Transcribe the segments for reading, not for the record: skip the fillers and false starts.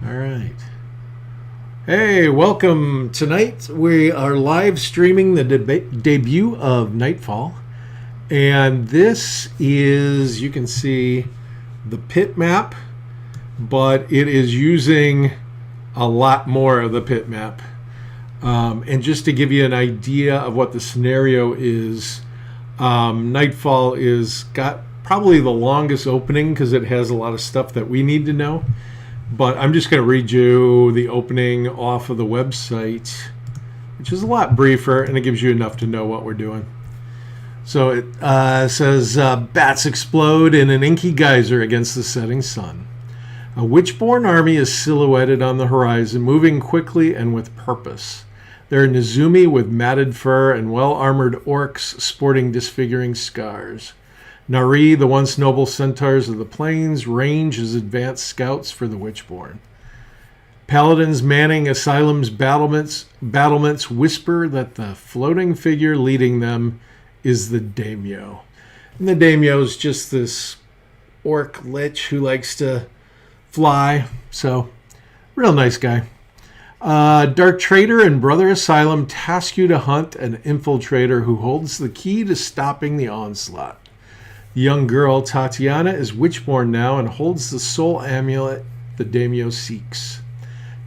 All right. Hey, welcome. Tonight we are live streaming the debut of Nightfall. And this is, you can see the pit map, but it is using a lot more of the pit map. And just to give you an idea of what the scenario is, Nightfall is got probably the longest opening because it has a lot of stuff that we need to know. But I'm just going to read you the opening off of the website, which is a lot briefer, and it gives you enough to know what we're doing. So it says, bats explode in an Inky Geyser against the setting sun. A WitchBorn army is silhouetted on the horizon, moving quickly and with purpose. There are Nezumi with matted fur and well-armored orcs sporting disfiguring scars. Nari, the once noble centaurs of the plains, range as advanced scouts for the WitchBorn. Paladins manning Asylum's battlements whisper that the floating figure leading them is the Daimyo. And the Daimyo is just this orc lich who likes to fly. So, real nice guy. Dark Trader and Brother Asylum task you to hunt an infiltrator who holds the key to stopping the onslaught. The young girl, Tatiana, is WitchBorn now and holds the Soul Amulet The Daimyo seeks.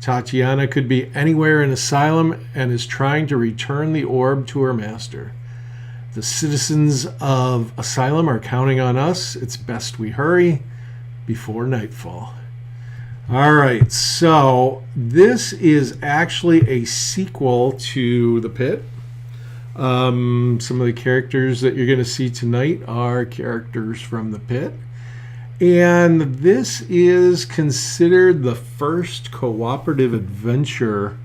Tatiana could be anywhere in Asylum and is trying to return the orb to her master. The citizens of Asylum are counting on us. It's best we hurry before nightfall. All right, so this is actually a sequel to The Pit. Some of the characters that you're going to see tonight are characters from The Pit. And this is considered the first cooperative adventure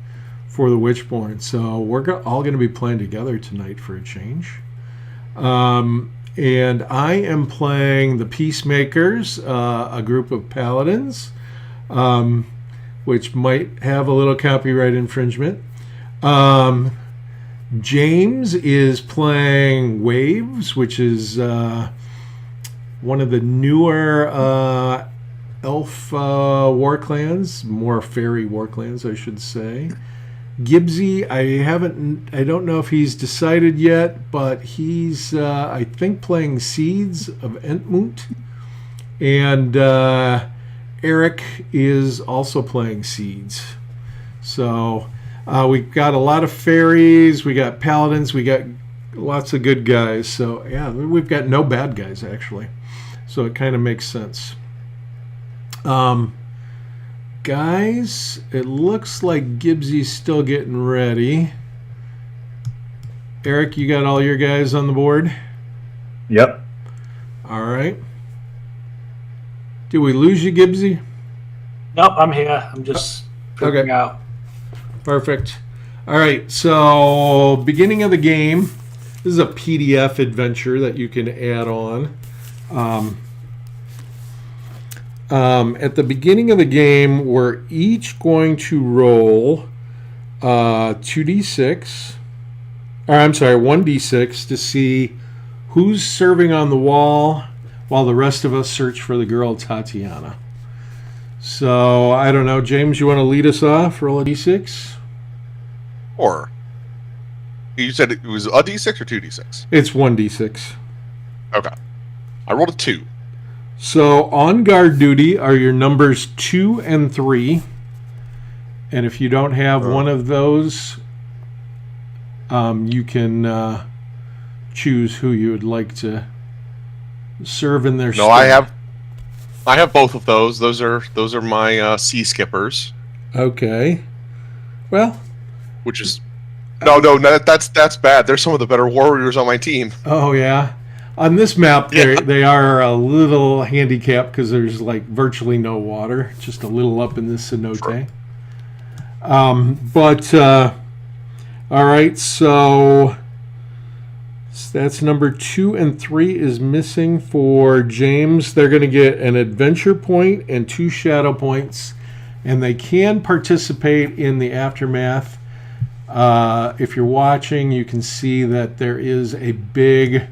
for the WitchBorn. So we're all going to be playing together tonight for a change. And I am playing the Peacemakers, a group of Paladins, which might have a little copyright infringement. James is playing Waves, which is one of the newer elf war clans, more fairy war clans, I should say. Gibbsy, I don't know if he's decided yet, but he's I think playing Seeds of Entmoot, and Eric is also playing Seeds. So we've got a lot of fairies, we got paladins, we got lots of good guys. So yeah, we've got no bad guys actually. So it kind of makes sense. Guys, it looks like Gibbsy's still getting ready. Eric, you got all your guys on the board? Yep. All right. Did we lose you, Gibbsy? Nope, I'm here. I'm just figuring out. Perfect. All right, so beginning of the game. This is a PDF adventure that you can add on. At the beginning of the game, we're each going to roll 2d6. Or I'm sorry, 1d6 to see who's serving on the wall while the rest of us search for the girl Tatiana. So, I don't know. James, you want to lead us off? Roll a d6? Or you said it was a d6 or 2d6? It's 1d6. Okay. I rolled a 2. So, on guard duty are your numbers 2 and 3. And if you don't have one of those, you can choose who you would like to serve in their No, stead. I have both of those. Those are my sea skippers. Okay. Well, which is that's bad. They're some of the better warriors on my team. Oh yeah. On this map, they are a little handicapped because there's like virtually no water, just a little up in this cenote. Sure. All right, so that's number 2 and 3 is missing for James. They're going to get an adventure point and 2 shadow points, and they can participate in the aftermath. If you're watching, you can see that there is a big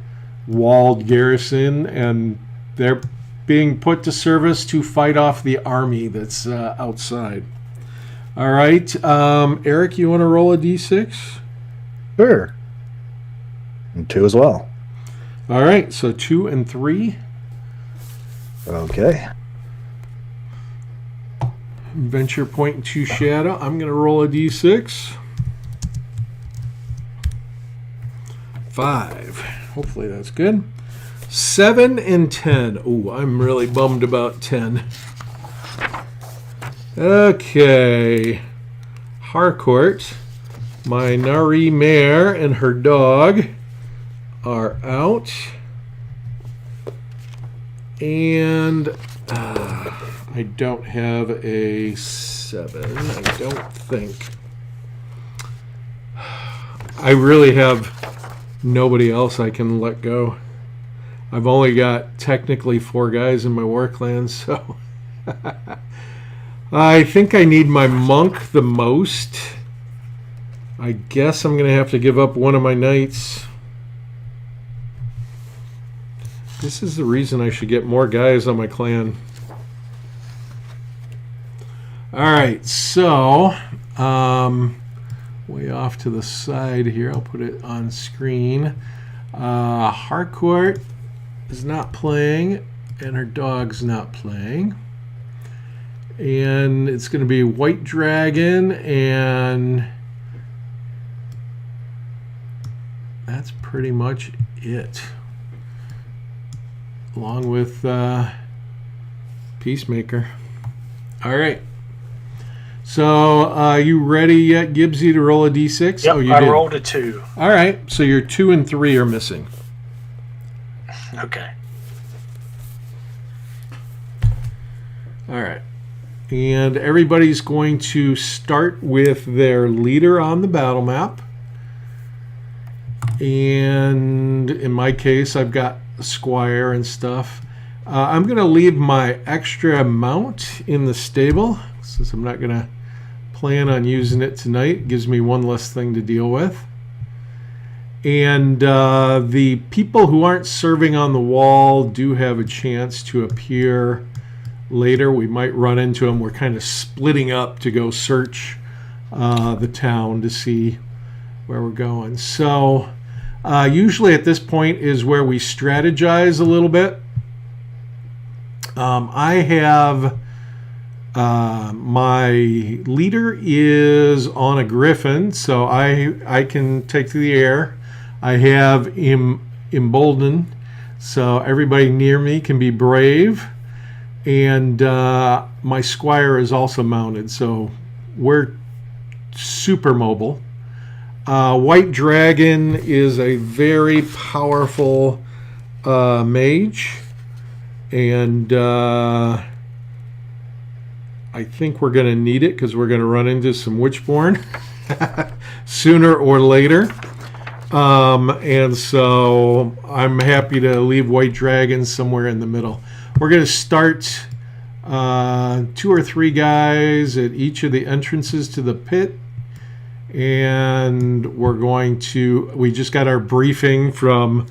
walled garrison, and they're being put to service to fight off the army that's outside. All right. Eric, you want to roll a d6? Sure. And 2 as well. All right. So 2 and 3. Okay. Venture point to shadow. I'm going to roll a d6. 5. Hopefully that's good. 7 and 10. Oh, I'm really bummed about 10. Okay. Harcourt, my Nari mare and her dog are out. And I don't have a 7, I don't think. I really have nobody else I can let go. I've only got technically 4 guys in my war clan, so I think I need my monk the most. I guess I'm going to have to give up one of my knights. This is the reason I should get more guys on my clan. Alright, so way off to the side here, I'll put it on screen. Harcourt is not playing, and her dog's not playing. And it's going to be White Dragon, and that's pretty much it. Along with Peacemaker. All right. So, you ready yet, Gibbsy, to roll a d6? Yep, oh, you I did. rolled a 2. All right. So your 2 and 3 are missing. Okay. All right. And everybody's going to start with their leader on the battle map. And in my case, I've got a squire and stuff. I'm going to leave my extra mount in the stable, since I'm not going to plan on using it tonight. It gives me one less thing to deal with. And the people who aren't serving on the wall do have a chance to appear later. We might run into them. We're kind of splitting up to go search the town to see where we're going. So usually at this point is where we strategize a little bit. I have my leader is on a griffin, so I can take to the air. I have emboldened, so everybody near me can be brave. And my squire is also mounted, so we're super mobile. White Dragon is a very powerful mage, and I think we're going to need it because we're going to run into some WitchBorn sooner or later. And so I'm happy to leave White Dragon somewhere in the middle. We're going to start 2 or 3 guys at each of the entrances to the pit. And we just got our briefing from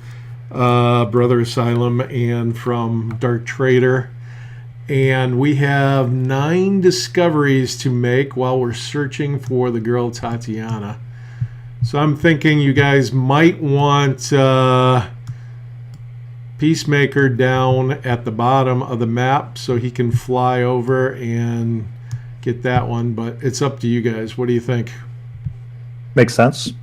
Brother Asylum and from Dark Trader. And we have 9 discoveries to make while we're searching for the girl Tatiana. So I'm thinking you guys might want Peacemaker down at the bottom of the map so he can fly over and get that one. But it's up to you guys. What do you think? Makes sense.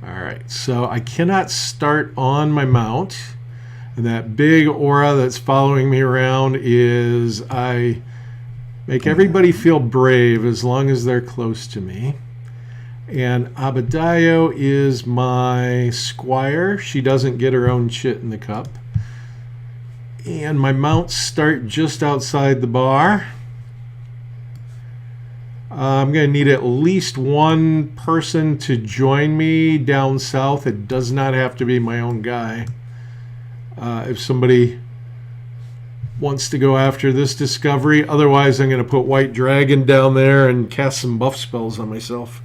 All right. So I cannot start on my mount. And that big aura that's following me around is I make everybody feel brave as long as they're close to me. And Abadayo is my squire. She doesn't get her own shit in the cup. And my mounts start just outside the bar. I'm going to need at least one person to join me down south. It does not have to be my own guy. If somebody wants to go after this discovery. Otherwise, I'm going to put White Dragon down there and cast some buff spells on myself.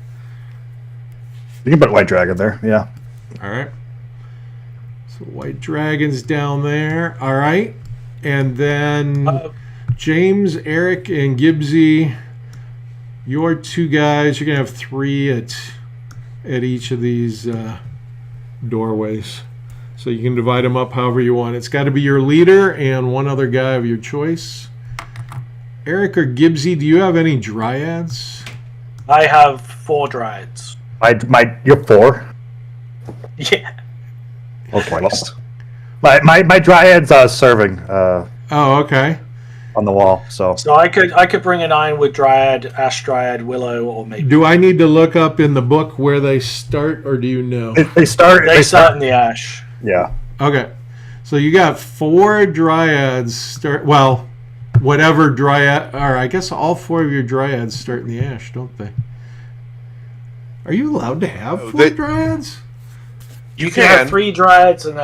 You can put White Dragon there, yeah. All right. So White Dragon's down there. All right. And then James, Eric, and Gibbsy, your 2 guys, you're going to have 3 at each of these doorways. So you can divide them up however you want. It's got to be your leader and 1 other guy of your choice. Eric or Gibbsy, do you have any dryads? I have 4 dryads. You're 4? Yeah. Okay. My dryad's serving Oh, okay. on the wall. So I could bring an Ironwood Dryad, Ash Dryad, Willow, or maybe. Do I need to look up in the book where they start, or do you know? they start in the Ash. Yeah. Okay. So you got 4 dryads start. Well, whatever dryad, or I guess all 4 of your dryads start in the ash, don't they? Are you allowed to have 4 dryads? You can have 3 dryads and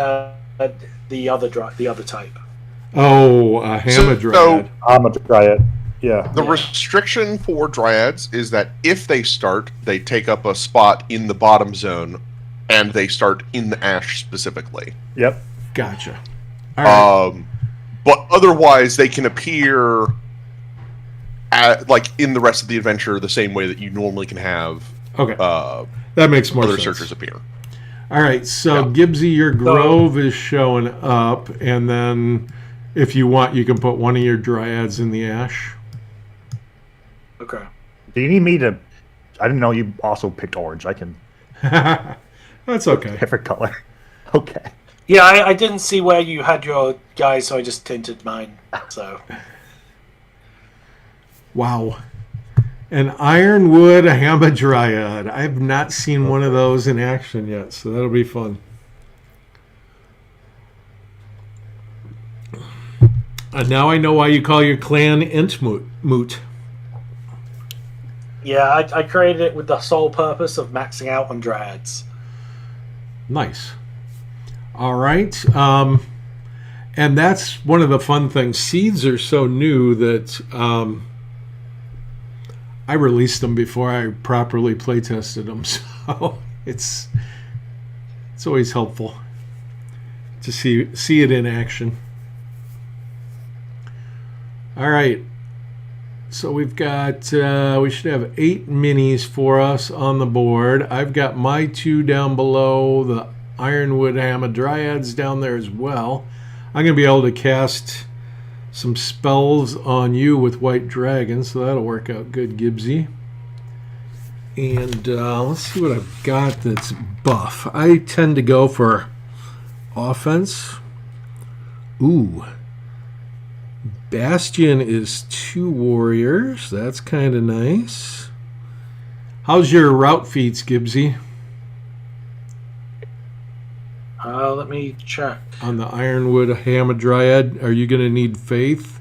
the other type. Oh, a hamadryad. I'm a dryad. Yeah. The restriction for dryads is that if they start, they take up a spot in the bottom zone, and they start in the ash specifically. Yep. Gotcha. All right. But otherwise, they can appear like in the rest of the adventure the same way that you normally can have. Okay. That makes more other sense. searchers appear. All right. So Gibbsy, your grove is showing up, and then if you want, you can put 1 of your dryads in the ash. Okay. Do you need me to? I didn't know you also picked orange. I can. That's okay. Different color. Okay. Yeah, I didn't see where you had your guys, so I just tinted mine. So. Wow. An Ironwood Hamadryad. I've not seen one of those in action yet, so that'll be fun. And now I know why you call your clan Entmoot. Yeah, I created it with the sole purpose of maxing out on dryads. Nice. All right. And that's one of the fun things. Seeds are so new that I released them before I properly play tested them. So it's always helpful to see it in action. All right. So we've got, we should have 8 minis for us on the board. I've got my 2 down below, the Ironwood Hamadryads down there as well. I'm going to be able to cast some spells on you with White Dragon, so that'll work out good, Gibbsy. And let's see what I've got that's buff. I tend to go for offense. Ooh. Bastion is 2 warriors. That's kind of nice. How's your route feats, Gibbsy? Let me check. On the Ironwood Hamadryad, are you going to need faith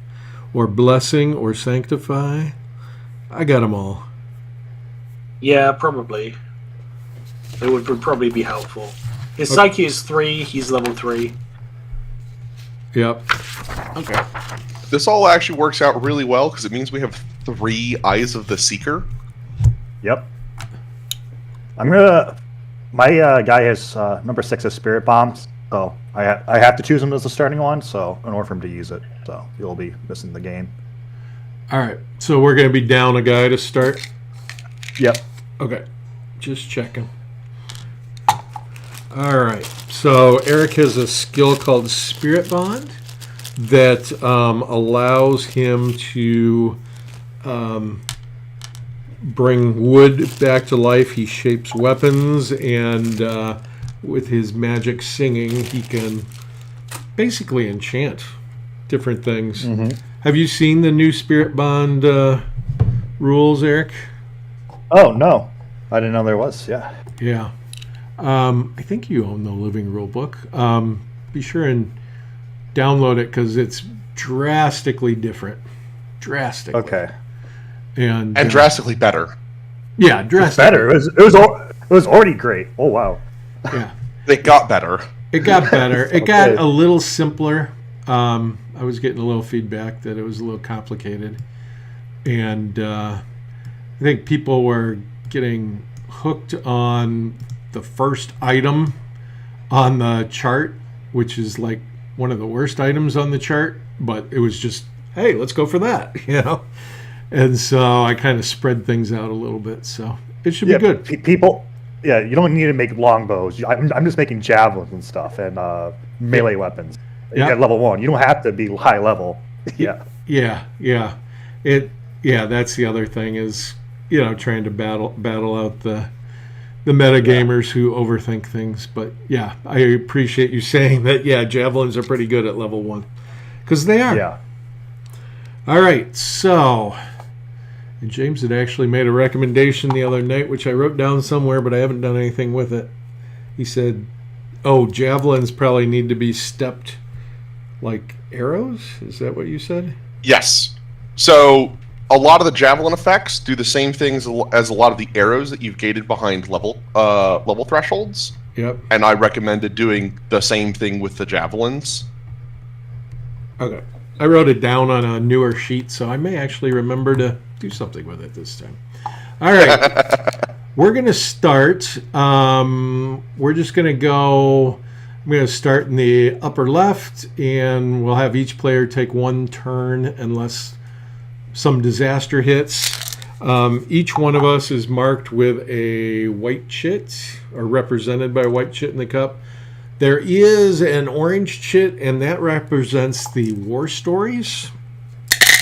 or blessing or sanctify? I got them all. Yeah, probably. It would probably be helpful. His psyche is 3. He's level 3. Yep. Okay. This all actually works out really well because it means we have 3 Eyes of the Seeker. Yep. My guy has number 6 as Spirit Bombs, so I have to choose him as the starting one. So in order for him to use it, so you'll be missing the game. All right. So we're going to be down a guy to start. Yep. Okay. Just checking. All right. So Eric has a skill called Spirit Bond that allows him to bring wood back to life. He shapes weapons, and with his magic singing, he can basically enchant different things. Mm-hmm. Have you seen the new Spirit Bond rules, Eric? Oh, no. I didn't know there was, yeah. Yeah. I think you own the Living Rule book. Be sure and download it because it's drastically different. Drastically. Okay. And drastically better. Yeah, drastically better. It was already great. Oh wow. Yeah. It got better. It got better. It got a little simpler. I was getting a little feedback that it was a little complicated, and I think people were getting hooked on the first item on the chart, which is like one of the worst items on the chart but it was just, hey, let's go for that, you know. And so I kind of spread things out a little bit, so it should be good. People, you don't need to make longbows. I'm just making javelins and stuff and melee weapons. At level 1, you don't have to be high level. Yeah. That's the other thing is, you know, trying to battle out the metagamers who overthink things. But yeah, I appreciate you saying that. Yeah, javelins are pretty good at level 1 because they are. Yeah. All right, so James had actually made a recommendation the other night, which I wrote down somewhere, but I haven't done anything with it. He said, "Oh, javelins probably need to be stepped like arrows." Is that what you said? Yes. So a lot of the javelin effects do the same things as a lot of the arrows that you've gated behind level thresholds. Yep. And I recommended doing the same thing with the javelins. Okay. I wrote it down on a newer sheet, so I may actually remember to do something with it this time. All right. We're going to start. We're just going to go. I'm going to start in the upper left, and we'll have each player take one turn unless some disaster hits. Each one of us is marked with a white chit, or represented by a white chit in the cup. There is an orange chit, and that represents the war stories.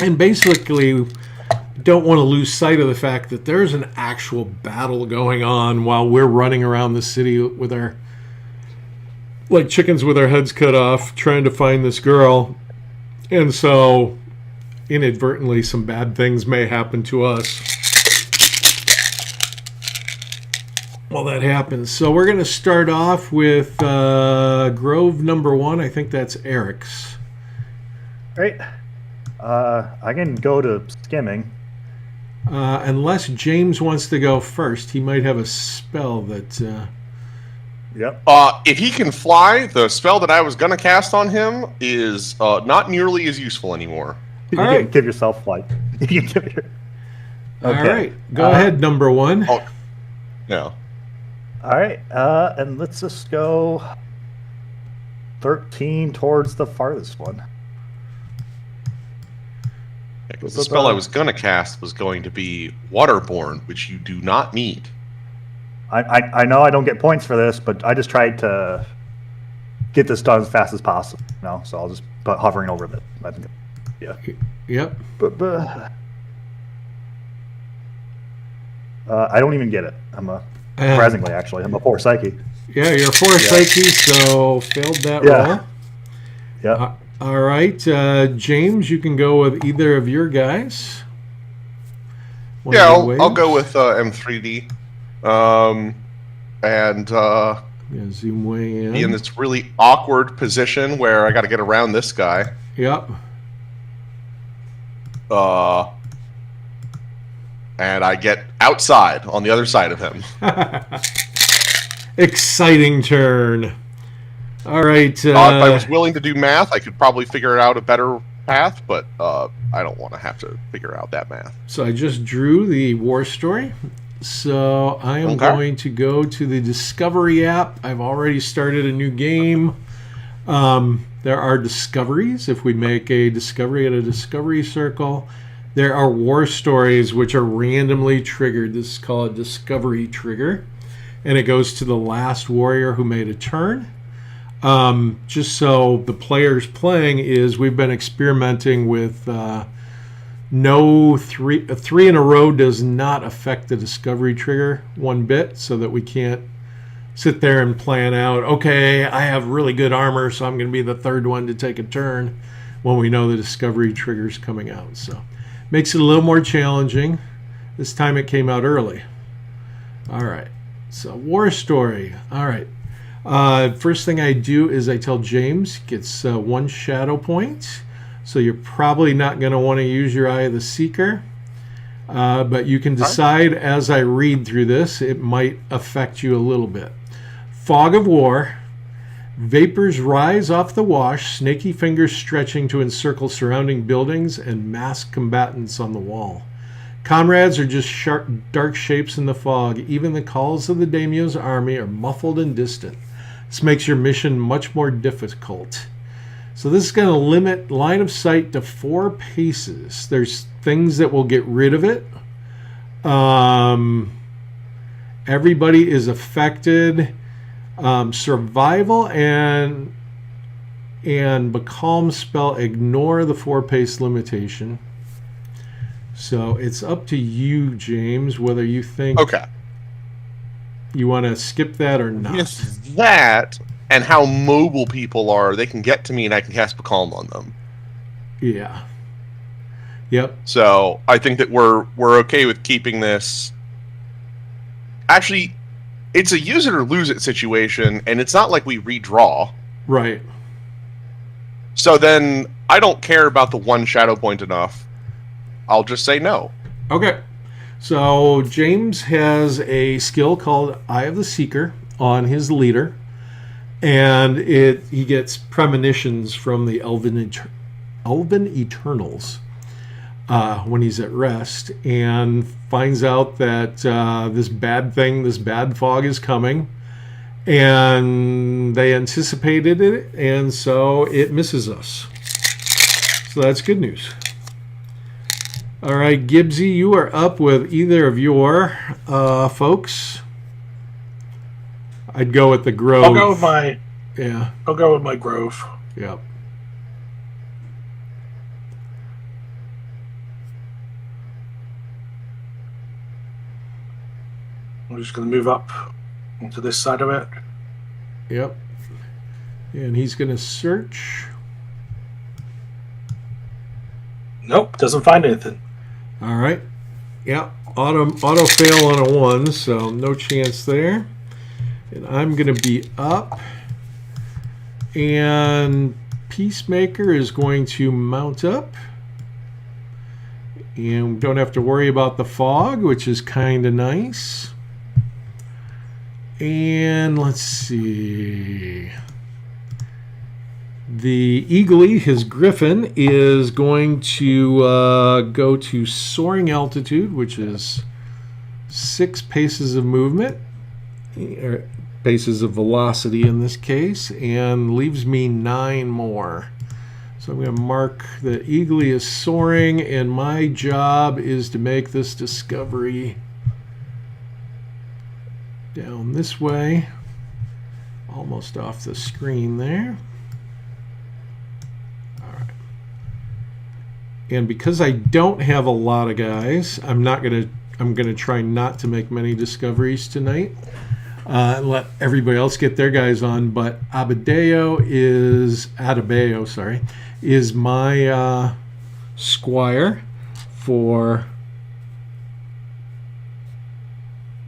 And basically, don't want to lose sight of the fact that there's an actual battle going on while we're running around the city with our, like chickens with our heads cut off, trying to find this girl. And so, inadvertently, some bad things may happen to us while that happens. So we're going to start off with Grove number 1. I think that's Eric's. Right. I can go to skimming. Unless James wants to go first. He might have a spell that... Yep. If he can fly, the spell that I was going to cast on him is not nearly as useful anymore. You can give yourself flight. All right. Go ahead, number 1. Oh, yeah. All right, and let's just go 13 towards the farthest one. Because the spell I was going to cast was going to be Waterborne, which you do not need. I know I don't get points for this, but I just tried to get this done as fast as possible. So I'll just put hovering over it. I think, yeah. Yep. But I don't even get it. Surprisingly, actually, I'm a 4 psyche. Yeah, you're a 4 psyche, so failed that roll. Yeah. All right, James, you can go with either of your guys. I'll go with M3D. Zoom way in. Be in this really awkward position where I got to get around this guy. Yep. And I get outside on the other side of him. Exciting turn. All right. If I was willing to do math, I could probably figure out a better path, but I don't want to have to figure out that math. So I just drew the war story. So I am going to go to the Discovery app. I've already started a new game. There are discoveries. If we make a discovery at a discovery circle, there are war stories which are randomly triggered. This is called a discovery trigger. And it goes to the last warrior who made a turn. Just so the players playing is, we've been experimenting with three in a row does not affect the discovery trigger one bit, so that we can't sit there and plan out, okay, I have really good armor, so I'm going to be the third one to take a turn when we know the discovery trigger's coming out. So makes it a little more challenging. This time it came out early. All right. So war story. All right. First thing I do is I tell James gets 1 shadow point. So you're probably not going to want to use your Eye of the Seeker. But you can decide as I read through this, it might affect you a little bit. Fog of war. Vapors rise off the wash, snaky fingers stretching to encircle surrounding buildings and masked combatants on the wall. Comrades are just sharp, dark shapes in the fog. Even the calls of the Daimyo's army are muffled and distant. This makes your mission much more difficult. So this is going to limit line of sight to 4 paces. There's things that will get rid of it. Everybody is affected. Survival and Becalm spell ignore the 4-pace limitation. So it's up to you, James, whether you think Okay. you want to skip that or not. Yes, that and how mobile people are, they can get to me and I can cast Becalm on them. Yeah. Yep. So I think that we're okay with keeping this. Actually, it's a use it or lose it situation, and it's not like we redraw. Right. So then I don't care about the 1 shadow point enough. I'll just say no. Okay. So James has a skill called Eye of the Seeker on his leader, and he gets premonitions from the Elven Eternals when he's at rest, and finds out that this bad fog is coming, and they anticipated it, and so it misses us. So that's good news. All right, Gibbsy, you are up with either of your folks. I'd go with the Grove. I'll go with my. Yeah. I'll go with my Grove. Yep. I'm just going to move up onto this side of it. Yep. And he's going to search. Nope, doesn't find anything. All right. Yeah. Auto fail on a 1, so no chance there. And I'm going to be up. And Peacemaker is going to mount up. And we don't have to worry about the fog, which is kind of nice. And let's see. The Eagly, his Griffin, is going to go to soaring altitude, which is 6 paces of movement, or paces of velocity in this case, and leaves me 9 more. So I'm going to mark that Eagly is soaring, and my job is to make this discovery down this way, almost off the screen there. And because I don't have a lot of guys, I'm gonna try not to make many discoveries tonight. And let everybody else get their guys on. But Adebayo is my squire for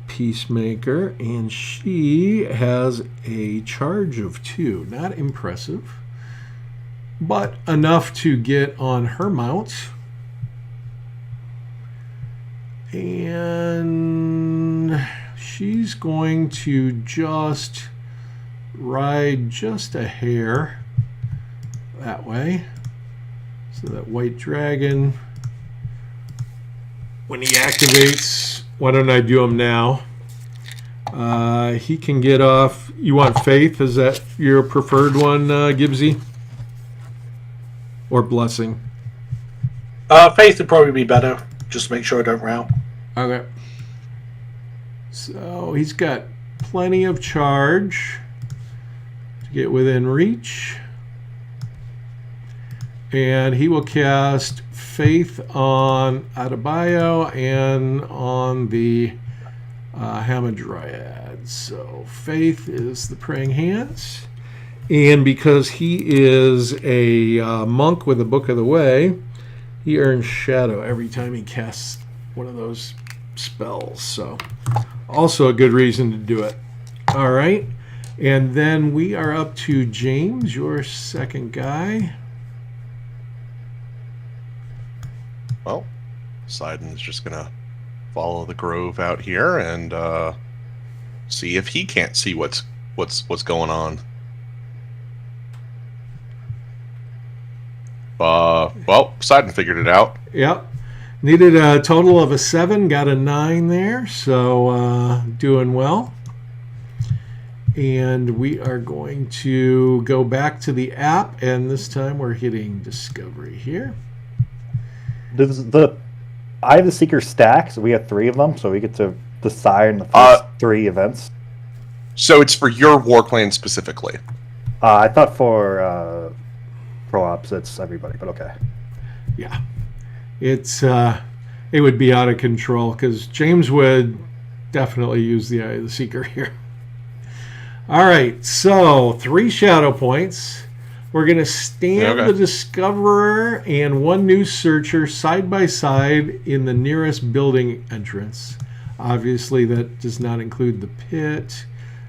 Peacemaker, and she has a charge of 2. Not impressive, but enough to get on her mount. And she's going to just ride just a hair that way. So that white dragon, when he activates, why don't I do him now? He can get off. You want Faith? Is that your preferred one, Gibbsy? Or Blessing? Faith would probably be better. Just make sure I don't rout. Okay. So he's got plenty of charge to get within reach. And he will cast Faith on Adebayo and on the Hamadryad. So Faith is the praying hands. And because he is a monk with a Book of the Way, he earns Shadow every time he casts one of those spells. So also a good reason to do it. All right. And then we are up to James, your second guy. Well, Poseidon's just going to follow the Grove out here and see if he can't see what's going on. Well, Poseidon figured it out. Yep. Needed a total of a 7, got a 9 there, so doing well. And we are going to go back to the app, and this time we're hitting Discovery here. I have the Seeker stack, so we have 3 of them, so we get to decide on the first 3 events. So it's for your war clan specifically. I thought for Pro Ops it's everybody, but okay. Yeah. It would be out of control, because James would definitely use the Eye of the Seeker here. All right, so 3 shadow points. We're going to stand the Discoverer and 1 new Searcher side by side in the nearest building entrance. Obviously, that does not include the pit,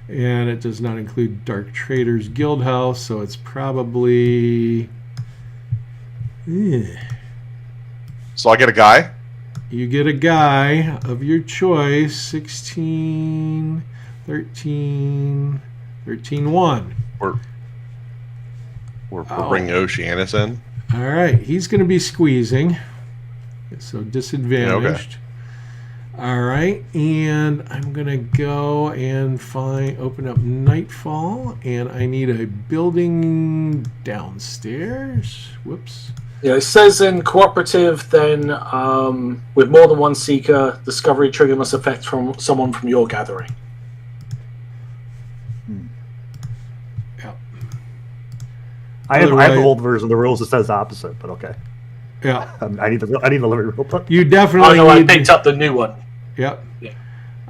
and it does not include Dark Trader's Guild House, so it's probably... So I get a guy? You get a guy of your choice, 16, 13, 13, 1. We're bringing Oceanus in. All right, he's going to be squeezing, so disadvantaged. All right, and I'm going to go and open up Nightfall, and I need a building downstairs. Whoops. Yeah, it says in cooperative, then with more than 1 seeker, discovery trigger must affect from someone from your gathering. Yep. I have the old version of the rules that says opposite, but okay. Yeah. I need the living rule book. You definitely I picked up the new one. Yep. Yeah.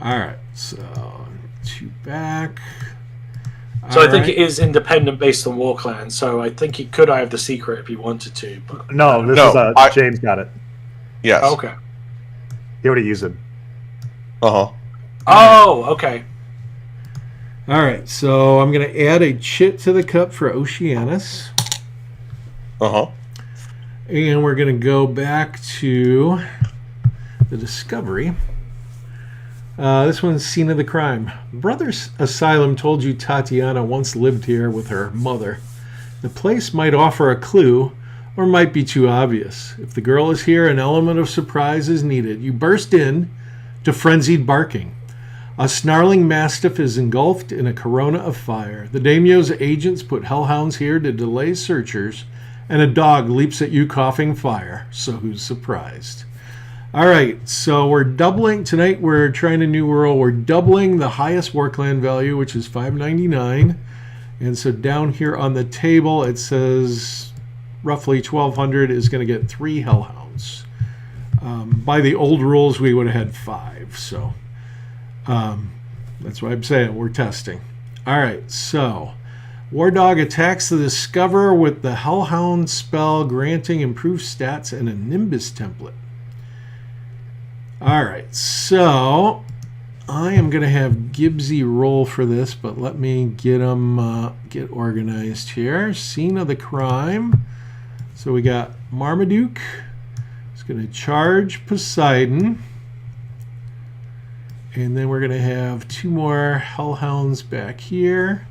All right, so 2 back. So I think it is independent based on war clan. So I think he could have the secret if he wanted to. But No, James got it. Yes. okay. He already used it. Uh-huh. Oh, okay. All right, so I'm going to add a chit to the cup for Oceanus. Uh-huh. And we're going to go back to the Discovery. This one's Scene of the Crime. Brother Asylum told you Tatiana once lived here with her mother. The place might offer a clue, or might be too obvious. If the girl is here, an element of surprise is needed. You burst in to frenzied barking. A snarling mastiff is engulfed in a corona of fire. The Daimyo's agents put hellhounds here to delay searchers, and a dog leaps at you coughing fire. So who's surprised? All right, so we're doubling. Tonight we're trying a new rule. We're doubling the highest war clan value, which is 599. And so down here on the table, it says roughly 1,200 is going to get 3 hellhounds. By the old rules, we would have had 5. So that's why I'm saying we're testing. All right, so War Dog attacks the Discoverer with the Hellhound spell, granting improved stats and a Nimbus template. All right, so I am going to have Gibbsy roll for this, but let me get organized here. Scene of the crime. So we got Marmaduke. He's going to charge Poseidon. And then we're going to have 2 more Hellhounds back here.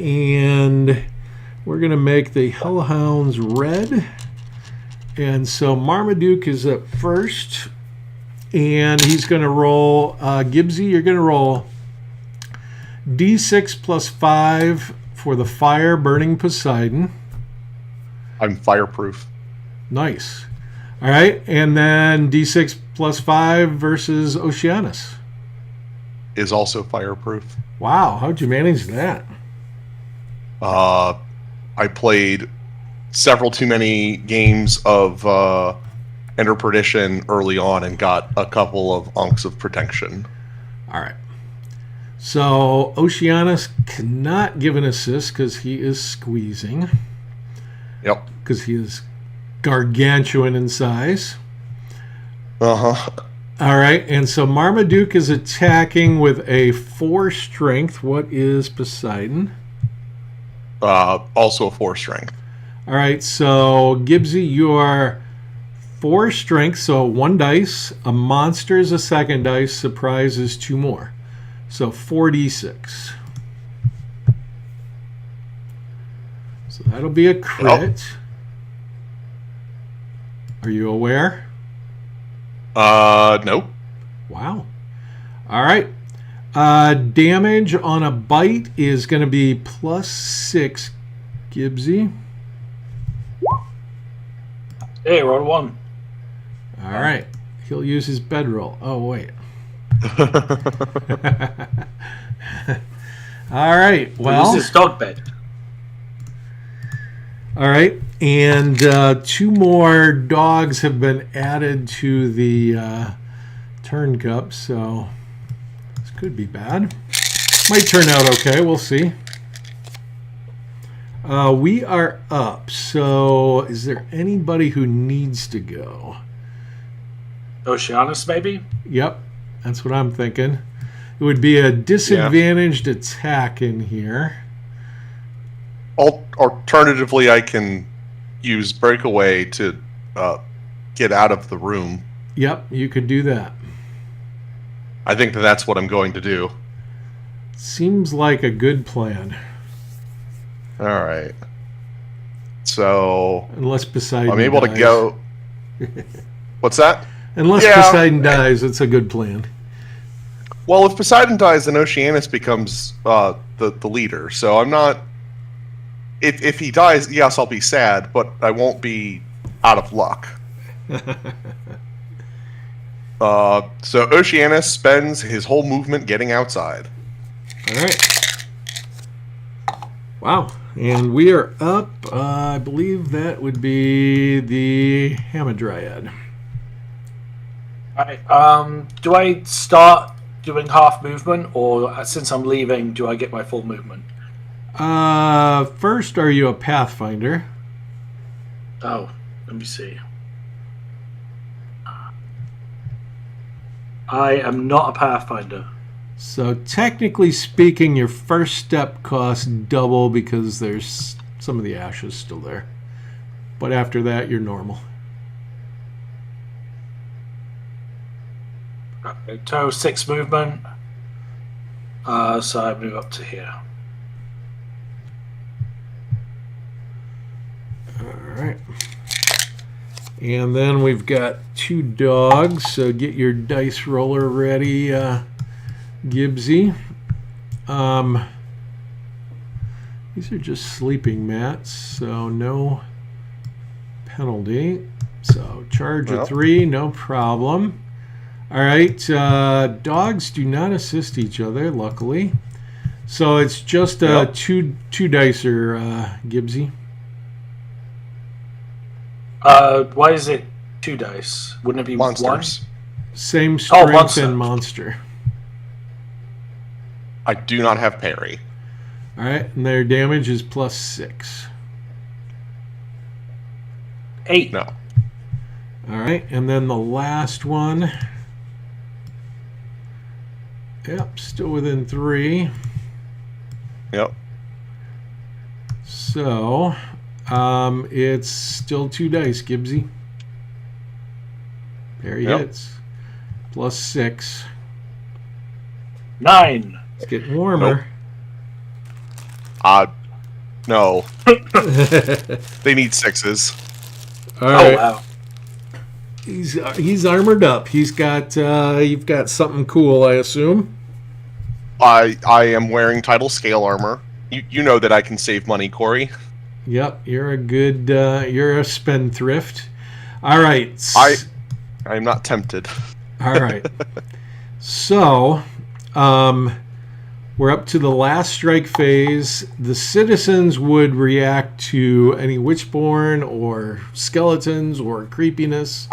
And we're going to make the Hellhounds red. And so Marmaduke is up first. And he's going to roll, Gibbsy, you're going to roll D6 plus 5 for the fire burning Poseidon. I'm fireproof. Nice. All right. And then D6 plus 5 versus Oceanus. Is also fireproof. Wow. How'd you manage that? I played several too many games of Ender Perdition early on and got a couple of unks of protection. All right. So Oceanus cannot give an assist because he is squeezing. Yep. Because he is gargantuan in size. Uh-huh. All right. And so Marmaduke is attacking with a 4 strength. What is Poseidon? Also a 4 strength. All right, so Gibbsy, you are 4 strength, so 1 dice. A monster is a 2nd dice. Surprise is 2 more. So 4d6. So that'll be a crit. Oh. Are you aware? Nope. Wow. All right. Damage on a bite is going to be +6, Gibbsy. Hey, roll 1. All right. He'll use his bedroll. Oh, wait. All right. Well, this is dog bed. All right. And 2 more dogs have been added to the turn cup, so this could be bad. Might turn out okay. We'll see. We are up. So is there anybody who needs to go? Oceanus, maybe? Yep. That's what I'm thinking. It would be a disadvantaged attack in here. Alternatively, I can use breakaway to get out of the room. Yep, you could do that. I think that's what I'm going to do. Seems like a good plan. All right. So Unless Poseidon I'm able dies. to go. What's that? Unless Poseidon dies, it's a good plan. Well, if Poseidon dies, then Oceanus becomes the leader. So I'm not. If he dies, yes, I'll be sad, but I won't be out of luck. So Oceanus spends his whole movement getting outside. All right. Wow. And we are up. I believe that would be the Hamadryad. Alright, do I start doing half movement, or since I'm leaving, do I get my full movement? First, are you a Pathfinder? Oh, let me see. I am not a Pathfinder. So technically speaking, your first step costs double because there's some of the ashes still there. But after that, you're normal. Total 6 movement. So I move up to here. Alright. And then we've got 2 dogs, so get your dice roller ready, Gibbsy. These are just sleeping mats, so no penalty. So charge of 3, no problem. Alright, dogs do not assist each other, luckily. So it's just two dicer, Gibbsy. Why is it 2 dice? Wouldn't it be Monsters. 1? Same strength monster. and monster. I do not have parry. Alright, and their damage is +6. 8. No. Alright, and then the last one. Yep, still within 3. Yep. So, it's still 2 dice, Gibbsy. Parry hits. +6. 9. It's getting warmer. No. They need 6s. Alright. Oh, wow. He's armored up. He's got you've got something cool, I assume. I am wearing title scale armor. You know that I can save money, Corey. Yep, you're a good you're a spendthrift. All right. I'm not tempted. All right. So, we're up to the last strike phase. The citizens would react to any WitchBorn or skeletons or creepiness,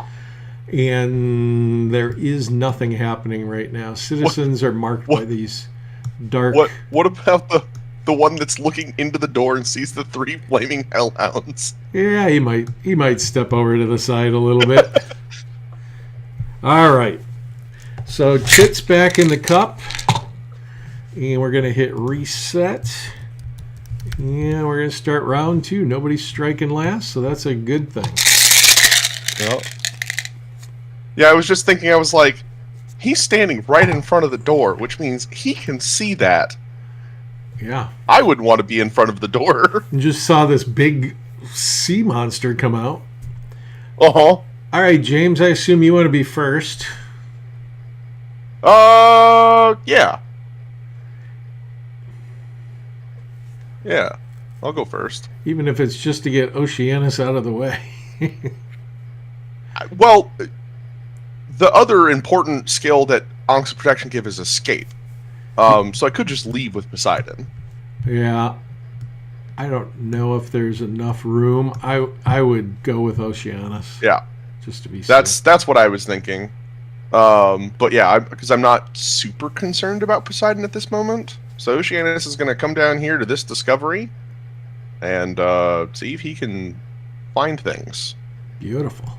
and there is nothing happening right now. Citizens are marked by these dark... What about the one that's looking into the door and sees the 3 flaming hellhounds? Yeah, he might step over to the side a little bit. All right. So Chit's back in the cup. And we're going to hit reset. And we're going to start round 2. Nobody's striking last, so that's a good thing. Yep. Yeah, I was just thinking, I was like, he's standing right in front of the door, which means he can see that. Yeah. I would want to be in front of the door. And just saw this big sea monster come out. Uh-huh. All right, James, I assume you want to be first. Yeah. Yeah, I'll go first. Even if it's just to get Oceanus out of the way. Well, the other important skill that Ankh's Protection give is escape. So I could just leave with Poseidon. Yeah. I don't know if there's enough room. I would go with Oceanus. Yeah. Just to be safe. That's what I was thinking. But yeah, because I'm not super concerned about Poseidon at this moment. So Oceanus is going to come down here to this discovery and see if he can find things. Beautiful.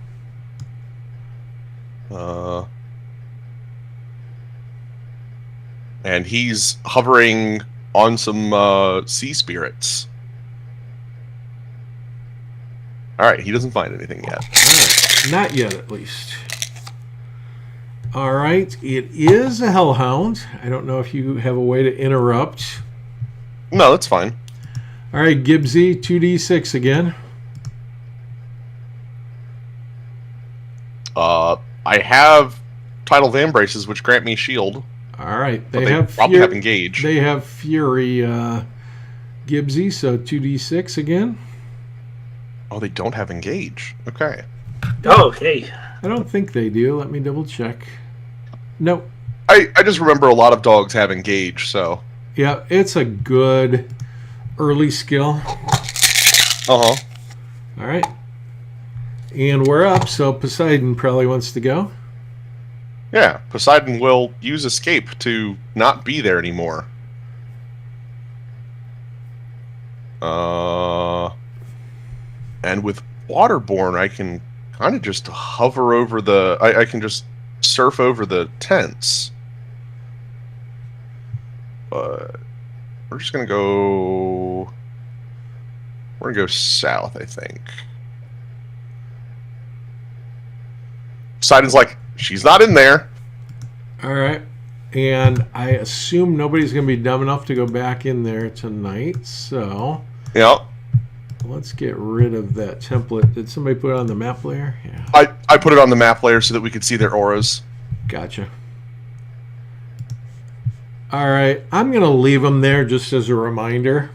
And he's hovering on some sea spirits. Alright, he doesn't find anything yet. Right. Not yet, at least. Alright, it is a Hellhound. I don't know if you have a way to interrupt. No, that's fine. Alright, Gibbsy, 2d6 again. I have Tidal Vambraces, which grant me shield. Alright, They probably have Engage. They have Fury, Gibbsy, so 2d6 again. Oh, they don't have Engage. Okay. Oh, hey. I don't think they do. Let me double check. Nope. I just remember a lot of dogs have Engage, so... Yeah, it's a good early skill. Uh-huh. Alright. And we're up, so Poseidon probably wants to go. Yeah, Poseidon will use Escape to not be there anymore. And with Waterborne, I can kind of just hover over the... I can just surf over the tents. But we're just going to go... We're going to go south, I think. Poseidon's like, she's not in there. Alright. And I assume nobody's going to be dumb enough to go back in there tonight, so... Yeah. Let's get rid of that template. Did somebody put it on the map layer? Yeah. I put it on the map layer so that we could see their auras. Gotcha. Alright, I'm going to leave them there just as a reminder.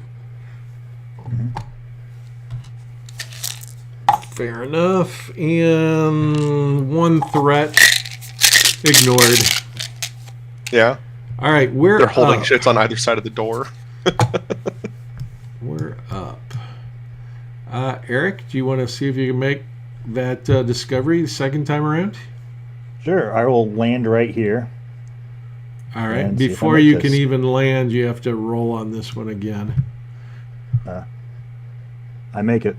Fair enough. And one threat ignored. Yeah. Alright, we're They're holding up. shits on either side of the door. We're up. Eric, do you want to see if you can make that discovery the second time around? Sure, I will land right here. All right. And see if I Before make you this. can even land, you have to roll on this one again. I make it.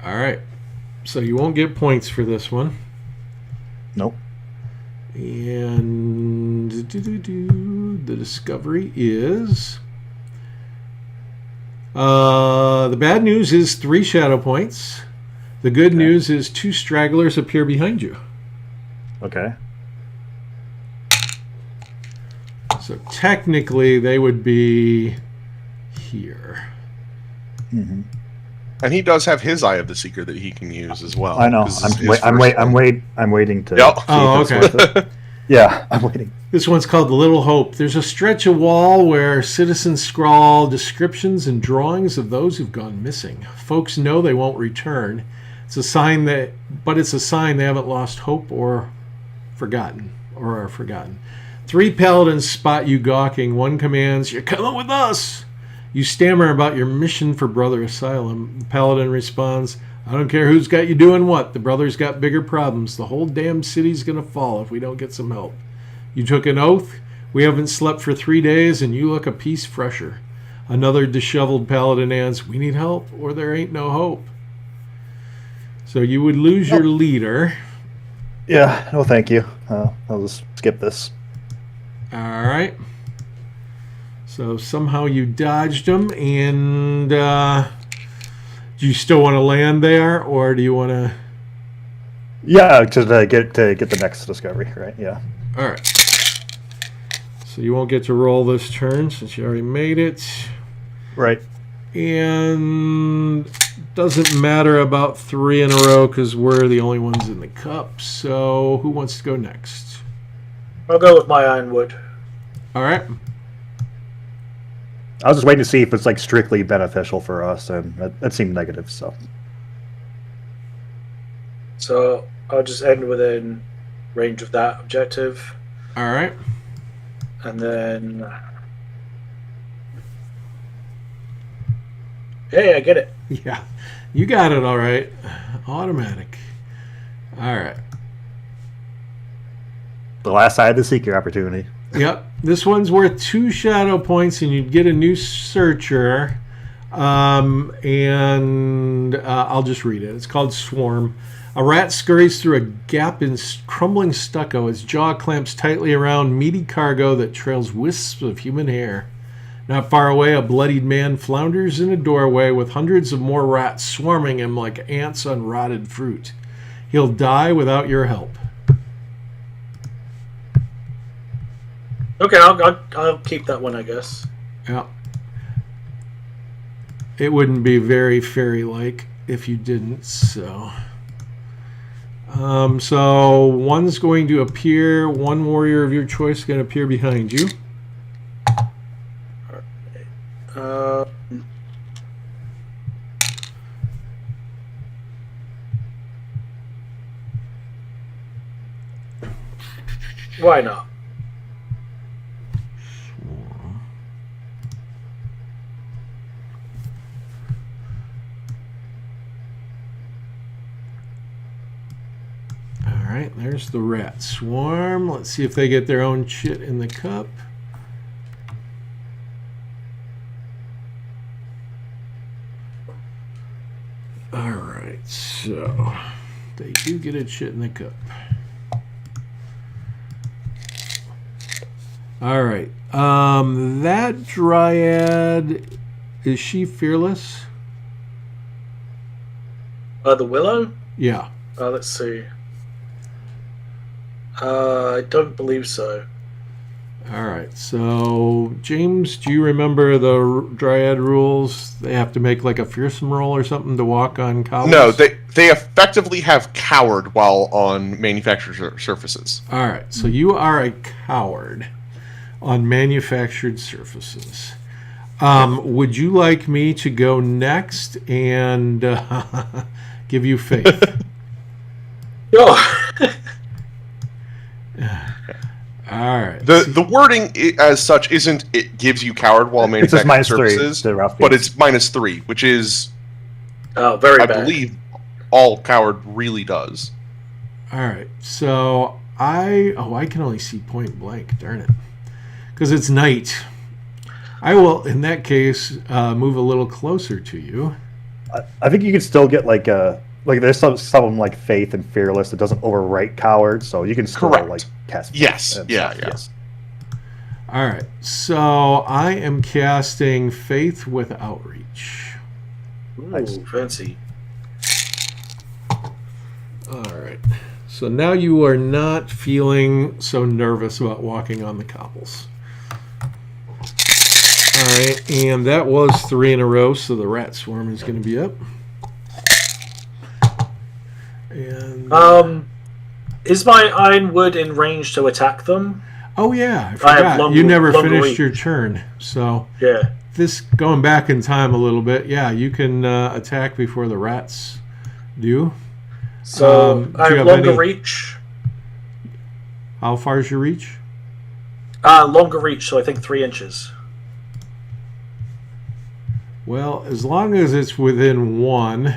All right. So you won't get points for this one. Nope. And the discovery is... the bad news is 3 shadow points. The good news is 2 stragglers appear behind you. Okay. So technically, they would be here. Mm-hmm. And he does have his Eye of the Seeker that he can use as well. I know. This is his I'm first one. waiting to. Yep. see Oh, if it's okay. worth it. Yeah, I'm waiting. This one's called The Little Hope. There's a stretch of wall where citizens scrawl descriptions and drawings of those who've gone missing. Folks know they won't return. It's a sign they haven't lost hope or are forgotten. 3 paladins spot you gawking. One commands, "You're coming with us." You stammer about your mission for Brother Asylum. The paladin responds, "I don't care who's got you doing what. The brothers got bigger problems. The whole damn city's going to fall if we don't get some help. You took an oath. We haven't slept for 3 days, and you look a piece fresher." Another disheveled paladin adds, "We need help, or there ain't no hope." So you would lose your leader. Yeah. No, thank you. I'll just skip this. All right. So somehow you dodged them, and do you still want to land there, or do you want to? Yeah, to get the next discovery, right? Yeah. All right. So you won't get to roll this turn since you already made it. Right. And doesn't matter about 3 in a row because we're the only ones in the cup. So who wants to go next? I'll go with my ironwood. All right. I was just waiting to see if it's like strictly beneficial for us, and that seemed negative. So I'll just end within range of that objective, All right. and then hey, I get it. Yeah, you got it. All right. Automatic. All right. The last side of the seeker opportunity. Yep. This one's worth 2 shadow points, and you'd get a new searcher. I'll just read it. It's called Swarm. A rat scurries through a gap in crumbling stucco. Its jaw clamps tightly around meaty cargo that trails wisps of human hair. Not far away, a bloodied man flounders in a doorway with hundreds of more rats swarming him like ants on rotted fruit. He'll die without your help. Okay, I'll keep that one, I guess. Yeah. It wouldn't be very fairy-like if you didn't, so... so one's going to appear, one warrior of your choice is going to appear behind you. Why not? Alright, there's the rat swarm. Let's see if they get their own shit in the cup. Alright, so they do get a shit in the cup. Alright, that dryad, is she fearless? The willow? Yeah. Let's see. I don't believe so. Alright, so James, do you remember the dryad rules? They have to make like a fearsome roll or something to walk on cobbles? No, they effectively have coward while on manufactured surfaces. Alright, so you are a coward on manufactured surfaces. Would you like me to go next and give you faith? Oh. All right. The wording as such isn't it gives you coward while It's just manufactured -3 surfaces, to rough but beats. it's -3, which is Very I bad. believe all coward really does. All right. So I can only see point blank. Darn it. Because it's night. I will, in that case, move a little closer to you. I think you can still get like there's some like faith and fearless that doesn't overwrite coward, so you can still Correct. like cast. Yes. and Yeah. stuff, Yeah. yes. All right. So I am casting Faith with Outreach. Ooh, Nice. fancy. All right. So now you are not feeling so nervous about walking on the cobbles. All right, and that was 3 in a row, so the rat swarm is going to be up. And Is my ironwood in range to attack them? oh yeah, I have forgot. You never longer finished reach. your turn, so Yeah. this going back in time a little bit. Yeah, you can attack before the rats do. So do I you have have longer any- reach. How far is your reach? Longer reach, so I think 3 inches. Well, as long as it's within 1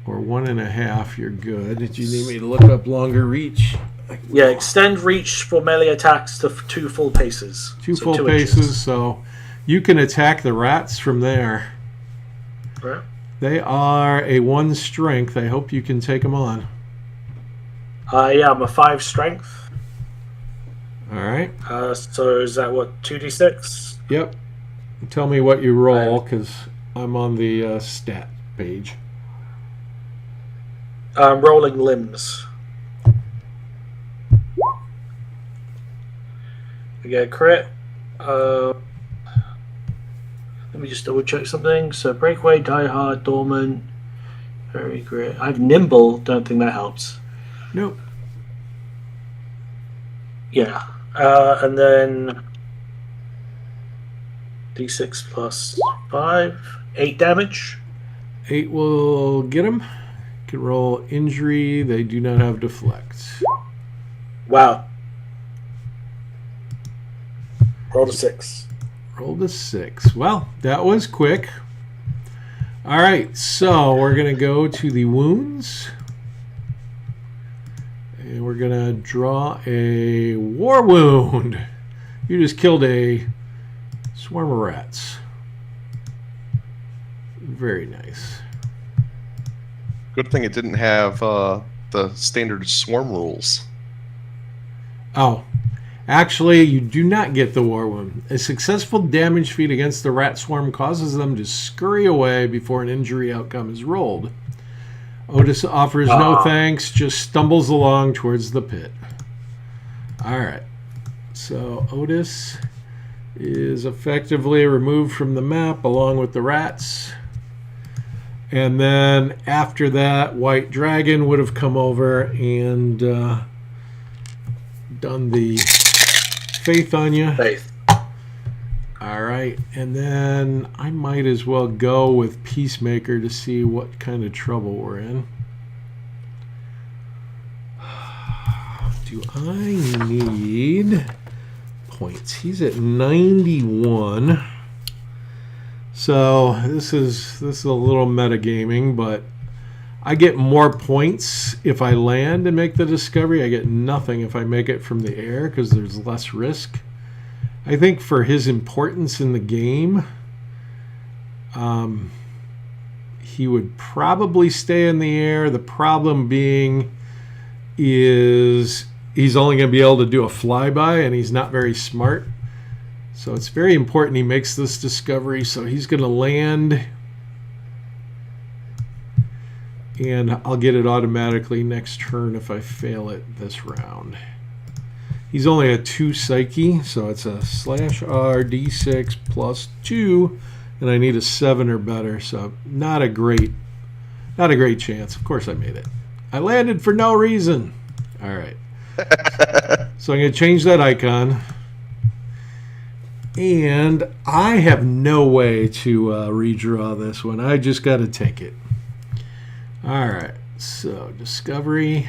or 1.5, you're good. Do you need me to look up longer reach? Yeah, extend reach for melee attacks to 2 full paces. 2 So full 2 paces, inches. so you can attack the rats from there. Right. They are a 1 strength. I hope you can take them on. Yeah, I'm a 5 strength. All right. So is that what, 2d6? Yep. Tell me what you roll, because I'm on the stat page. Rolling limbs. I get a crit. Let me just double check something. So breakaway, die hard, dormant, very great. I have nimble. Don't think that helps. Nope. Yeah. And then D6 plus 5, 8 damage. 8 will get him. Can roll injury. They do not have deflect. Wow. Roll a 6. Rolled a 6. Well, that was quick. All right, so we're going to go to the wounds. And we're going to draw a war wound. You just killed a swarm of rats. Very nice. Good thing it didn't have the standard swarm rules. Oh, actually, you do not get the war wound. A successful damage feat against the rat swarm causes them to scurry away before an injury outcome is rolled. Otis offers no thanks, just stumbles along towards the pit. All right. So Otis is effectively removed from the map along with the rats. And then after that, White Dragon would have come over and done the faith on you. Faith. All right. And then I might as well go with Peacemaker to see what kind of trouble we're in. Do I need points? He's at 91. So this is a little metagaming, but I get more points if I land and make the discovery. I get nothing if I make it from the air because there's less risk. I think for his importance in the game, he would probably stay in the air. The problem being is he's only going to be able to do a flyby, and he's not very smart. So it's very important he makes this discovery. So he's going to land, and I'll get it automatically next turn if I fail it this round. He's only a 2 psyche, so it's a /R D6 plus 2, and I need a 7 or better. So not a great chance. Of course I made it. I landed for no reason. All right. So I'm going to change that icon. And I have no way to redraw this one. I just got to take it. All right. So discovery.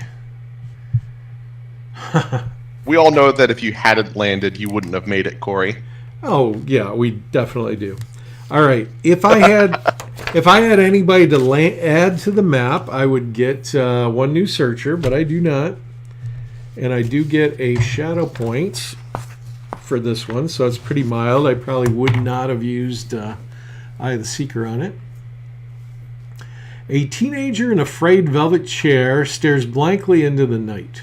We all know that if you hadn't landed, you wouldn't have made it, Corey. Oh yeah, we definitely do. All right. If I had anybody to add to the map, I would get 1 new searcher, but I do not. And I do get a shadow point for this one, so it's pretty mild. I probably would not have used Eye of the Seeker on it. A teenager in a frayed velvet chair stares blankly into the night.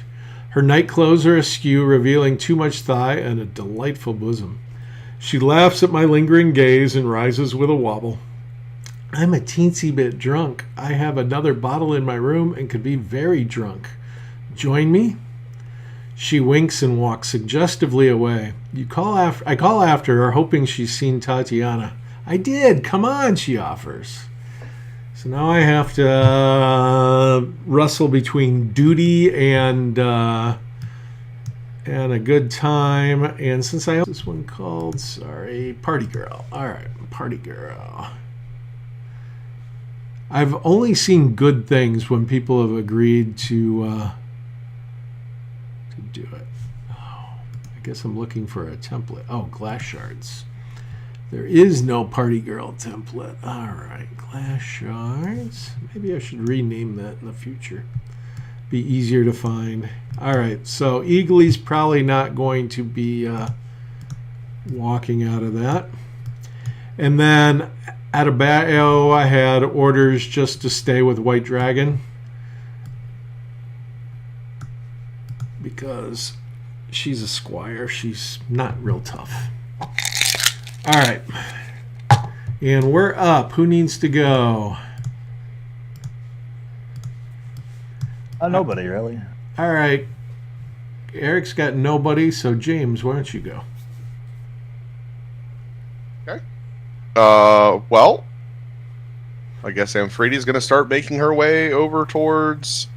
Her night clothes are askew, revealing too much thigh and a delightful bosom. She laughs at my lingering gaze and rises with a wobble. I'm a teensy bit drunk. I have another bottle in my room and could be very drunk. Join me? She winks and walks suggestively away. I call after her, hoping she's seen Tatiana. I did. Come on, she offers. So now I have to wrestle between duty and a good time. And since I have this one called, Party Girl. All right, Party Girl. I've only seen good things when people have agreed to do it. Oh, I guess I'm looking for a template. Oh, glass shards. There is no Party Girl template. All right, glass shards. Maybe I should rename that in the future. Be easier to find. All right, so Eagly's probably not going to be walking out of that. And then at a battle, I had orders just to stay with White Dragon, because she's a squire. She's not real tough. All right. And we're up. Who needs to go? Nobody, really. All right. Eric's got nobody, so James, why don't you go? Okay. Well, I guess Amphridi's going to start making her way over towards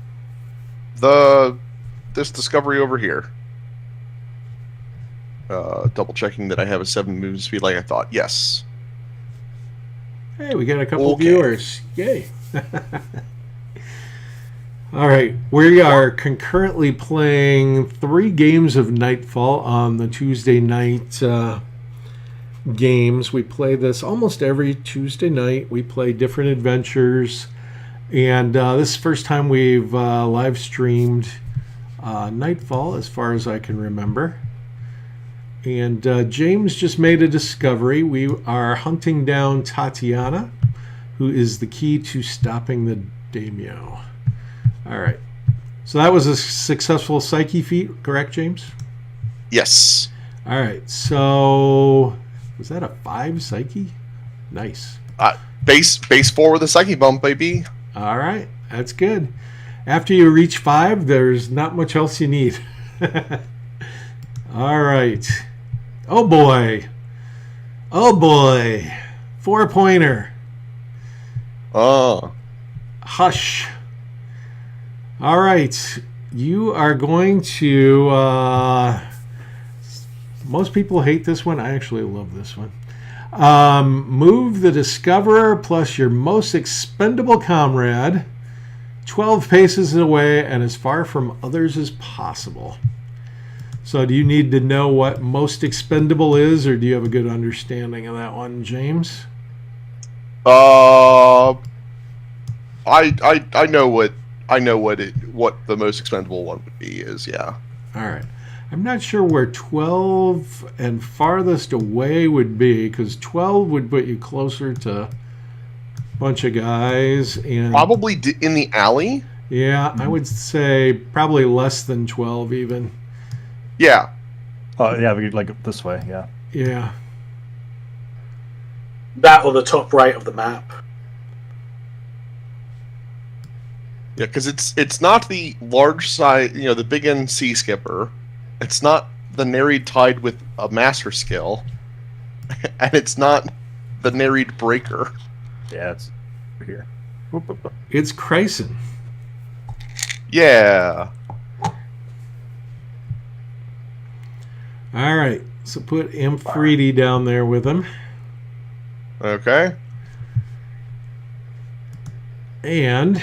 this discovery over here. double checking that I have a 7 movement speed like I thought. Yes. Hey, we got a couple Okay. viewers. Yay. All right. We are concurrently playing 3 games of Nightfall on the Tuesday night games. We play this almost every Tuesday night. We play different adventures. And this is the first time we've live streamed Nightfall, as far as I can remember. And James just made a discovery. We are hunting down Tatiana, who is the key to stopping the Daimyo. All right. So that was a successful psyche feat, correct, James? Yes. All right. So was that a 5 psyche? Nice. Base 4 with a psyche bump, baby. All right. That's good. After you reach 5, there's not much else you need. All right. Oh, boy. Oh, boy. 4-pointer. Oh. Hush. All right. You are going to... most people hate this one. I actually love this one. Move the Discoverer plus your most expendable comrade 12 paces away and as far from others as possible. So do you need to know what most expendable is, or do you have a good understanding of that one, James? I know what the most expendable one would be is, yeah. All right. I'm not sure where 12 and farthest away would be, because 12 would put you closer to a bunch of guys. And Probably in the alley? yeah, I would say probably less than 12 even. Yeah. Oh, yeah, we could, like, this way, yeah. Yeah. That or the top right of the map. Yeah, because it's not the large size, the big N sea skipper. It's not the Nari tied with a master skill. And it's not the Nari breaker. Yeah, it's over here. Whoop, whoop, whoop. It's Chryson. Yeah. All right. So put M3D down there with him. Okay. And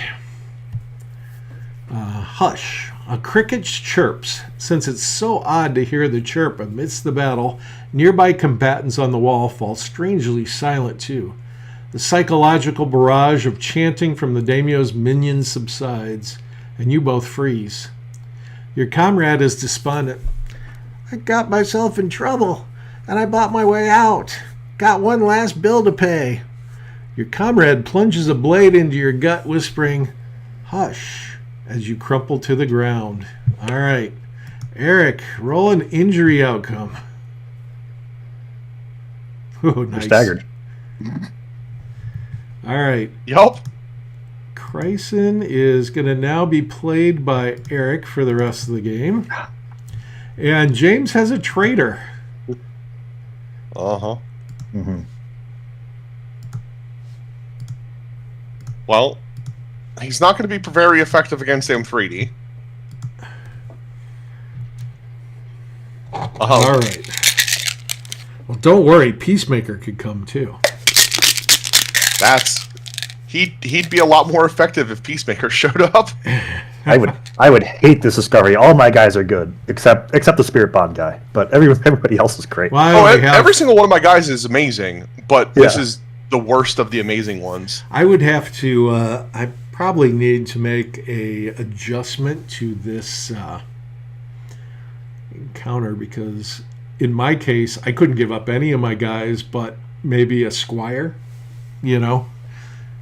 hush. A cricket chirps. Since it's so odd to hear the chirp amidst the battle, nearby combatants on the wall fall strangely silent too. The psychological barrage of chanting from the Daimyo's minions subsides, and you both freeze. Your comrade is despondent. I got myself in trouble, and I bought my way out. Got one last bill to pay. Your comrade plunges a blade into your gut, whispering, hush, as you crumple to the ground. All right. Eric, roll an injury outcome. Oh, nice. You're staggered. All right. Yup. Chryson is going to now be played by Eric for the rest of the game. And James has a traitor. Uh-huh. Mm-hmm. Well, he's not going to be very effective against M3D. All right. Well, don't worry. Peacemaker could come too. He'd be a lot more effective if Peacemaker showed up. I would hate this discovery. All my guys are good, except the Spirit Bond guy. But everybody else is great. Well, I Oh, only have- every single one of my guys is amazing, but this Yeah. is the worst of the amazing ones. I would have to. I probably need to make a adjustment to this encounter, because in my case, I couldn't give up any of my guys, but maybe a squire,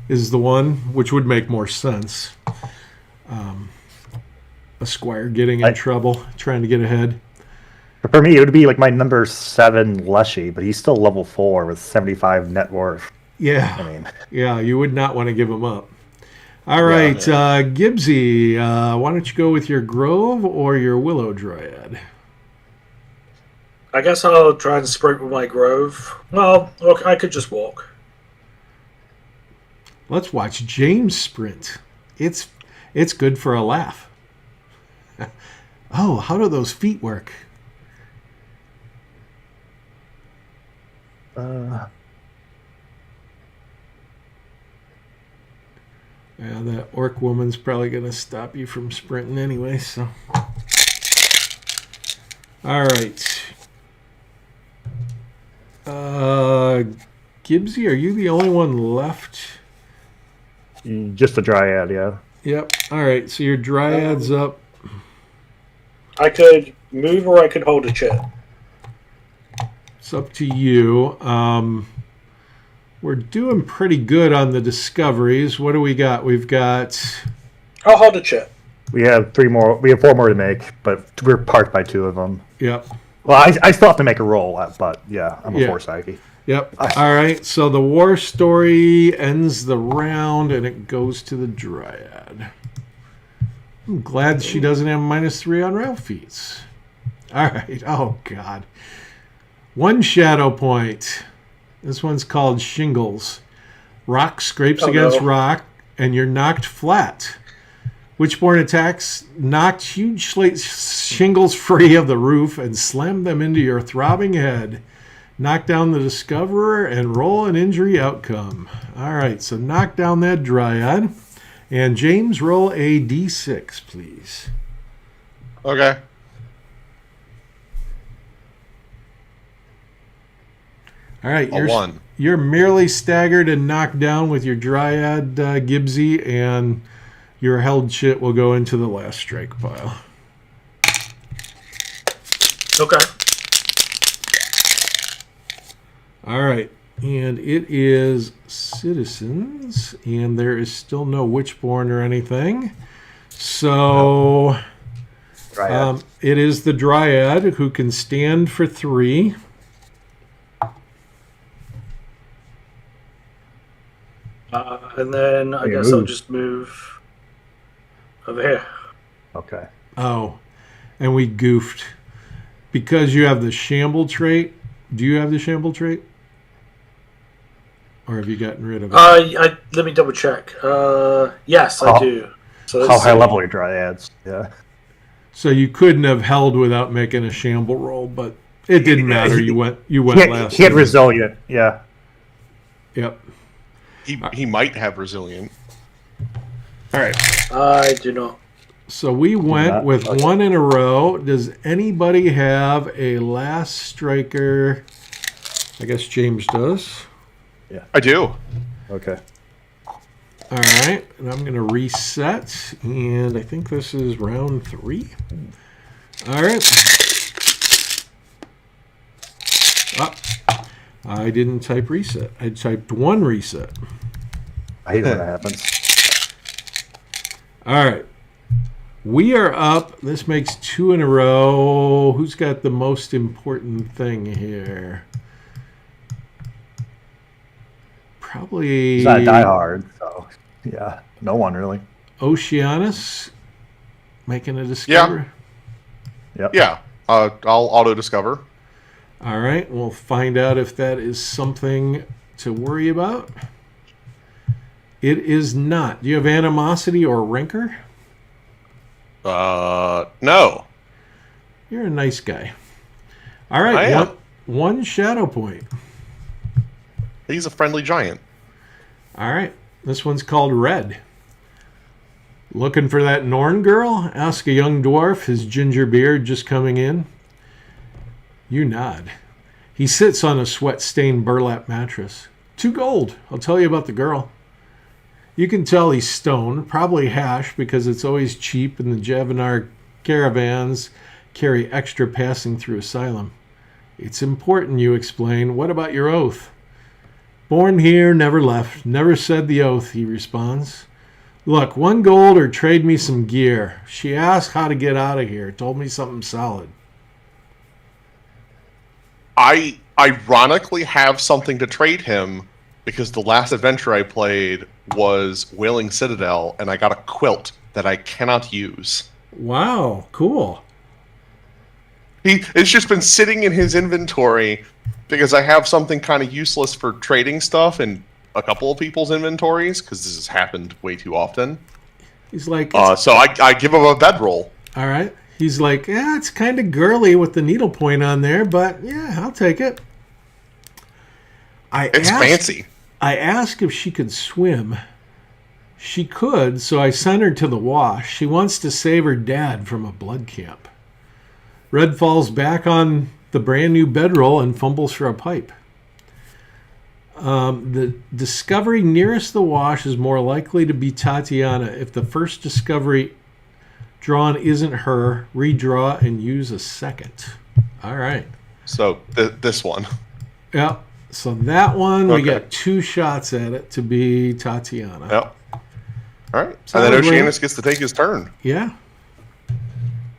is the one, which would make more sense. A squire getting in trouble, trying to get ahead. For me, it would be like my number 7 Leshy, but he's still level 4 with 75 net worth. Yeah, I mean, yeah, you would not want to give him up. All right, Gibbsy, why don't you go with your Grove or your Willow Dryad? I guess I'll try and sprint with my Grove. Well, look, I could just walk. Let's watch James sprint. It's good for a laugh. Oh, how do those feet work? Yeah, that orc woman's probably going to stop you from sprinting anyway, so. All right. Gibbsy, are you the only one left? Just a dryad, yeah. Yep. All right, so your dryad's up. I could move or I could hold a chair. It's up to you. We're doing pretty good on the discoveries. What do we got? We've got... I'll hold a chair. We have 3 more. We have 4 more to make, but we're parked by 2 of them. Yep. Well, I still have to make a roll, but yeah, I'm a 4 psyche. Yep. All right, so the war story ends the round, and it goes to the dryad. I'm glad she doesn't have -3 on rail feats. All right. Oh, God. 1 shadow point. This one's called Shingles. Rock scrapes against rock, and you're knocked flat. WitchBorn attacks knocked huge shingles free of the roof and slammed them into your throbbing head. Knock down the Discoverer and roll an injury outcome. All right, so knock down that dryad. And James, roll a d6, please. Okay. All right, A 1. You're merely staggered and knocked down with your dryad, Gibbsy, and your held shit will go into the last strike pile. Okay. All right, and it is citizens, and there is still no WitchBorn or anything. So it is the dryad who can stand for 3. And then I guess I'll just move over here. Okay. Oh, and we goofed. Because you have the shamble trait. Do you have the shamble trait? Or have you gotten rid of it? Let me double check. Yes, I do. So How high level are your dryads? Yeah. So you couldn't have held without making a shamble roll, but it didn't matter. You went last. He had resilient, yeah. Yep. He might have resilient. All right. I do not. So we went with 1 in a row. Does anybody have a last striker? I guess James does. Yeah. I do. Okay. All right. And I'm going to reset. And I think this is round 3. All right. I didn't type reset. I typed 1 reset. I hate when that happens. All right. We are up. This makes 2 in a row. Who's got the most important thing here? Probably... It's not Die Hard, so yeah. No one, really. Oceanus making a discovery. Yep. Yeah. I'll auto-discover. All right. We'll find out if that is something to worry about. It is not. Do you have animosity or rancor? No. You're a nice guy. All right. I am. One shadow point. He's a friendly giant. All right. This one's called Red. Looking for that Norn girl? Ask a young dwarf, his ginger beard just coming in. You nod. He sits on a sweat-stained burlap mattress. 2 gold. I'll tell you about the girl. You can tell he's stoned, probably hash because it's always cheap and the Javannar caravans carry extra passing through Asylum. It's important, you explain. What about your oath? Born here, never left, never said the oath, he responds. Look, 1 gold or trade me some gear. She asked how to get out of here, told me something solid. I ironically have something to trade him because the last adventure I played was Wailing Citadel, and I got a quilt that I cannot use. Wow, cool. It's just been sitting in his inventory because I have something kind of useless for trading stuff in a couple of people's inventories, because this has happened way too often. He's like... so I give him a bedroll. All right. He's like, yeah, it's kind of girly with the needlepoint on there, but yeah, I'll take it. It's fancy. I asked if she could swim. She could, so I sent her to the wash. She wants to save her dad from a blood camp. Red falls back on the brand new bedroll and fumbles for a pipe. The discovery nearest the wash is more likely to be Tatiana. If the first discovery drawn isn't her, redraw and use a second. All right. So this one. Yep. So that one, we Okay. got 2 shots at it to be Tatiana. Yep. All right. So And then that was Oceanus gets to take his turn. Yeah.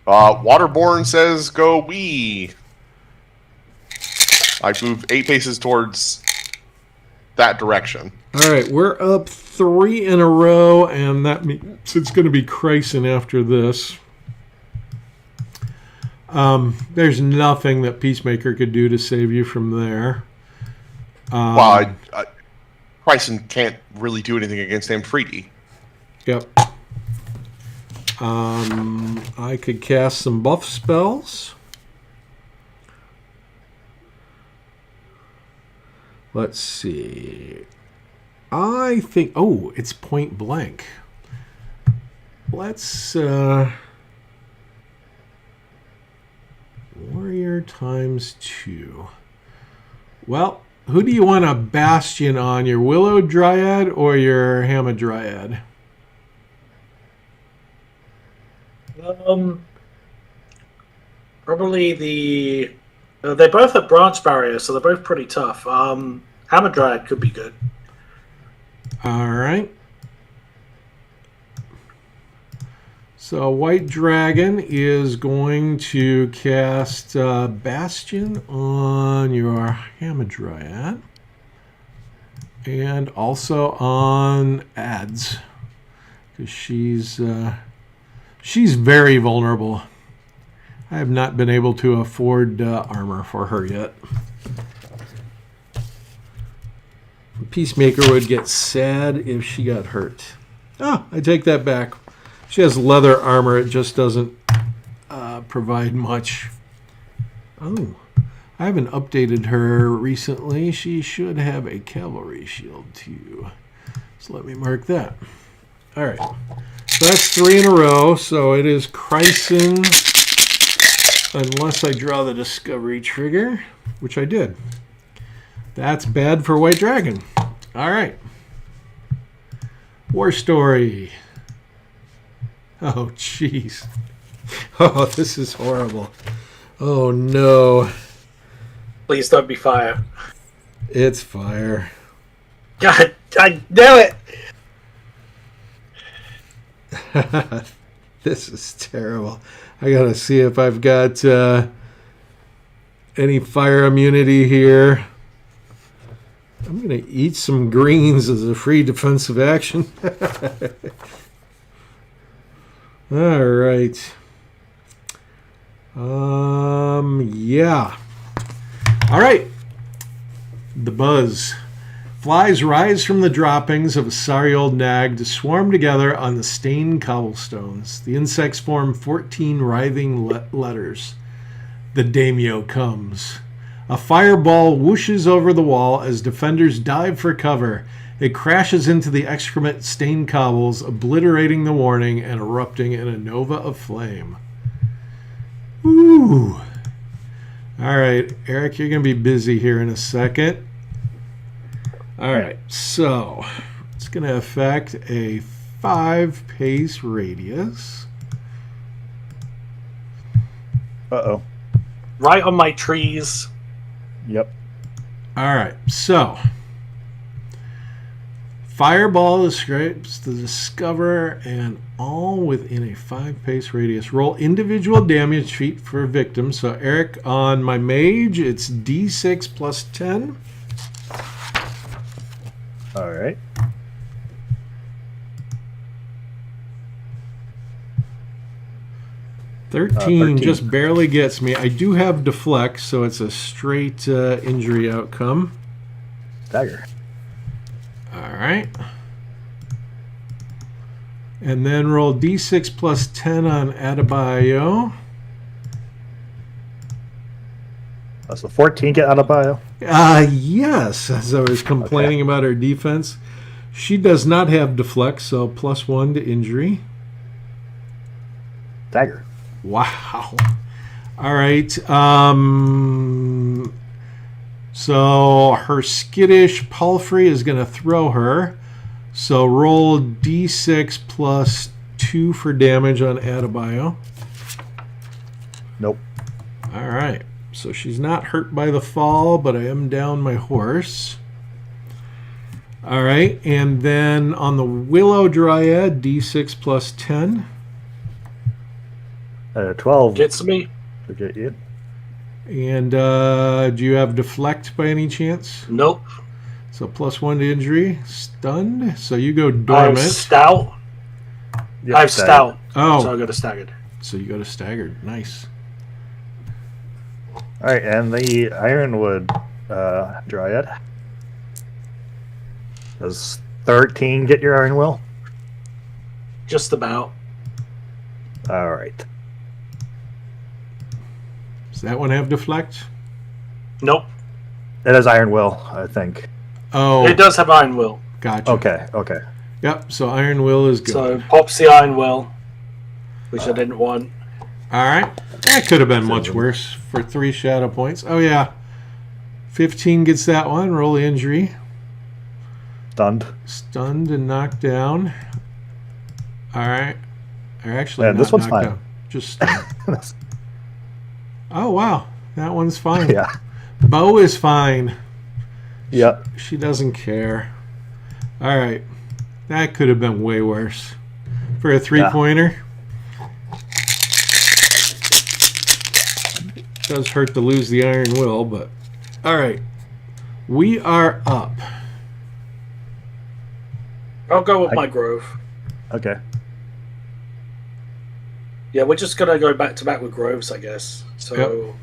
Waterborne says go wee. I move 8 paces towards that direction. All right. We're up 3 in a row, and that means it's going to be Chryson after this. There's nothing that Peacemaker could do to save you from there. Well, Chryson can't really do anything against Amfredi. Yep. I could cast some buff spells. Let's see. I think... Oh, it's point blank. Let's... Warrior times 2. Well, who do you want a bastion on? Your Willow Dryad or your Hamadryad? Probably the. They both have branch barriers, so they're both pretty tough. Hamadryad could be good. All right. So White Dragon is going to cast Bastion on your Hamadryad. And also on Ads. Because she's very vulnerable. I have not been able to afford armor for her yet. Peacemaker would get sad if she got hurt. Oh, I take that back. She has leather armor. It just doesn't provide much. Oh, I haven't updated her recently. She should have a cavalry shield too. So let me mark that. All right. So that's 3 in a row. So it is Chryson, unless I draw the discovery trigger, which I did. That's bad for White Dragon. All right. War Story. Oh, jeez. Oh, this is horrible. Oh, no. Please don't be fire. It's fire. God, I knew it! This is terrible. I got to see if I've got any fire immunity here. I'm going to eat some greens as a free defensive action. All right. Yeah. All right. The buzz. Flies rise from the droppings of a sorry old nag to swarm together on the stained cobblestones. The insects form 14 writhing letters. The Daimyo comes. A fireball whooshes over the wall as defenders dive for cover. It crashes into the excrement-stained cobbles, obliterating the warning and erupting in a nova of flame. Ooh. All right, Eric, you're going to be busy here in a second. All right, so it's going to affect a 5-pace radius. Uh-oh. Right on my trees. Yep. All right, so Fireball escapes the Discoverer and all within a 5-pace radius. Roll individual damage feat for victims. So Eric, on my mage, it's D6 plus 10. All right. 13 just barely gets me. I do have deflect, so it's a straight injury outcome. Dagger. All right. And then roll D6 plus 10 on Adebayo. That's the 14 get out of bio. Yes, as I was complaining about her defense. She does not have deflect, so +1 to injury. Dagger. Wow. All right. So her skittish palfrey is going to throw her. So roll d6 +2 for damage on Adebayo. Nope. All right. So she's not hurt by the fall, but I am down my horse. All right. And then on the Willow Dryad, d6 +10. 12. Gets me. To get you. And do you have deflect by any chance? Nope. So +1 to injury. Stunned. So you go I have dormant. stout. Yep, I have stout. Oh. So I got a staggered. So you go to staggered. Nice. All right, and the Ironwood Dryad. Does 13 get your Iron Will? Just about. All right. Does that one have deflect? Nope. It has Iron Will, I think. Oh, It does have Iron Will. gotcha. Okay. Yep. So Iron Will is good. So pops the Iron Will, which I didn't want. All right. That could have been much worse for 3 shadow points. Oh yeah. 15 gets that one. Roll the injury. Stunned. Stunned and knocked down. All right. Or actually, Yeah, not this one's knocked fine. down. Just stunned. Oh wow, that one's fine. Yeah. Bo is fine. Yep. She doesn't care. All right, that could have been way worse for a 3-pointer. Does hurt to lose the Iron Will, but all right, we are up. I'll go with my Grove. Okay. Yeah, we're just gonna go back to back with Groves, I guess. So Yep.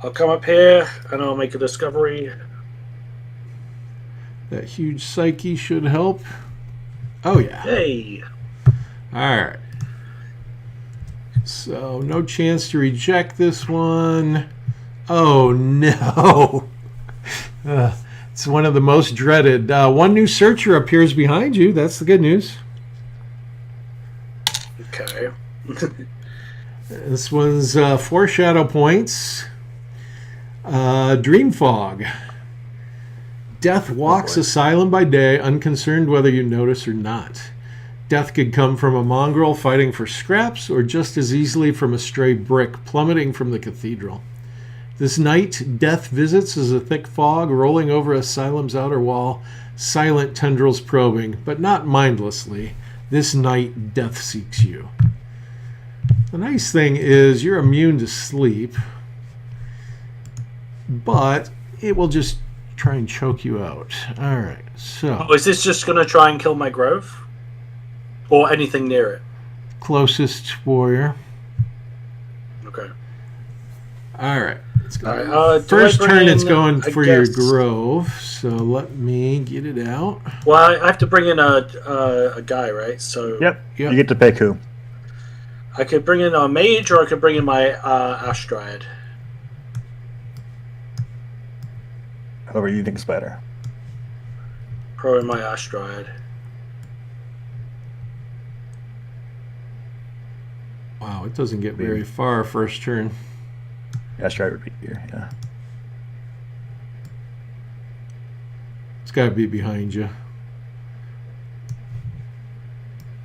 I'll come up here and I'll make a discovery. That huge psyche should help. Oh yeah. Hey. All right. So no chance to reject this one. Oh no. It's one of the most dreaded. One new searcher appears behind you. That's the good news. Okay. This one's 4 shadow points. Dream fog. Death walks Asylum by day, unconcerned whether you notice or not. Death could come from a mongrel fighting for scraps, or just as easily from a stray brick plummeting from the cathedral. This night, Death visits as a thick fog rolling over Asylum's outer wall, silent tendrils probing, but not mindlessly. This night, Death seeks you. The nice thing is you're immune to sleep, but it will just try and choke you out. All right, so Oh, is this just gonna try and kill my Grove? Or anything near it? closest warrior. Okay. All right, let's go. All right, First do I bring turn, it's in, going I for your guess- grove. So let me get it out. Well, I have to bring in a guy, right? So Yep. Yep. You get to pick who. I could bring in a mage, or I could bring in my Ash Dryad. Whoever you think's better. Probably my Ash Dryad. Wow, it doesn't get very far first turn. Yeah, Stride would be here. Yeah. It's got to be behind you.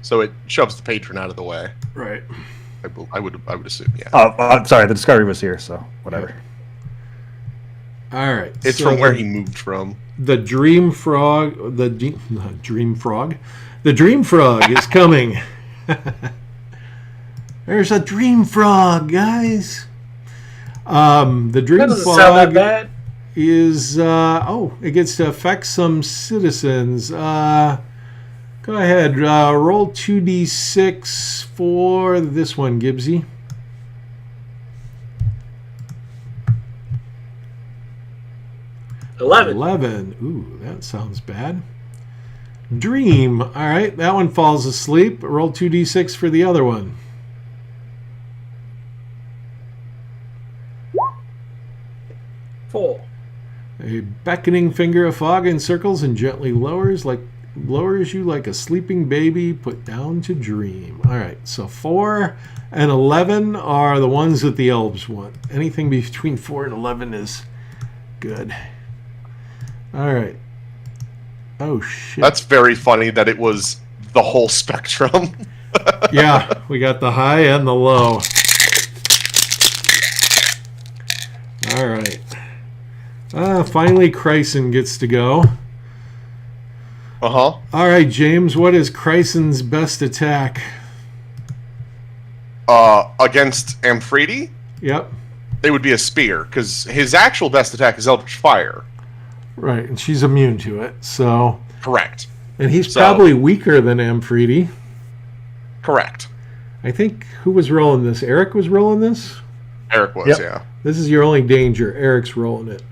So it shoves the patron out of the way. Right. I would assume, yeah. Oh, I'm sorry. The discovery was here, so whatever. All right. It's so from where he moved from. the dream frog. Not dream frog. The dream frog is coming. There's a dream frog, guys. The That dream doesn't sound that frog bad. is it gets to affect some citizens. Go ahead, roll 2d6 for this one, Gibbsy. $11. 11. Ooh, that sounds bad. Dream. All right, that one falls asleep. Roll 2d6 for the other one. $4. A beckoning finger of fog encircles and gently lowers you like a sleeping baby put down to dream. All right, so 4 and 11 are the ones that the elves want. Anything between 4 and 11 is good. All right. Oh, shit. That's very funny that it was the whole spectrum. Yeah, we got the high and the low. All right. Finally, Chryson gets to go. Uh-huh. All right, James, what is Chryson's best attack? Against Amfredi, Yep. it would be a spear, because his actual best attack is Eldritch Fire. Right, and she's immune to it, so... Correct. And he's probably weaker than Amfredi. Correct. I think, who was rolling this? Eric was rolling this? Eric was, Yep. yeah. This is your only danger. Eric's rolling it.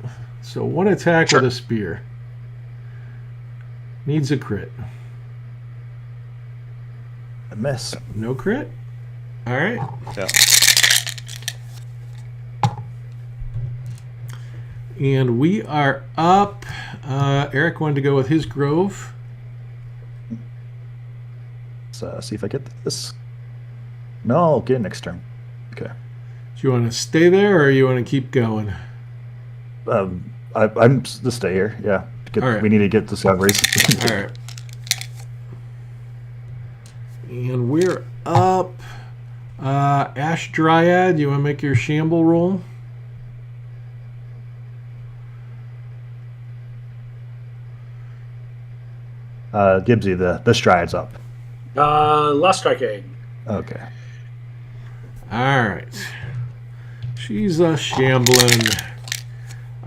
So one attack Sure. with a spear. Needs a crit. A miss. No crit? All right. Yeah. And we are up. Eric wanted to go with his Grove. Let's see if I get this. No, I'll get it next turn. Okay. Do you want to stay there or you want to keep going? I'm to stay here. Yeah. All right. We need to get discoveries. All right. And we're up. Ash Dryad, you want to make your shamble roll? Gibbsy, the stride's up. Last striking. Okay. All right. She's a shambling.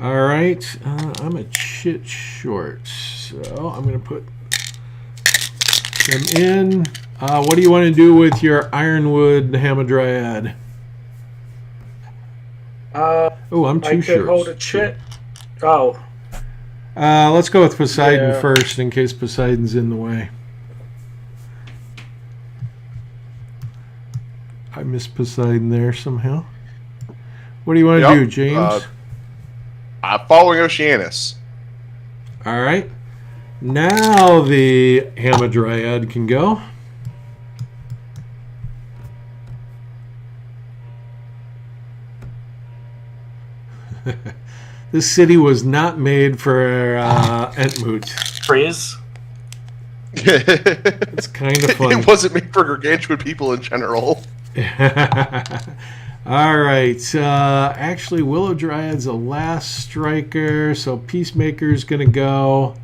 All right. I'm a chit short, so I'm going to put them in. What do you want to do with your Ironwood Hamadryad? Oh, I'm I too could short. hold a chit. Oh, Let's go with Poseidon Yeah. first, in case Poseidon's in the way. I missed Poseidon there somehow. What do you want to Yep, do, James? Following Oceanus. All right. Now the Hamadryad can go. This city was not made for Entmoot. freeze. It's kind of fun. It wasn't made for gargantuan people in general. All right. Actually, Willow Dryad's a last striker, so Peacemaker's going to go.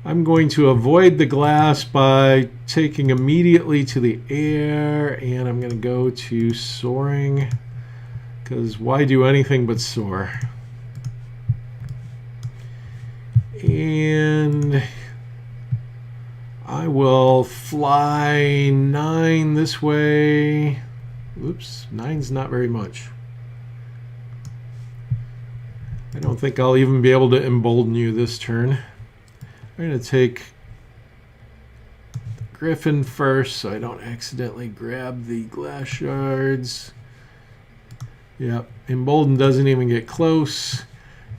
I'm going to avoid the glass by taking immediately to the air, and I'm going to go to soaring, because why do anything but soar? And I will fly 9 this way. Oops, 9's not very much. I don't think I'll even be able to embolden you this turn. I'm going to take the Griffin first so I don't accidentally grab the glass shards. Yep, embolden doesn't even get close.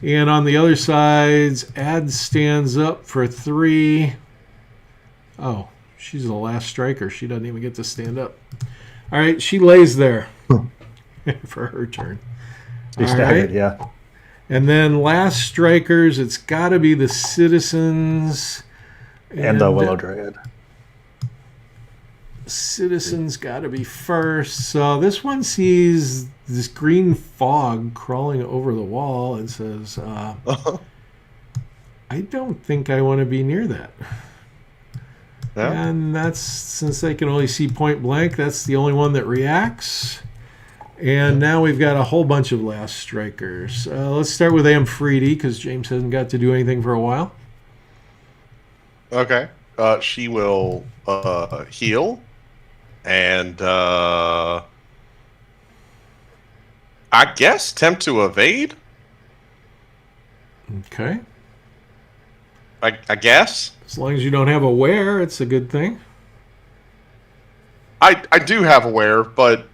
And on the other sides, Ad stands up for 3. Oh, she's the last striker. She doesn't even get to stand up. All right, she lays there for her turn. Be All staggered, right. yeah. And then last strikers, it's got to be the citizens. And the Willow Dryad. Citizens got to be first. So this one sees this green fog crawling over the wall and says, I don't think I want to be near that. Yeah. And that's, since they can only see point blank, that's the only one that reacts. And now we've got a whole bunch of last strikers. Let's start with Amfredi, because James hasn't got to do anything for a while. Okay. She will heal. And I guess attempt to evade? Okay. I guess. As long as you don't have a wear, it's a good thing. I do have aware, but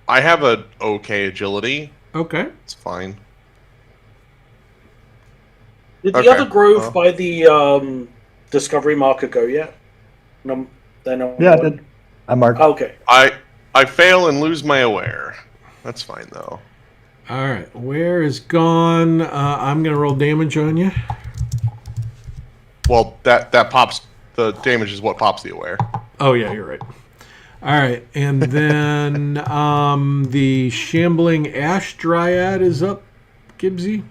I have a okay agility. Okay. It's fine. Did the Okay, other grove well. by the discovery marker go yet? No, they're not. Yeah, I did. I marked. Okay. I fail and lose my aware. That's fine though. All right, where is gone? I'm going to roll damage on you. Well, that pops. The damage is what pops the aware. Oh, yeah, you're right. All right, and then the Shambling Ash Dryad is up, Gibbsy.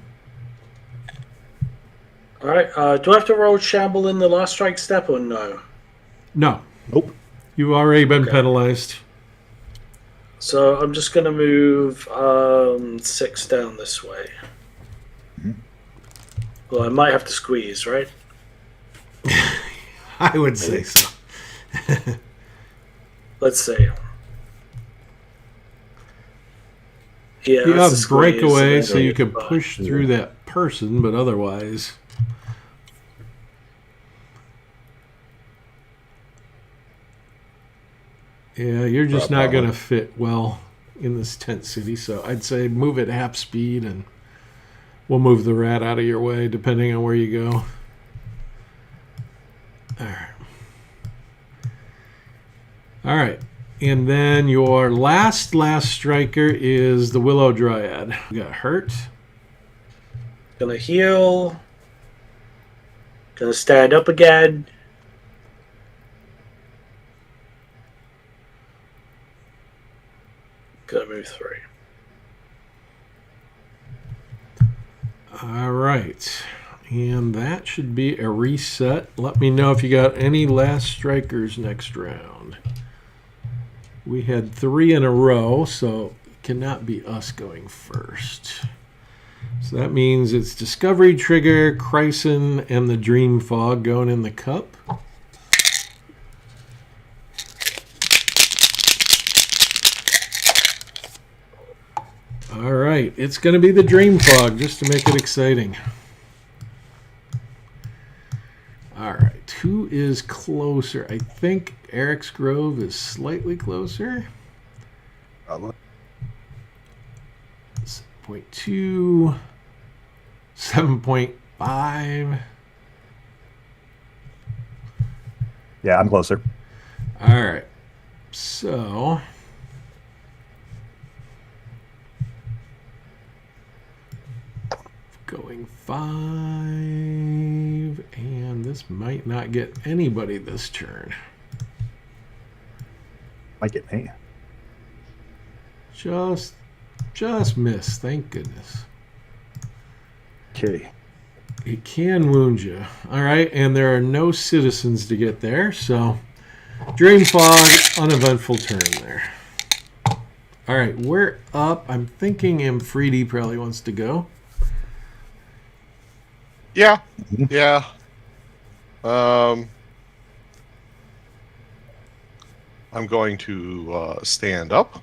All right. Do I have to roll Shamble in the last strike step or no? No, Nope. you've already been Okay. penalized. So I'm just going to move 6 down this way. Well, I might have to squeeze, right? I would say so. Let's see. Yeah, You that's have the squeeze, breakaway, and so then you could goodbye. push through that person, but otherwise... Yeah, you're just not going to fit well in this tent city, so I'd say move at half speed, and we'll move the rat out of your way, depending on where you go. All right. And then your last striker is the Willow Dryad. You got hurt. Gonna heal. Gonna stand up again. Gonna move 3. All right. And that should be a reset. Let me know if you got any last strikers next round. We had 3 in a row, so it cannot be us going first. So that means it's Discovery Trigger, Chryson, and the Dream Fog going in the cup. All right, it's going to be the Dream Fog just to make it exciting. All right, who is closer? I think Eric's Grove is slightly closer. 7.2, 7.5. Yeah, I'm closer. All right, so going 5, and this might not get anybody this turn. Might get me. Just miss, thank goodness. Okay. It can wound you. All right, and there are no citizens to get there, so Dream Fog, uneventful turn there. All right, we're up. I'm thinking Amfredi probably wants to go. Yeah. Yeah. I'm going to stand up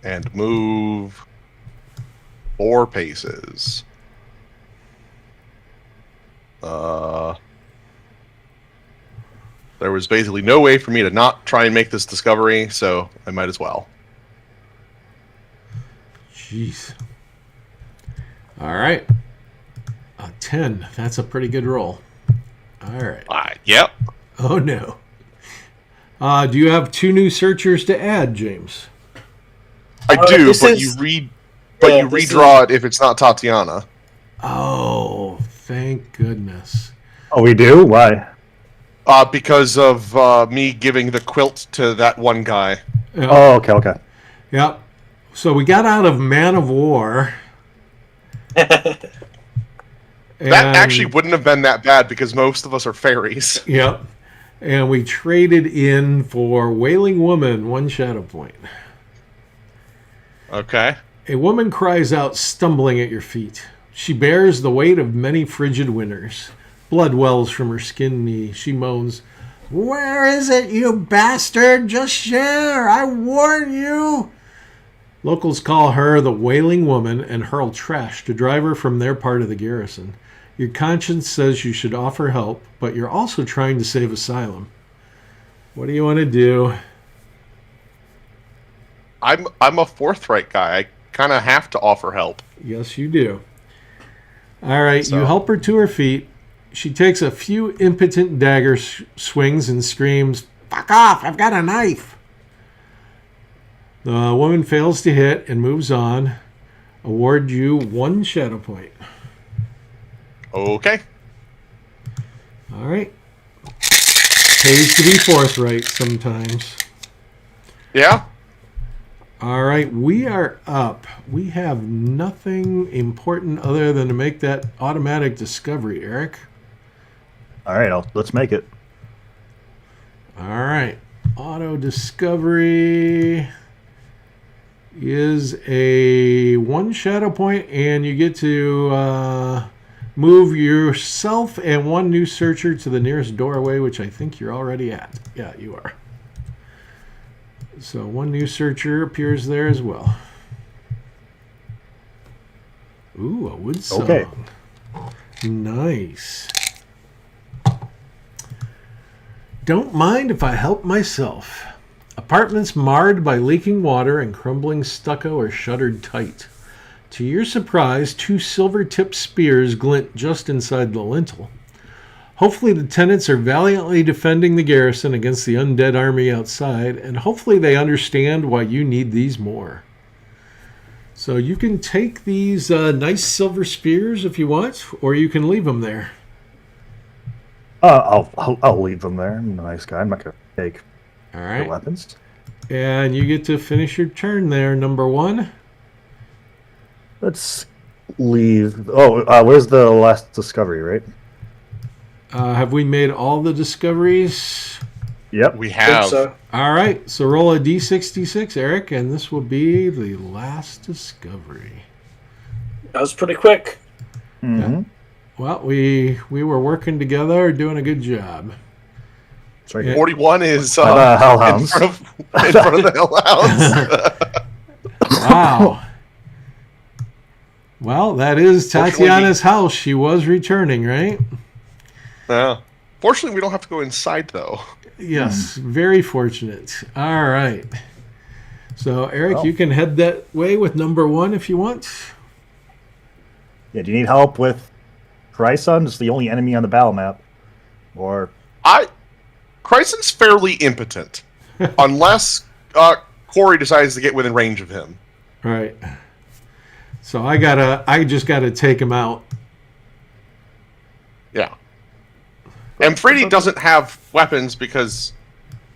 and move 4 paces. There was basically no way for me to not try and make this discovery, so I might as well. Jeez. All right. A 10. That's a pretty good roll. All right. Yep. Oh, no. Do you have 2 new searchers to add, James? I do, this but is- you Yeah, this redraw it if it's not Tatiana. Oh, thank goodness. Oh, we do? Why? Because of me giving the quilt to that one guy. Yeah. Oh, okay. Yep. So we got out of Man of War. That actually wouldn't have been that bad because most of us are fairies. Yep. And we traded in for Wailing Woman, 1 shadow point. Okay. A woman cries out, stumbling at your feet. She bears the weight of many frigid winters. Blood wells from her skin knee. She moans, "Where is it, you bastard? Just share! I warn you!" Locals call her the Wailing Woman and hurl trash to drive her from their part of the garrison. Your conscience says you should offer help, but you're also trying to save Asylum. What do you want to do? I'm a forthright guy. I kind of have to offer help. Yes, you do. All right, So- you help her to her feet. She takes a few impotent dagger swings and screams, "Fuck off, I've got a knife." The woman fails to hit and moves on. Award you 1 shadow point. Okay. All right. Pays to be forthright sometimes. Yeah. All right, we are up. We have nothing important other than to make that automatic discovery, Eric. All right, let's make it. All right. Auto discovery is a 1 shadow point, and you get to move yourself and 1 new searcher to the nearest doorway, which I think you're already at. Yeah, you are. So 1 new searcher appears there as well. Ooh, a wood song. Okay. Nice. Don't mind if I help myself. Apartments marred by leaking water and crumbling stucco are shuttered tight. To your surprise, 2 silver-tipped spears glint just inside the lintel. Hopefully the tenants are valiantly defending the garrison against the undead army outside, and hopefully they understand why you need these more. So you can take these nice silver spears if you want, or you can leave them there. I'll leave them there. I'm a nice guy. I'm not gonna take All the right. weapons. And you get to finish your turn there, number 1. Let's leave. Oh, where's the last discovery? Right. Have we made all the discoveries? Yep. We Think have. so. All right, so roll a d66, Eric, and this will be the last discovery. That was pretty quick. Mm-hmm. Well, we were working together, doing a good job. It's right Yeah. here. 41 is By the hellhounds. in front of the hellhounds. Wow. Well, that is Fortunately, Tatiana's house. She was returning, right? Yeah. Fortunately, we don't have to go inside, though. Yes, very fortunate. All right. So, Eric, Well. you can head that way with number 1 if you want. Yeah. Do you need help with Chryson? It's the only enemy on the battle map. Or Chryson's fairly impotent, unless Corey decides to get within range of him. Right. So I just gotta take him out. Yeah. And Freddy doesn't have weapons because,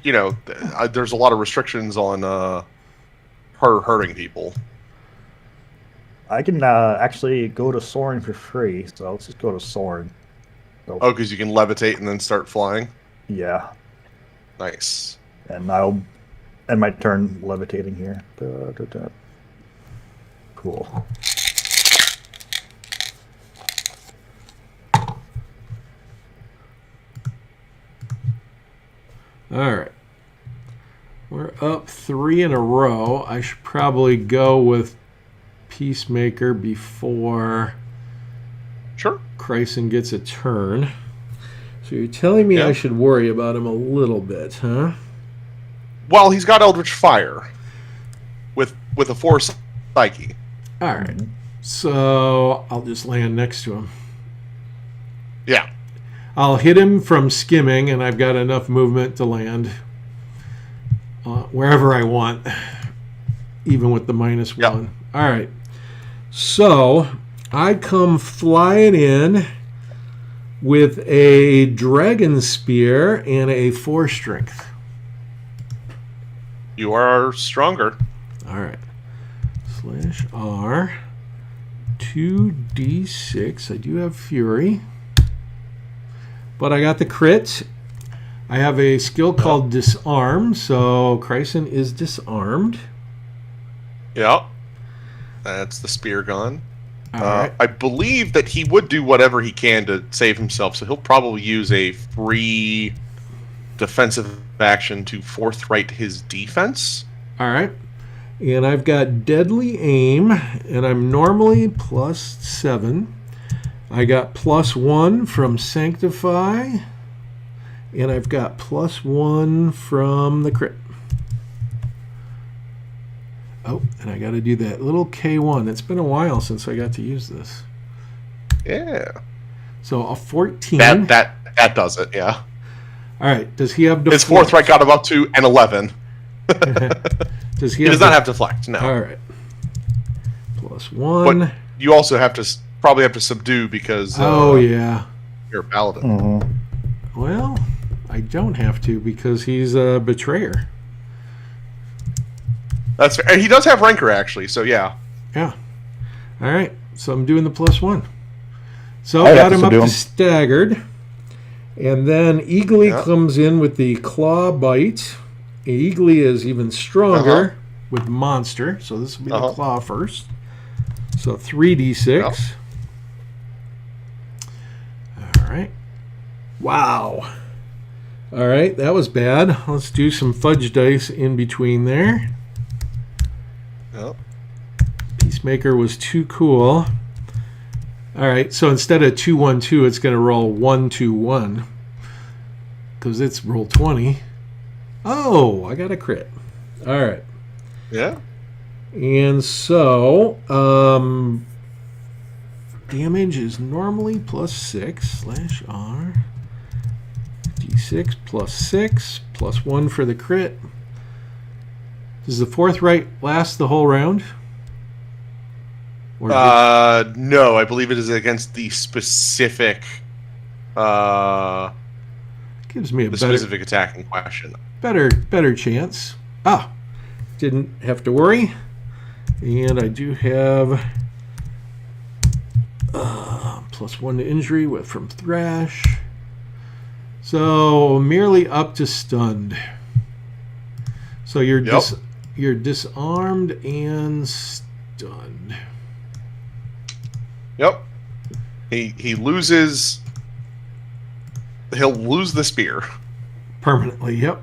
there's a lot of restrictions on her hurting people. I can actually go to Soren for free. So let's just go to Soren. So, Oh, because you can levitate and then start flying? yeah. Nice. And I'll end my turn levitating here. Da, da, da. Cool. All right. We're up 3 in a row. I should probably go with Peacemaker before Sure. Chryson gets a turn. So you're telling me Yeah. I should worry about him a little bit, huh? Well, he's got Eldritch Fire with a 4 Psyche. All right. So I'll just land next to him. Yeah. I'll hit him from skimming, and I've got enough movement to land wherever I want, even with the -1. Yep. All right. So I come flying in with a dragon spear and a 4 strength. You are stronger. All right. /R 2d6. I do have fury. But I got the crit. I have a skill called Disarm, so Chryson is disarmed. Yeah. That's the spear gun. All right. I believe that he would do whatever he can to save himself, so he'll probably use a free defensive action to forthright his defense. All right. And I've got Deadly Aim, and I'm normally +7. I got +1 from Sanctify, and I've got +1 from the crit. Oh, and I got to do that little K1. It's been a while since I got to use this. Yeah. So a 14. That does it, yeah. All right. Does he have deflect? His forthright got him up to an 11. Does He does not have deflect, no. All right. +1. But you also have to probably have to subdue because yeah. you're a paladin. Mm-hmm. Well, I don't have to because he's a betrayer. That's fair. And he does have rancor actually, so yeah. Yeah. All right. So I'm doing the +1. So I got have him to up subdue to him. staggered. And then Eagly Yeah. comes in with the claw bite. Eagly is even stronger with monster. So this will be the claw first. So 3d6. Yep. All right. Wow. All right, that was bad. Let's do some fudge dice in between there. Yep. Peacemaker was too cool. All right, so instead of 2-1-2, it's going to roll 1-2-1 because it's roll 20. Oh, I got a crit. All right. Yeah. And so, damage is normally +6/R. D6 +6 +1 for the crit. Does the forthright last the whole round? Or No, I believe it is against the specific gives me a specific attack in question. better chance. Didn't have to worry. And I do have +1 to injury from Thrash. So merely up to stunned. So you're you're disarmed and stunned. Yep. He loses. He'll lose the spear. Permanently, yep.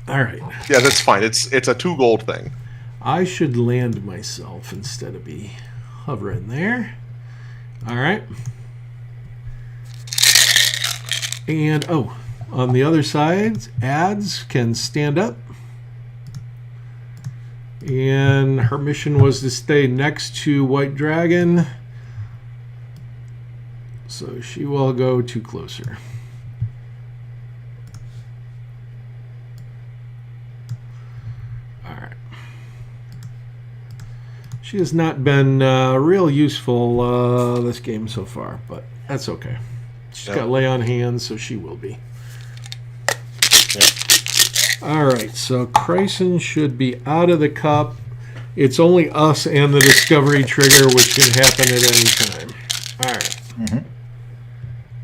All right. Yeah, that's fine. It's a 2 gold thing. I should land myself instead of be hovering there. All right. And, on the other side, ads can stand up. And her mission was to stay next to White Dragon. So she will go to closer. All right. She has not been real useful this game so far, but that's okay. She's got lay on hands, so she will be. Yep. All right, so Chryson should be out of the cup. It's only us and the discovery trigger, which can happen at any time. All right. Mm-hmm.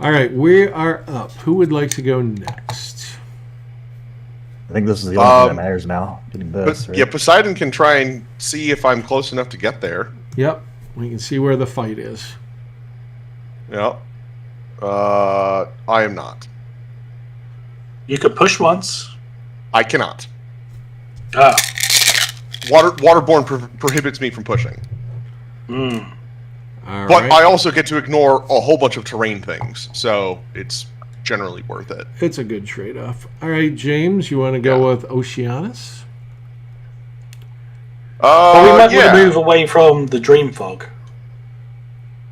All right, we are up. Who would like to go next? I think this is the only thing that matters now. Getting this, But, right? yeah, Poseidon can try and see if I'm close enough to get there. Yep, we can see where the fight is. Yep. I am not. You could push once. I cannot. Ah. Waterborne prohibits me from pushing. Hmm. All But right. I also get to ignore a whole bunch of terrain things, so it's generally worth it. It's a good trade-off. All right, James, you want to go with Oceanus? But we might yeah. want to move away from the dream fog.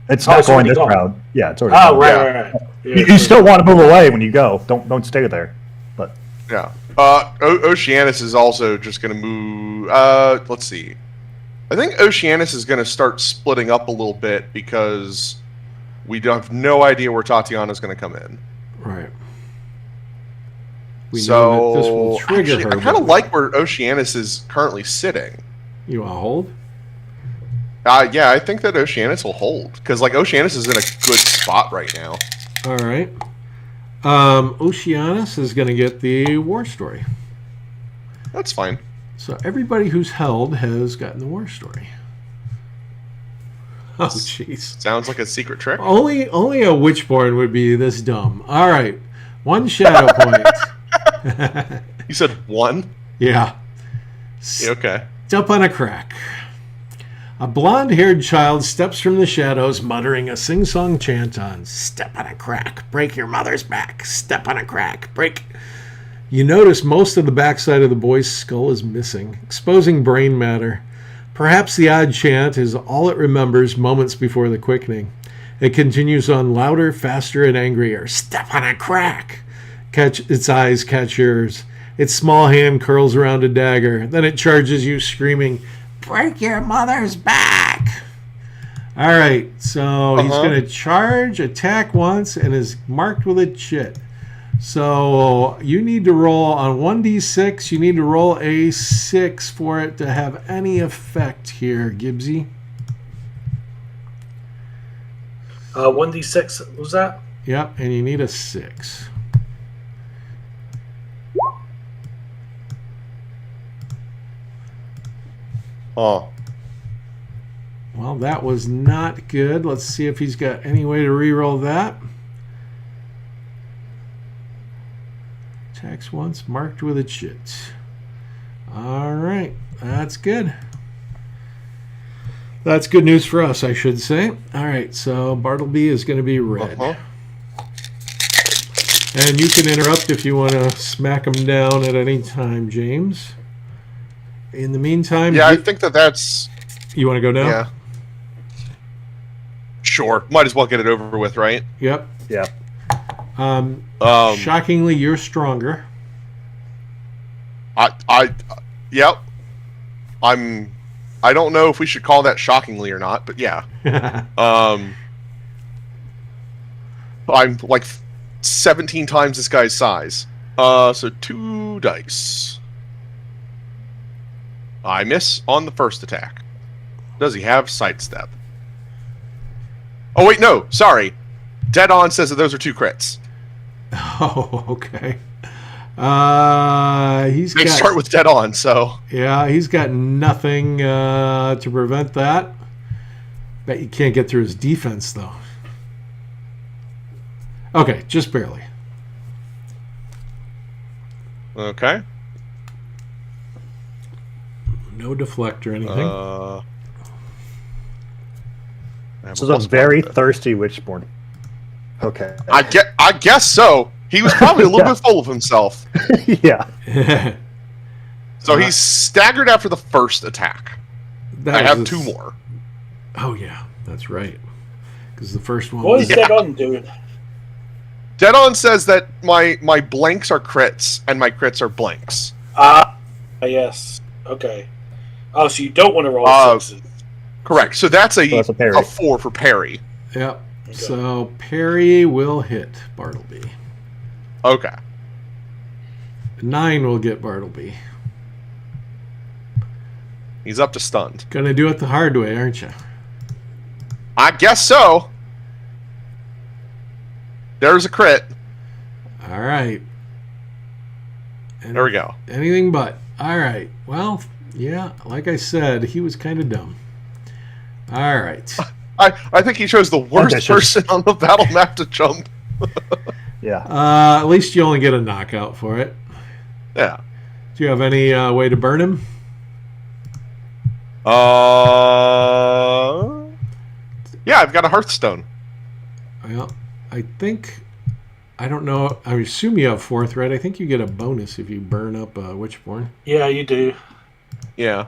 It's Oh, not it's going already this gone. round. Yeah, it's already Oh, gone. right, Yeah. right. Yeah, You still want to move away when you go. Don't stay there. But Yeah. Oceanus is also just going to move. Let's see. I think Oceanus is going to start splitting up a little bit because we have no idea where Tatiana is going to come in. Right. We So know that this will trigger actually, her. I kind but of like where Oceanus is currently sitting. You want to hold? Yeah, I think that Oceanus will hold because like Oceanus is in a good spot right now. All right. Oceanus is going to get the war story. That's fine. So everybody who's held has gotten the war story. Oh, jeez. Sounds like a secret trick. Only a WitchBorn would be this dumb. All right. 1 shadow point. You said 1? Yeah. Yeah, okay. Step on a crack. A blonde-haired child steps from the shadows, muttering a sing-song chant on "Step on a crack, break your mother's back. Step on a crack, break." You notice most of the backside of the boy's skull is missing, exposing brain matter. Perhaps the odd chant is all it remembers moments before the quickening. It continues on louder, faster, and angrier. Step on a crack. Catch its eyes, catch yours. Its small hand curls around a dagger. Then it charges you, screaming, "Break your mother's back!" All right, so he's going to charge, attack once, and is marked with a chit. So you need to roll on 1d6. You need to roll a 6 for it to have any effect here, Gibbsy. 1d6 was that? Yep, and you need a 6. Oh. Well, that was not good. Let's see if he's got any way to re-roll that. Attacks once, marked with a chit. All right, that's good. That's good news for us, I should say. All right, so Bartleby is going to be red. And you can interrupt if you want to smack him down at any time, James. In the meantime... Yeah, I think that's... You want to go now? Yeah. Sure. Might as well get it over with, right? Yep. Yep. Shockingly, you're stronger. Yep. I don't know if we should call that shockingly or not, but yeah. I'm like 17 times this guy's size. So 2 dice. I miss on the first attack. Does he have sidestep? Oh wait, no, sorry. Dead On says that those are 2 crits. Oh, okay. They start with Dead On, so... Yeah, he's got nothing to prevent that. Bet you can't get through his defense, though. Okay, just barely. Okay. No deflect or anything. This is a very thirsty Witchborn. Okay. I guess so. He was probably a little bit full of himself. Yeah. So he's staggered after the first attack. I have 2 more. Oh, yeah. That's right. Because the first one... What is Dead On doing? Dead On says that my blanks are crits, and my crits are blanks. Yes. Okay. Oh, so you don't want to roll 6s. Correct. So that's a parry. 4 for parry. Yep. Okay. So parry will hit Bartleby. Okay. 9 will get Bartleby. He's up to stunned. Gonna do it the hard way, aren't you? I guess so. There's a crit. All right. There we go. Anything but. All right. Well, yeah, like I said, he was kind of dumb. All right. I think he chose the worst person on the battle map to jump. Yeah. At least you only get a knockout for it. Yeah. Do you have any way to burn him? Yeah, I've got a Hearthstone. Well, I think... I don't know. I assume you have Forthright. I think you get a bonus if you burn up Witchborn. Yeah, you do. Yeah.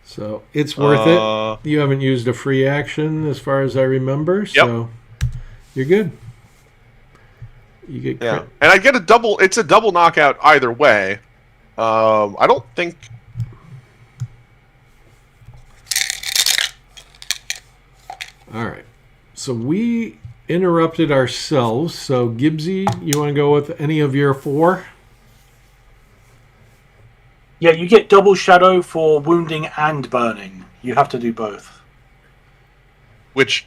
So it's worth it. You haven't used a free action as far as I remember, so you're good. You get and I get a double. It's a double knockout either way. I don't think. All right. So we interrupted ourselves. So Gibbsy, you want to go with any of your 4? Yeah, you get double shadow for wounding and burning. You have to do both. Which,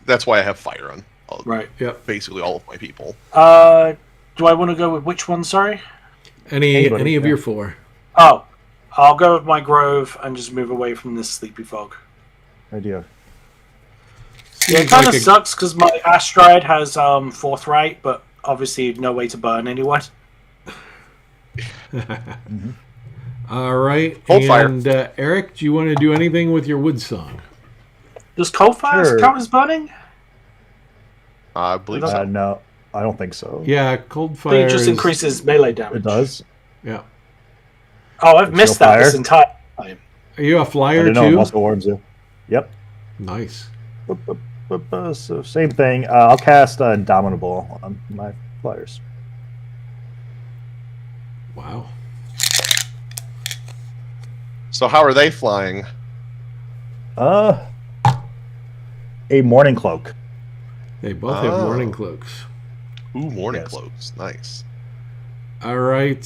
that's why I have fire on. Right. Yep. Basically all of my people. Do I want to go with which one, sorry? Any of your 4. Oh, I'll go with my Grove and just move away from this Sleepy Fog. Idea. Yeah, it kind of sucks because my Astride has Forthright, but obviously no way to burn anyone. Mm-hmm. All right. Cold fire. And Eric, do you want to do anything with your wood song? Does cold fire count as burning? I believe so. No, I don't think so. Yeah, cold fire. It just increases melee damage. It does. Yeah. Oh, I've missed that this entire time. Are you a flyer I too? know, it also warms you. Yep. Nice. Boop, boop, So same thing. I'll cast Indomitable on my flyers. Wow. So how are they flying? A Morning Cloak. They both have morning cloaks. Ooh, morning Yes. cloaks. Nice. All right,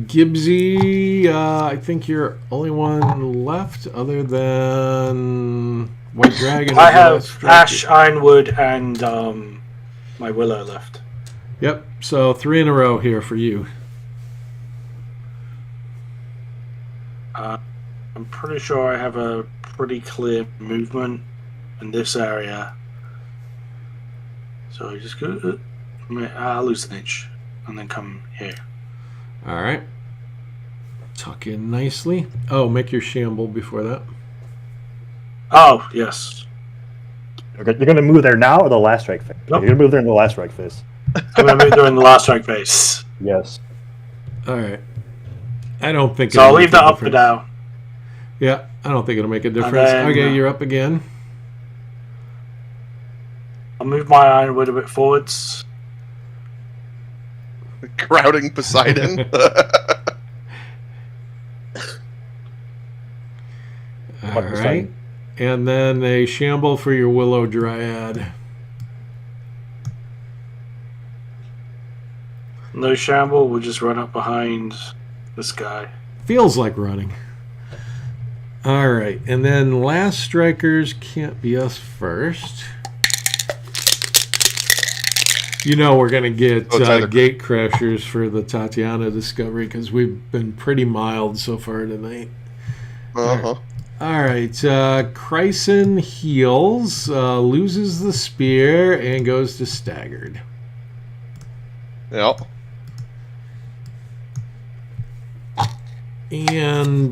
Gibbsy, I think you're only one left other than White Dragon. I is the have last striker. Ash, Ironwood, and my Willow left. Yep, so 3 in a row here for you. I'm pretty sure I have a pretty clear movement in this area. So I just go. I'll lose an inch and then come here. All right. Tuck in nicely. Oh, make your shamble before that. Oh, yes. You're going to move there now or the last strike phase? Nope. You're going to move there in the last strike phase. I'm going to move during the last strike phase. Yes. All right. I don't think So it'll I'll make leave a that up for difference. now. Yeah, I don't think it'll make a difference. then, Okay, you're up again. I'll move my Ironwood a bit forwards. Crowding Poseidon. All right. And then a shamble for your Willow Dryad. No shamble, we'll just run up behind this guy. Feels like running. All right. And then last strikers can't be us first. You know we're going to get Oh, it's either- gate crashers for the Tatiana discovery because we've been pretty mild so far tonight. Uh-huh. All right. Chryson heals, loses the spear, and goes to staggered. Yep. And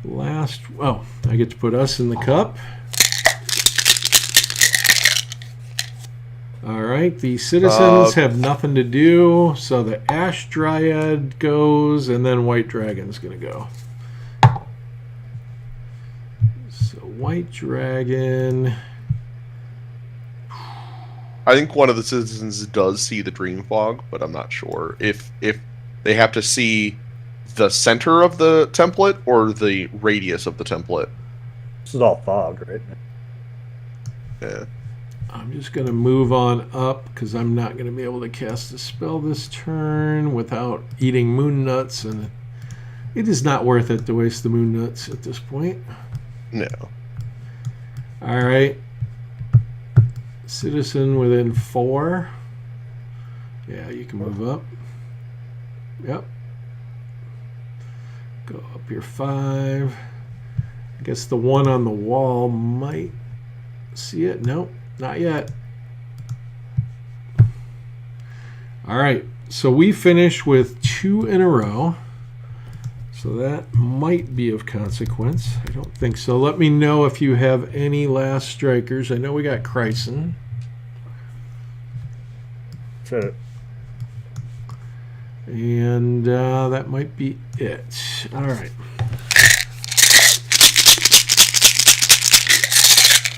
last... Oh, I get to put us in the cup. All right, the citizens have nothing to do, so the Ash Dryad goes, and then White Dragon's going to go. So White Dragon... I think one of the citizens does see the dream fog, but I'm not sure if they have to see the center of the template or the radius of the template. This is all fog, right? Yeah. I'm just going to move on up because I'm not going to be able to cast a spell this turn without eating moon nuts, and it is not worth it to waste the moon nuts at this point. No. All right. Citizen within 4. Yeah, you can move up. Yep. Go up your 5. I guess the one on the wall might see it. Nope, not yet. All right, so we finish with 2 in a row. So that might be of consequence. I don't think so. Let me know if you have any last strikers. I know we got Chryson. So, And that might be it. All right.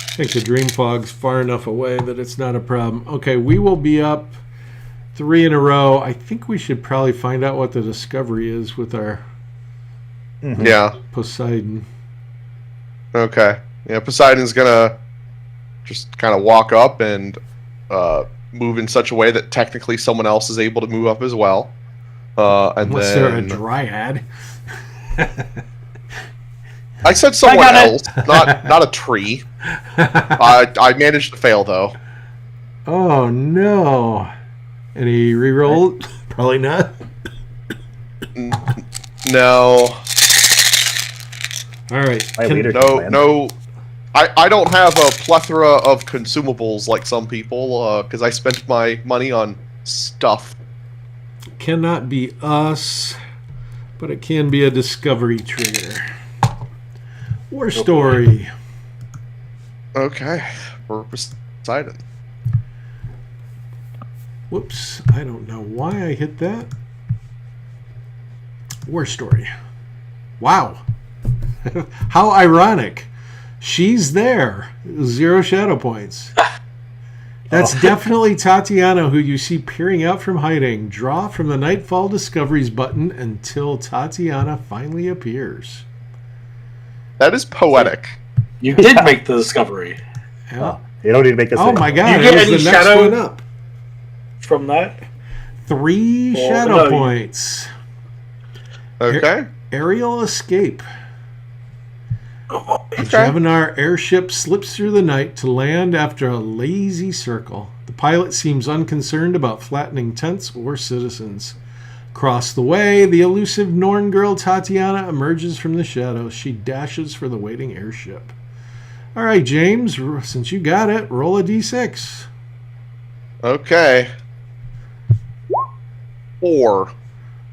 I think the dream fog's far enough away that it's not a problem. Okay, we will be up 3 in a row. I think we should probably find out what the discovery is with our Yeah. Poseidon. Okay. Yeah, Poseidon's gonna just kind of walk up and move in such a way that technically someone else is able to move up as well. And Unless then they're a dryad. I said someone I got else, not a tree. I managed to fail though. Oh no. Any reroll? Probably not. No. All right. my Can- leader No, can no. I don't have a plethora of consumables like some people because I spent my money on stuff. Cannot be us, but it can be a discovery trigger. War story. Okay, for Poseidon. Whoops, I don't know why I hit that. War story. Wow. How ironic. She's there. 0 shadow points. That's definitely Tatiana, who you see peering out from hiding. Draw from the Nightfall Discoveries button until Tatiana finally appears. That is poetic. You did make the discovery. Yeah. You don't need to make this. Oh my god! You get It was any the next shadow? one up. From that? 3 Well, shadow no, points. Okay. Aerial escape. The Okay. Javinar airship slips through the night to land after a lazy circle. The pilot seems unconcerned about flattening tents or citizens. Across the way, the elusive Norn girl Tatiana emerges from the shadows. She dashes for the waiting airship. All right, James, since you got it, roll a d6. Okay. 4.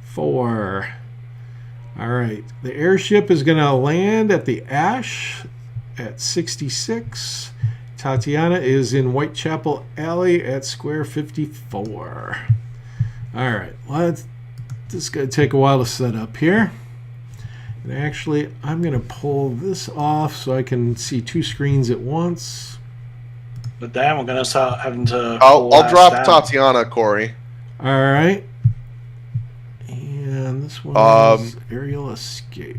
4. All right. The airship is going to land at the Ash at 66. Tatiana is in Whitechapel Alley at square 54. All right. This is going to take a while to set up here. And actually, I'm going to pull this off so I can see 2 screens at once. But then we're gonna start having to. I'll pull drop ass down. Tatiana, Corey. All right. And this one is aerial escape.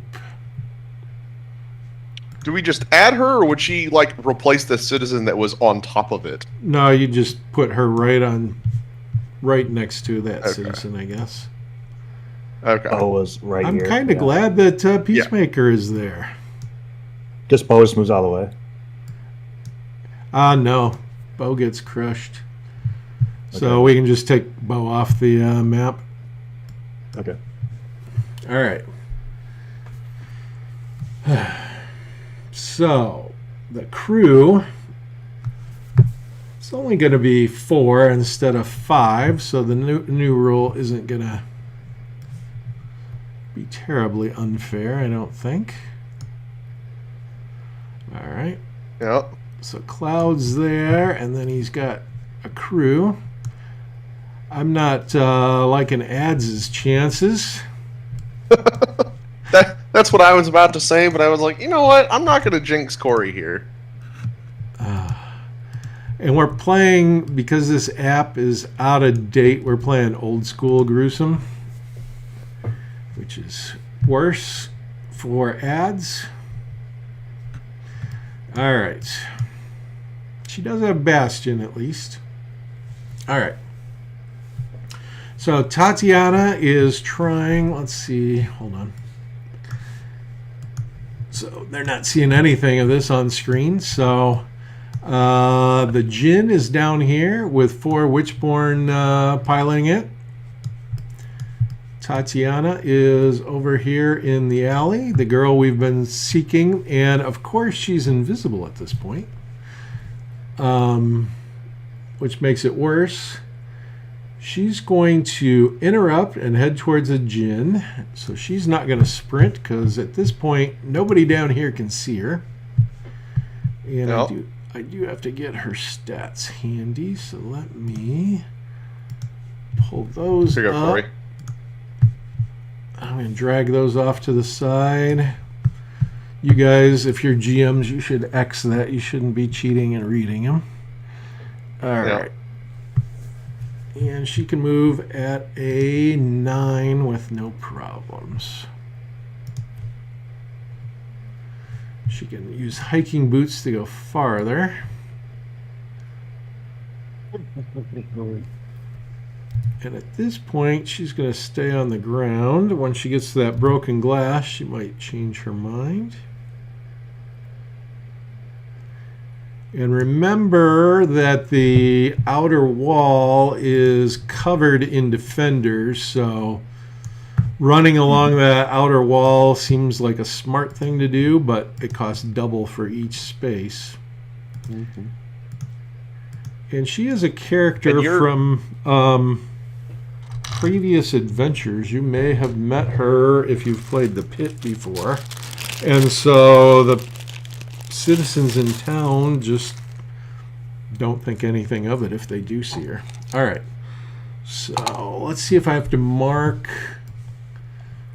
Do we just add her, or would she like replace the citizen that was on top of it? No, you just put her right next to that Okay. citizen, I guess. Okay. Bo was right I'm here. kind of glad that Peacemaker is there. Just Bo just moves out of the way. No. Bo gets crushed. So we can just take Bo off the map. Okay. All right. So, the crew, it's only going to be 4 instead of 5, so the new rule isn't going to be terribly unfair, I don't think. All right. Yep. So Cloud's there, and then he's got a crew. I'm not liking Ads' chances. That's what I was about to say, but I was like, you know what? I'm not going to jinx Corey here. And we're playing, because this app is out of date, we're playing old school gruesome, which is worse for Ads. All right. She does have Bastion, at least. All right. So Tatiana is trying, let's see, hold on. So they're not seeing anything of this on screen. So the Djinn is down here with 4 WitchBorn piloting it. Tatiana is over here in the alley, the girl we've been seeking, and of course she's invisible at this point, which makes it worse. She's going to interrupt and head towards a Djinn, so she's not going to sprint because at this point nobody down here can see her. And Yep. I do have to get her stats handy, so let me pull those Here you go, up. Corey. I'm going to drag those off to the side. You guys, if you're GMs, you should X that. You shouldn't be cheating and reading them. All right. And she can move at a 9 with no problems. She can use hiking boots to go farther. And at this point, she's going to stay on the ground. When she gets to that broken glass, she might change her mind. And remember that the outer wall is covered in defenders, so running along that outer wall seems like a smart thing to do, but it costs double for each space. Mm-hmm. And she is a character from previous adventures. You may have met her if you've played the Pit before. And so the citizens in town just don't think anything of it if they do see her. All right. So let's see if I have to mark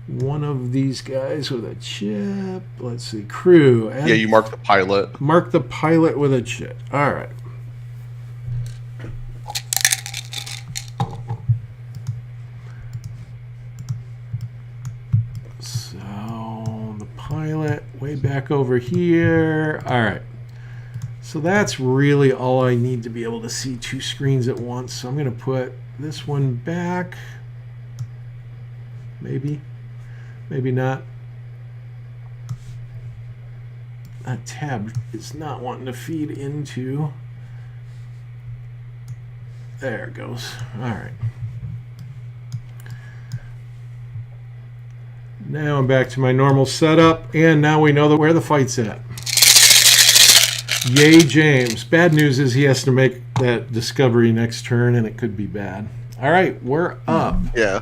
one of these guys with a chip. Let's see, crew. Yeah, you mark the pilot. Mark the pilot with a chip. All right. So the pilot way back over here. All right. So that's really all I need to be able to see two screens at once. So I'm going to put this one back. Maybe. Maybe not. That tab is not wanting to feed into. There it goes. All right. Now I'm back to my normal setup, and now we know where the fight's at. Yay, James. Bad news is he has to make that discovery next turn, and it could be bad. All right, we're up. Yeah.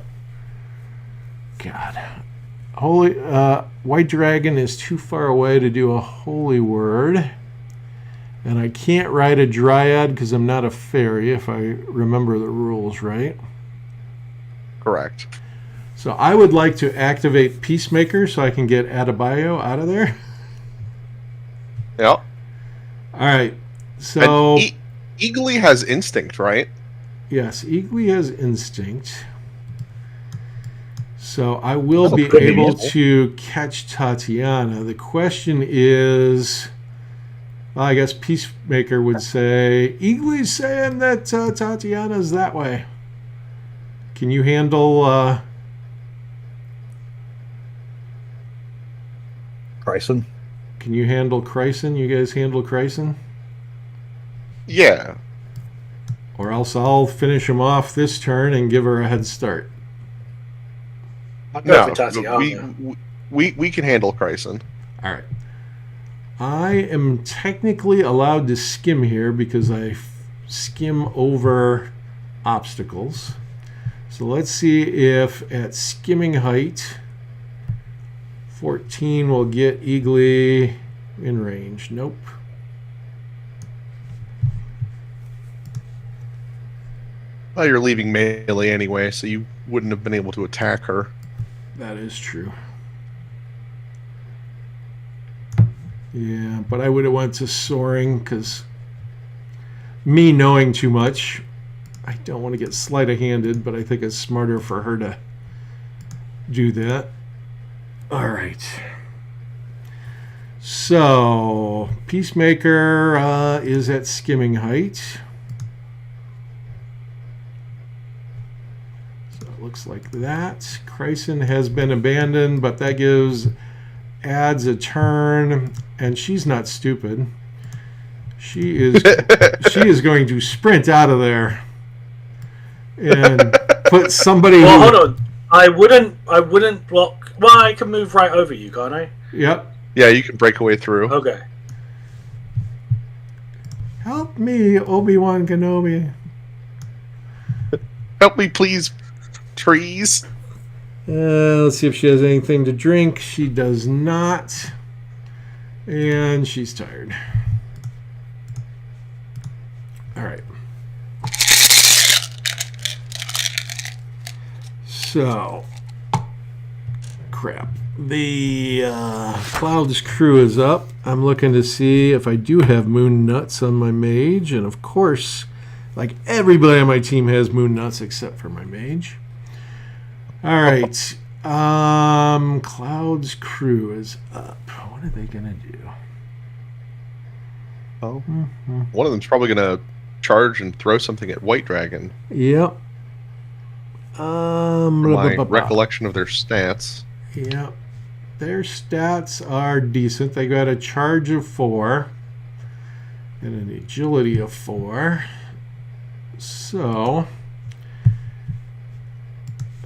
God. Holy White Dragon is too far away to do a holy word. And I can't ride a dryad because I'm not a fairy, if I remember the rules right. Correct. So I would like to activate Peacemaker so I can get Adebayo out of there. Yeah. All right. So Eagly has instinct, right? yes, Eagly has instinct. So I will That's be pretty able useful. to catch Tatiana. The question is, well, I guess Peacemaker would say, Eagly's saying that Tatiana's that way. Can you handle Bryson. Can you handle Chryson? You guys handle Chryson? Yeah. Or else I'll finish him off this turn and give her a head start. I'll go for Tatiana. we can handle Chryson. All right. I am technically allowed to skim here because I skim over obstacles. So let's see if at skimming height 14 will get Eagly in range. Nope. Well, you're leaving melee anyway, so you wouldn't have been able to attack her. That is true. Yeah, but I would have went to soaring because me knowing too much, I don't want to get sleight-of-handed, but I think it's smarter for her to do that. All right. So, Peacemaker is at skimming height. So it looks like that. Chryson has been abandoned, but that adds a turn, and she's not stupid. She is going to sprint out of there and put somebody. Well, hold on. I wouldn't block. Well, I can move right over you, can't I? Yep. Yeah, you can break away through. Okay. Help me, Obi-Wan Kenobi. Help me, please, trees. Let's see if she has anything to drink. She does not. And she's tired. All right. So, crap. The Cloud's crew is up. I'm looking to see if I do have moon nuts on my mage. And of course, like everybody on my team has moon nuts except for my mage. All right. Cloud's crew is up. What are they going to do? Oh. One of them's probably going to charge and throw something at White Dragon. Yep. My recollection of their stats. Yep. Their stats are decent. They got a charge of 4 and an agility of 4. So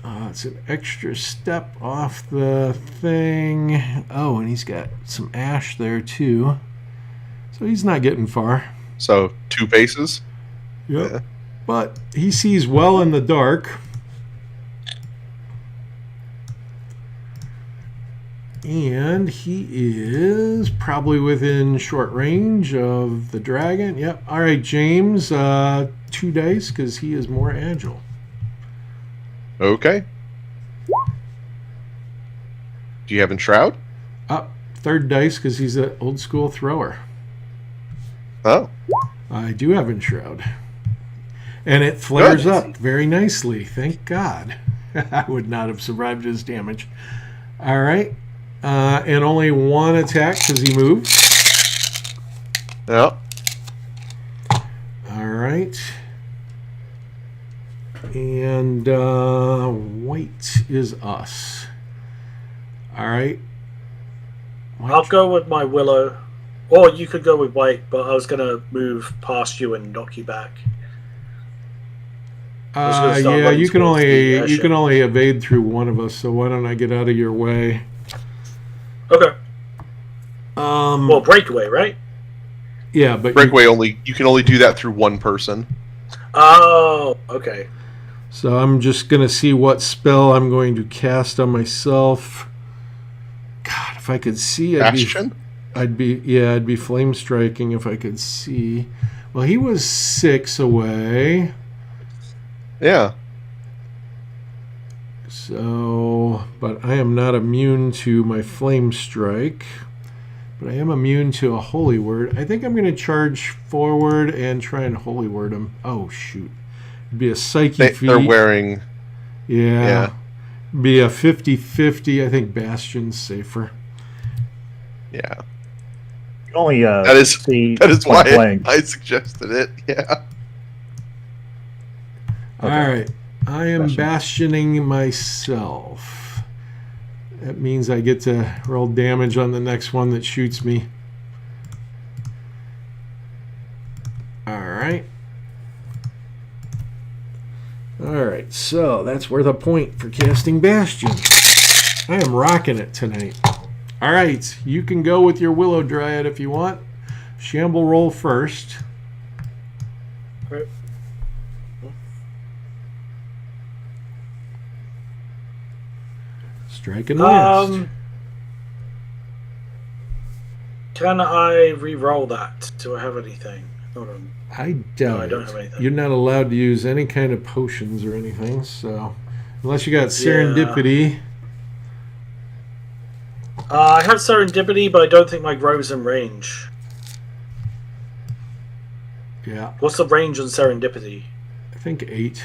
it's an extra step off the thing. Oh, and he's got some ash there too. So he's not getting far. So 2 paces? Yep. Yeah. But he sees well in the dark. And he is probably within short range of the dragon. Yep. All right, James, 2 dice because he is more agile. Okay. Do you have Enshroud? Third dice because he's an old school thrower. Oh. I do have Enshroud. And it flares up very nicely. Thank God. I would not have survived his damage. All right. And only one attack because he moved. Yeah. All right. And white is us. All right. I'll go with my Willow. Or you could go with white, but I was going to move past you and knock you back. Yeah, you can only evade through one of us, so why don't I get out of your way? Okay. Well, breakaway, right? Yeah, but breakaway you can only do that through one person. Oh, okay. So I'm just gonna see what spell I'm going to cast on myself. God, if I could see, I'd be flame striking if I could see. Well, he was 6 away. Yeah. So, but I am not immune to my flame strike. But I am immune to a holy word. I think I'm going to charge forward and try and holy word him. Oh, shoot. It'd be a psyche feat. They're wearing... Yeah. Be a 50-50. I think Bastion's safer. Yeah. You only that is why I suggested it. Yeah. Okay. All right. I am bastioning myself. That means I get to roll damage on the next one that shoots me. All right. All right. So that's worth a point for casting Bastion. I am rocking it tonight. All right. You can go with your Willow Dryad if you want. Shamble roll first. Right. Strike and last. Can I re-roll that? Do I have anything? Hold on. I doubt I don't it. have anything. You're not allowed to use any kind of potions or anything, so unless you got serendipity. Yeah. I have serendipity, but I don't think my grove's in range. Yeah. What's the range on serendipity? I think 8.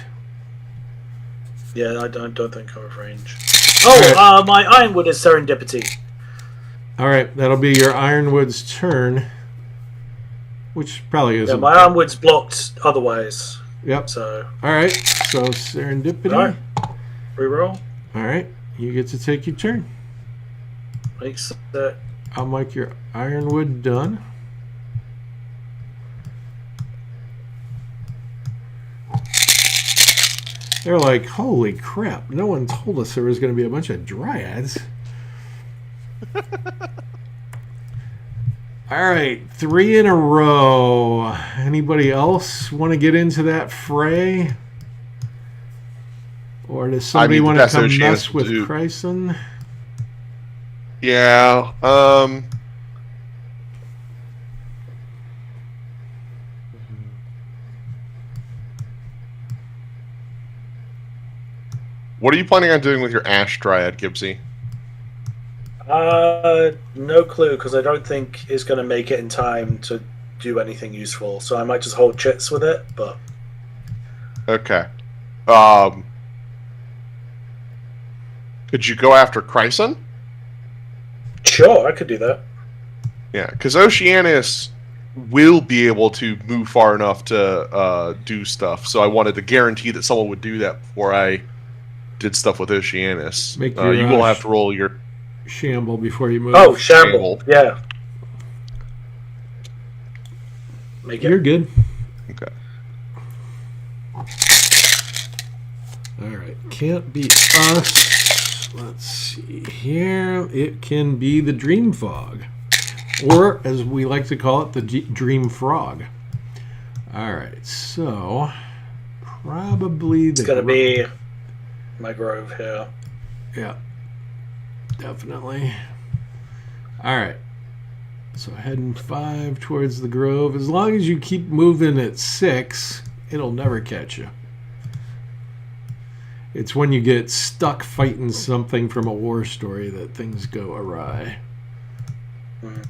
Yeah, I don't think I'm in range. Oh, my Ironwood is serendipity. All right, that'll be your Ironwood's turn, which probably isn't. Yeah, my Ironwood's blocked otherwise. Yep. So. All right, so serendipity. All right. Reroll. All right, you get to take your turn. Makes that. I'll mark your Ironwood done. They're like, holy crap, no one told us there was going to be a bunch of dryads. All right, 3 in a row. Anybody else want to get into that fray? Or does somebody want to come mess with Chryson? Yeah, what are you planning on doing with your Ash Dryad, Gibbsy? No clue, because I don't think it's going to make it in time to do anything useful. So I might just hold chits with it, but... Okay. Could you go after Chryson? Sure, I could do that. Yeah, because Oceanus will be able to move far enough to do stuff, so I wanted to guarantee that someone would do that before I did stuff with Oceanus. Make your, you will have to roll your... Shamble before you move. Oh, shamble. Yeah. Make it. You're good. Okay. Alright, can't be us. Let's see here. It can be the Dream Fog. Or, as we like to call it, the Dream Frog. Alright, so... Probably the... It's going to be my grove here. Yeah. Definitely. Alright. So heading 5 towards the grove. As long as you keep moving at 6, it'll never catch you. It's when you get stuck fighting something from a war story that things go awry. And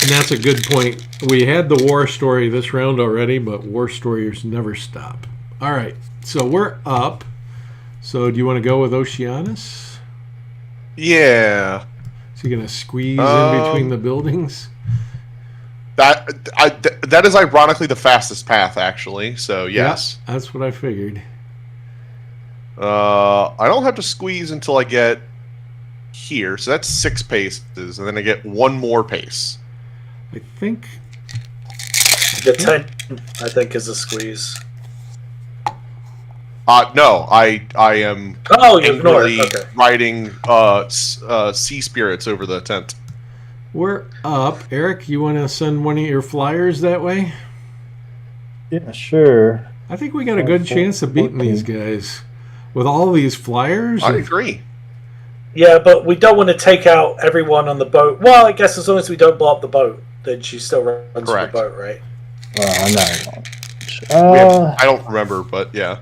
that's a good point. We had the war story this round already, but war stories never stop. All right, so we're up. So do you want to go with Oceanus? Yeah. Is he going to squeeze in between the buildings? That is ironically the fastest path, actually. So yes, Yeah, that's what I figured. I don't have to squeeze until I get here, so that's 6 paces, and then I get 1 more pace. I think The 10, I think, is a squeeze. No, I am Oh, you ignore angrily it. Okay. riding sea spirits over the tent. we're up. Eric, you want to send one of your flyers that way? Yeah, sure. I think we got a good chance of beating these guys. With all these flyers? I agree. Yeah, but we don't want to take out everyone on the boat. Well, I guess as long as we don't blow up the boat, then she still runs Correct. the boat, right? I'm not. I don't remember, but yeah.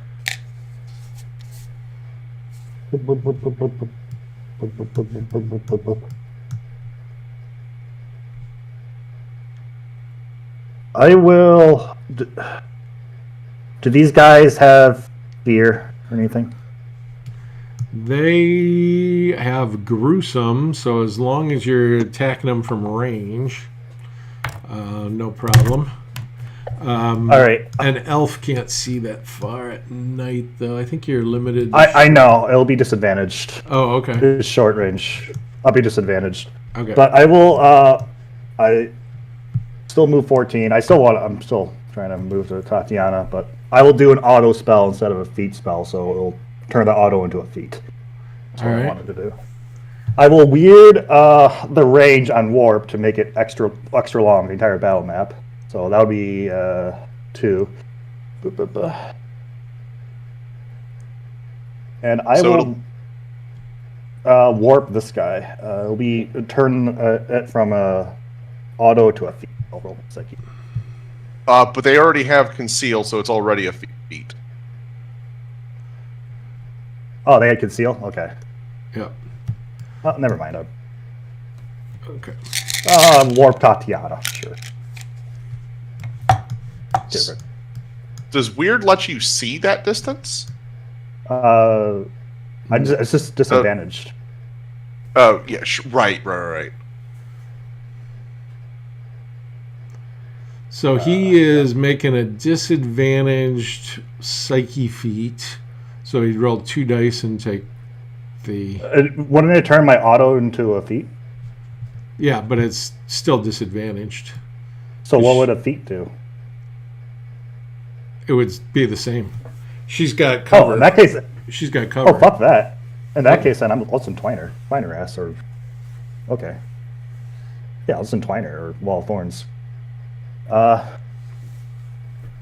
I will. Do these guys have fear or anything? They have gruesome, so as long as you're attacking them from range, no problem. All right. An elf can't see that far at night, though. I think you're limited. I know it'll be disadvantaged. Oh, okay. It's short range. I'll be disadvantaged. Okay. But I will. I still move 14. I'm still trying to move to Tatiana, but I will do an auto spell instead of a feat spell, so it'll turn the auto into a feat. That's what I wanted to do. I will weird the range on warp to make it extra long, the entire battle map. So that would be 2. And I will warp this guy. It'll be turn it from a auto to a feat. I'll roll psyche. But they already have conceal, so it's already a feat. Oh, they had conceal? Okay. Yep. Oh, never mind. Okay. Warp Tatiana, sure. Different. Does weird let you see that distance? It's just disadvantaged. Oh, yeah, right. So he is making a disadvantaged psyche feat. So he rolled 2 dice and take the... Wouldn't it turn my auto into a feat? Yeah, but it's still disadvantaged. So what would a feat do? It would be the same. She's got cover. Oh, in that case... She's got cover. Oh, fuck that. In that case, then I'm listen Twiner. Twiner ass, or... Okay. Yeah, listen Twiner, or Wall of Thorns.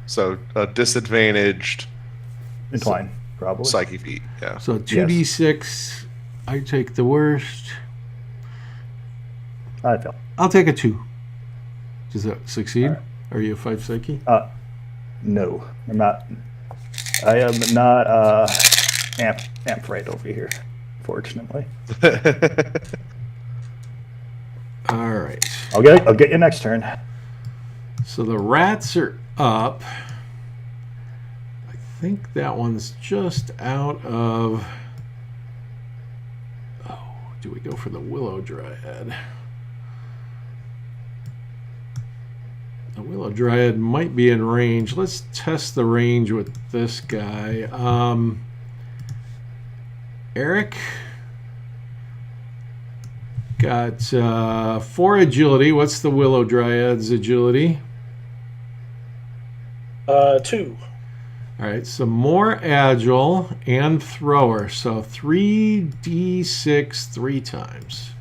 So, disadvantaged... Entwine, probably. Psyche feat, yeah. So 2d6, I take the worst. I fail. I'll take a 2. Does that succeed? Right. Are you a 5 psyche? No, I'm not. I am not amp right over here, fortunately. All right. I'll get you next turn. So the rats are up. I think that one's just out of... Oh, do we go for the Willow Dryad? The Willow Dryad might be in range. Let's test the range with this guy. Eric got 4 agility. What's the Willow Dryad's agility? 2. All right, so more agile and thrower. So 3d6 3 times.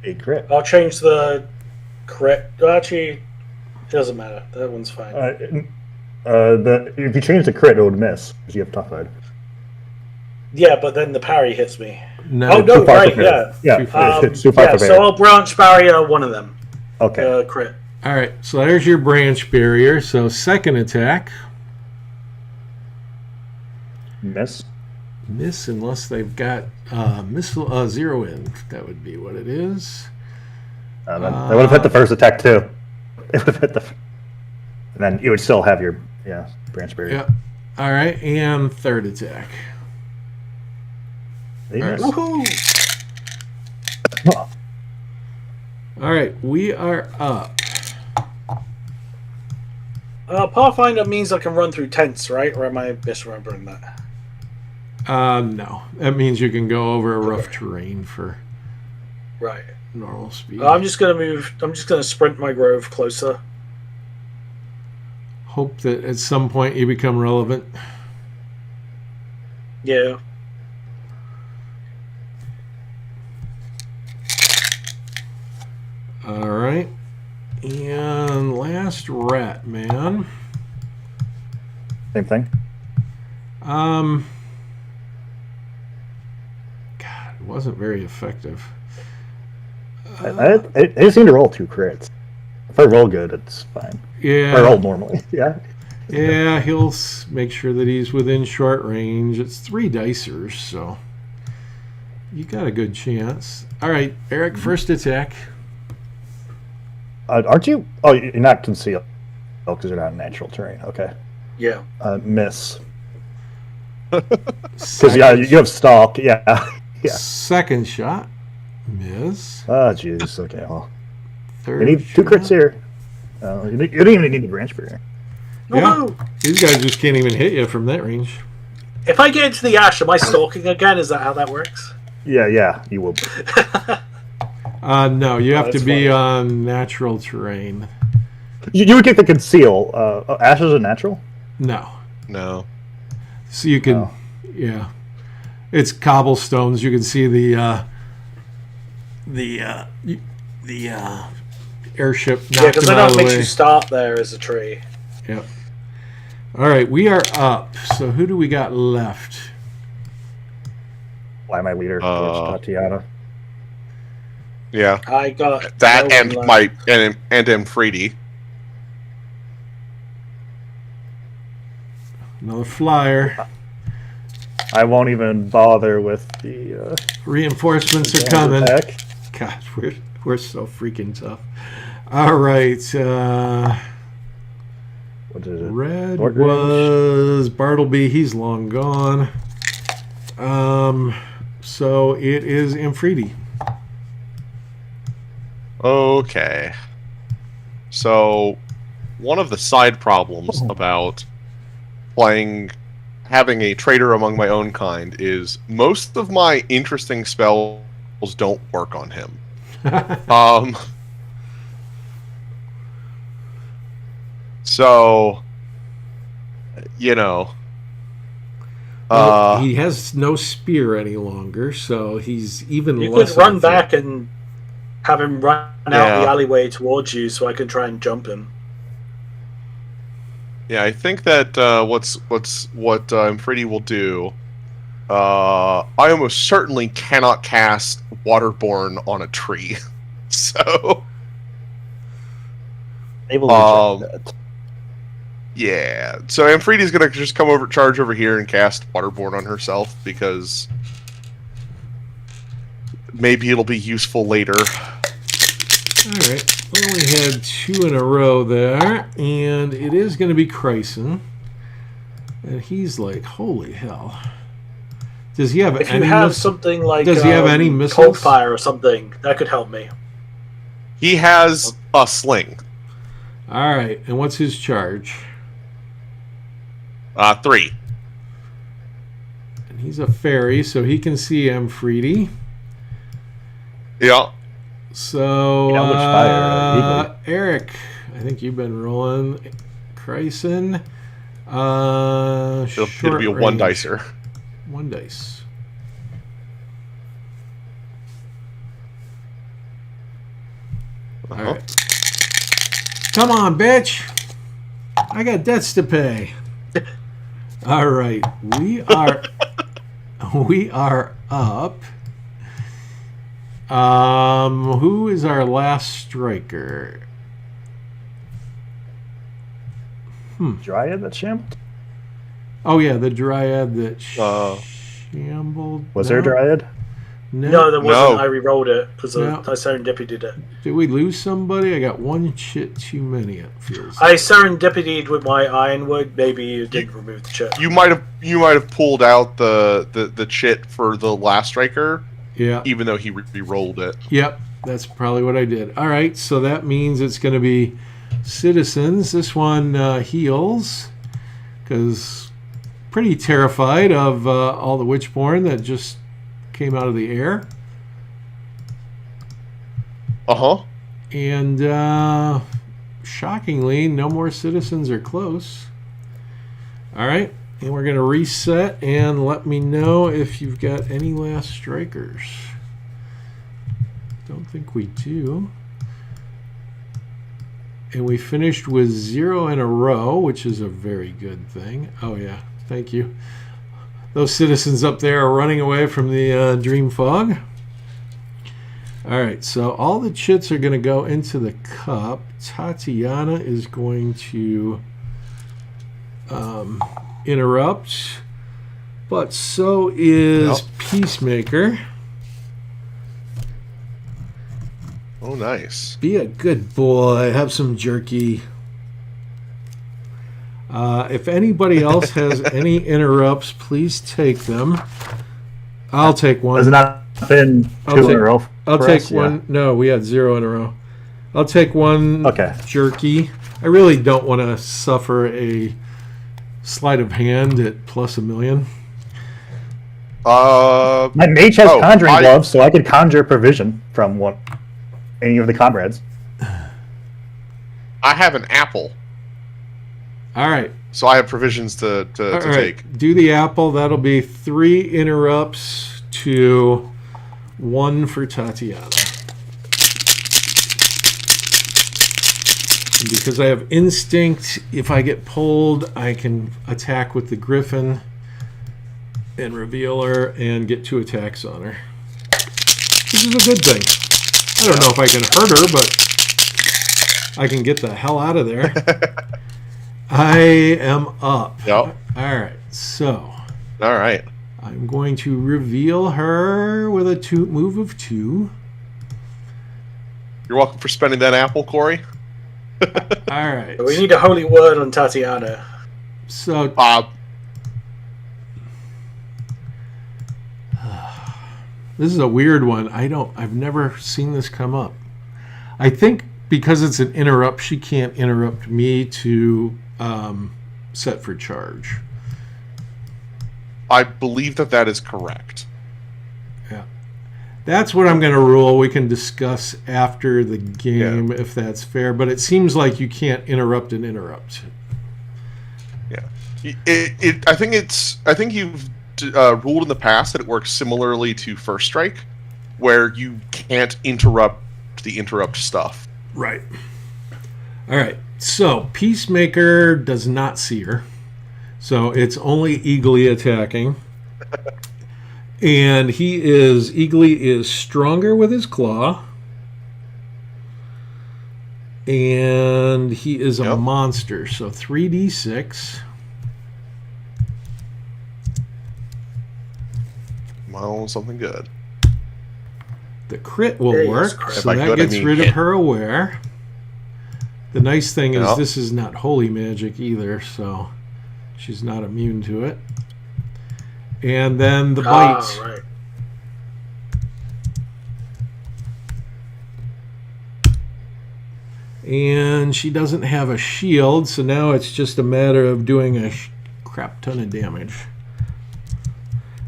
A crit. I'll change the crit. Actually, it doesn't matter. That one's fine. If you change the crit, it would miss because you have tough side. Yeah, but then the parry hits me. No, Oh, no, Too far right, for parry. yeah. Yeah, it's too far Yeah, for so parry. I'll branch barrier one of them. Okay. Crit. All right, so there's your branch barrier. So second attack. Miss. Miss unless they've got missile zero in. That would be what it is. They would have hit the first attack too. It would have hit the, and then you would still have your branch barrier. Yep. All right, and third attack. They miss. Woohoo! Oh, All right, we are up. Pathfinder means I can run through tents, right? Or am I misremembering that? No, that means you can go over a rough terrain for Right. normal speed. I'm just gonna move. I'm just gonna sprint my grove closer. Hope that at some point you become relevant. Yeah. All right, and last rat man. same thing. God, it wasn't very effective. It seemed to roll 2 crits. If I roll good, it's fine. Yeah. If I roll normally, yeah. Yeah, he'll make sure that he's within short range. It's 3 dicers, so you got a good chance. All right, Eric, first attack. Aren't you? Oh, you're not concealed. Oh, because you're not in natural terrain. Okay. Yeah. Miss. Because you have stalk. Yeah. Yeah. Second shot. Miss. Oh, jeez. Okay. Well, Third you need 2 crits shot. here. You don't even need the branch barrier. Yeah. Woohoo! These guys just can't even hit you from that range. If I get into the ash, am I stalking again? Is that how that works? Yeah. You will. Be. No, you have to that's be funny. on natural terrain. You would get the conceal. Ash is a natural. No. No. So you can, Oh. yeah. It's cobblestones. You can see the airship Yeah, knocked because them I know out it of the makes way. you start there as a tree. Yep. All right, we are up. So who do we got left? Why my leader, Tatiana. Yeah. I got That no and one my and Freedy. Another flyer. I won't even bother with the Reinforcements are coming. attack. God, we're so freaking tough. All right. What is it? Red Short range? was Bartleby. He's long gone. So it is Amfredi. Okay. So, one of the side problems about having a trader among my own kind is most of my interesting spells don't work on him. So, you know. He has no spear any longer, so he's even You less. could run of a threat. back and have him run out Yeah. the alleyway towards you, so I can try and jump him. Yeah, I think that what Freddie will do. I almost certainly cannot cast Waterborne on a tree, so They will reject that. yeah. So Amfredi's gonna just charge over here and cast Waterborne on herself because maybe it'll be useful later. All right. We only had 2 in a row there, and it is going to be Chryson. And he's like, holy hell. Does he have If any you have miss- something like Does he have any cold missiles? fire or something, that could help me. He has a sling. All right. And what's his charge? 3. And he's a fairy, so he can see Amfredi. Yeah. So, You know which fire, Eric, I think you've been rolling. Chryson. It'll be a 1 dicer. 1 dice. All right. Come on, bitch. I got debts to pay. All right. We are up. Who is our last striker? Dryad that shambled? Oh yeah, the Dryad that shambled. Was there a Dryad? No, there wasn't. No. I re-rolled it because No. I serendipitied it. Did we lose somebody? I got one chit too many, it feels. I serendipitied with my ironwood. Maybe you didn't remove the chit. You might have pulled out the chit for the last striker, Yeah. even though he re-rolled it. Yep. That's probably what I did. All right. So that means it's going to be citizens. This one heals because pretty terrified of all the Witchborn that just came out of the air. And shockingly, no more citizens are close. All right. And we're going to reset and let me know if you've got any last strikers. Don't think we do. And we finished with 0 in a row, which is a very good thing. Oh, yeah. Thank you. Those citizens up there are running away from the dream fog. All right, so all the chits are going to go into the cup. Tatiana is going to interrupt, but so is Peacemaker. Oh, nice. Be a good boy. Have some jerky. If anybody else has any interrupts, please take them. I'll take one. Has it not been two in a row? I'll for take us? one. Yeah. No, we had 0 in a row. I'll take one Okay. jerky. I really don't want to suffer a sleight of hand at plus a million. My mage has Oh, conjuring gloves, so I could conjure provision from any of the comrades. I have an apple, All right. so I have provisions to All right. take. Do the apple. That'll be 3 interrupts to 1 for Tatiana. And because I have instinct, if I get pulled, I can attack with the griffin and reveal her and get 2 attacks on her. This is a good thing. I don't know if I can hurt her, but I can get the hell out of there. I am up. Yep. All right, so All right. I'm going to reveal her with a move of 2. You're welcome for spending that apple, Corey. All right. We need a holy word on Tatiana. So this is a weird one. I've never seen this come up. I think because it's an interrupt, she can't interrupt me to set for charge. I believe that is correct. Yeah. That's what I'm going to rule. We can discuss after the game if that's fair, but it seems like you can't interrupt an interrupt. Yeah. I think you've ruled in the past that it works similarly to First Strike, where you can't interrupt the interrupt stuff. Right. All right. So Peacemaker does not see her. So it's only Eagly attacking. And Eagly is stronger with his claw. And he is a monster. So 3d6. Well, something good. The crit will There work. is crit. So By that good, I gets mean rid of hit. her aware. The nice thing is Yep. this is not holy magic either, so she's not immune to it. And then the bite. Right. And she doesn't have a shield, so now it's just a matter of doing a crap ton of damage.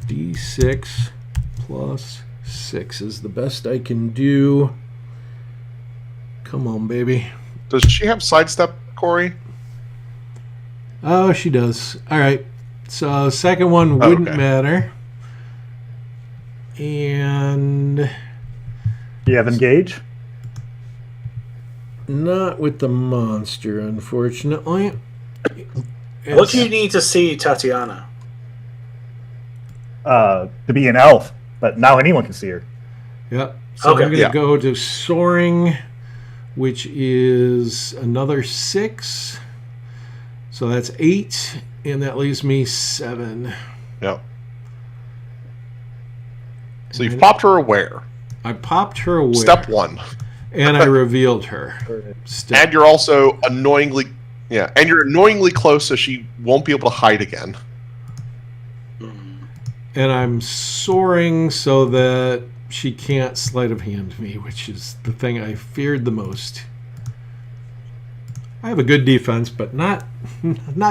D6 plus 6 is the best I can do. Come on, baby. Does she have sidestep, Corey? Oh, she does. All right. So second one wouldn't matter. And Do you have engage? not with the monster, unfortunately. What do you need to see Tatiana? To be an elf, but now anyone can see her. Yep. So Okay. I'm going to go to soaring, which is another 6. So So that's 8, and that leaves me 7. Yep. So you've popped her aware. I popped her aware. Step 1. And I revealed her. And you're also annoyingly... Yeah, and you're annoyingly close, so she won't be able to hide again. And I'm soaring so that she can't sleight of hand me, which is the thing I feared the most. I have a good defense, but not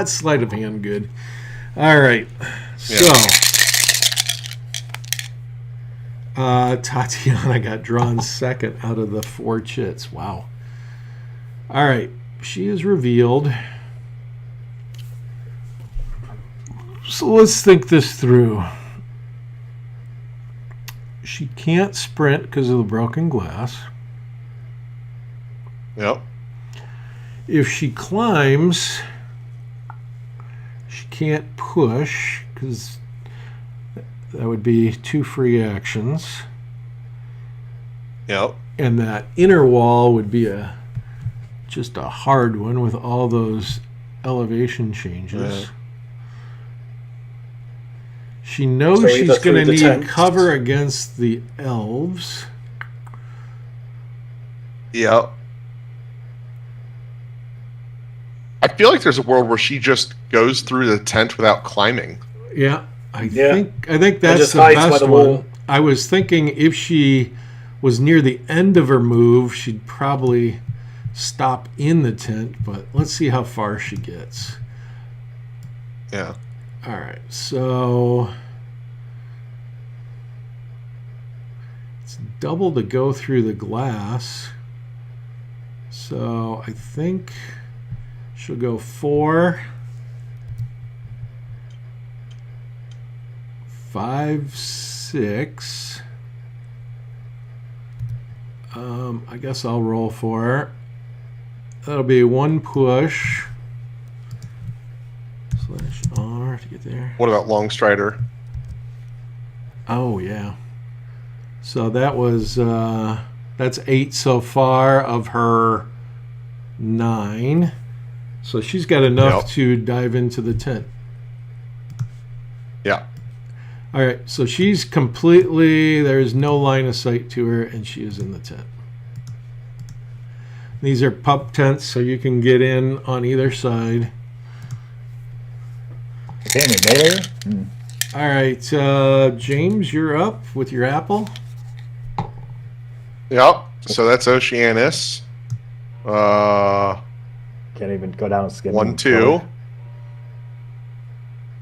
sleight of hand good. All right, so Tatiana got drawn second out of the 4 chits. Wow. All right, she is revealed. So let's think this through. She can't sprint because of the broken glass. Yep. If she climbs, she can't push because that would be 2 free actions. Yep. And that inner wall would be just a hard one with all those elevation changes. Yeah. She knows So she's either going to through the need tent. cover against the elves. Yep. I feel like there's a world where she just goes through the tent without climbing. Yeah, I Yeah. think that's just the hides by best the one. wall. I was thinking if she was near the end of her move, she'd probably stop in the tent, but let's see how far she gets. Yeah. All right, so it's double to go through the glass. So I think she'll go 4, 5, 6. I guess I'll roll for her. That'll be 1 push. /R to get there. What about Long Strider? Oh, yeah. So that was, that's 8 so far of her 9. So she's got enough to dive into the tent. Yeah. All right, so she's completely, there's no line of sight to her, and she is in the tent. These are pup tents, so you can get in on either side. Okay, melee. All right, James, you're up with your apple. Yep. So that's Oceanus. Can't even go down and skin. 1, 2,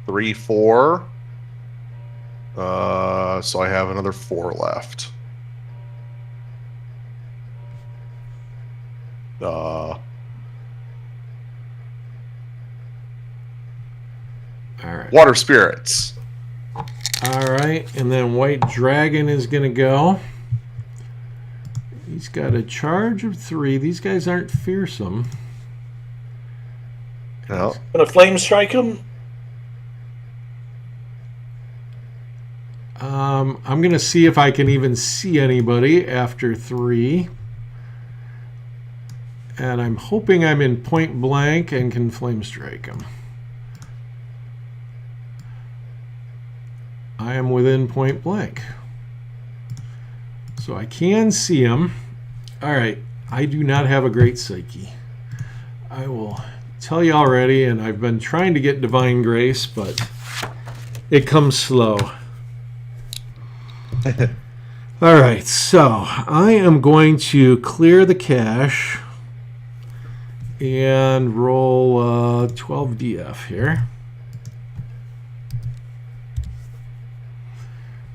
3, 4. So I have another 4 left. All right. Water spirits. All right, and then White Dragon is going to go. He's got a charge of 3. These guys aren't fearsome. No. Gonna flame strike him? I'm going to see if I can even see anybody after 3. And I'm hoping I'm in point blank and can flame strike him. I am within point blank. So I can see him. All right, I do not have a great psyche. I will tell you already, and I've been trying to get Divine Grace, but it comes slow. All right, so I am going to clear the cache and roll 12 DF here.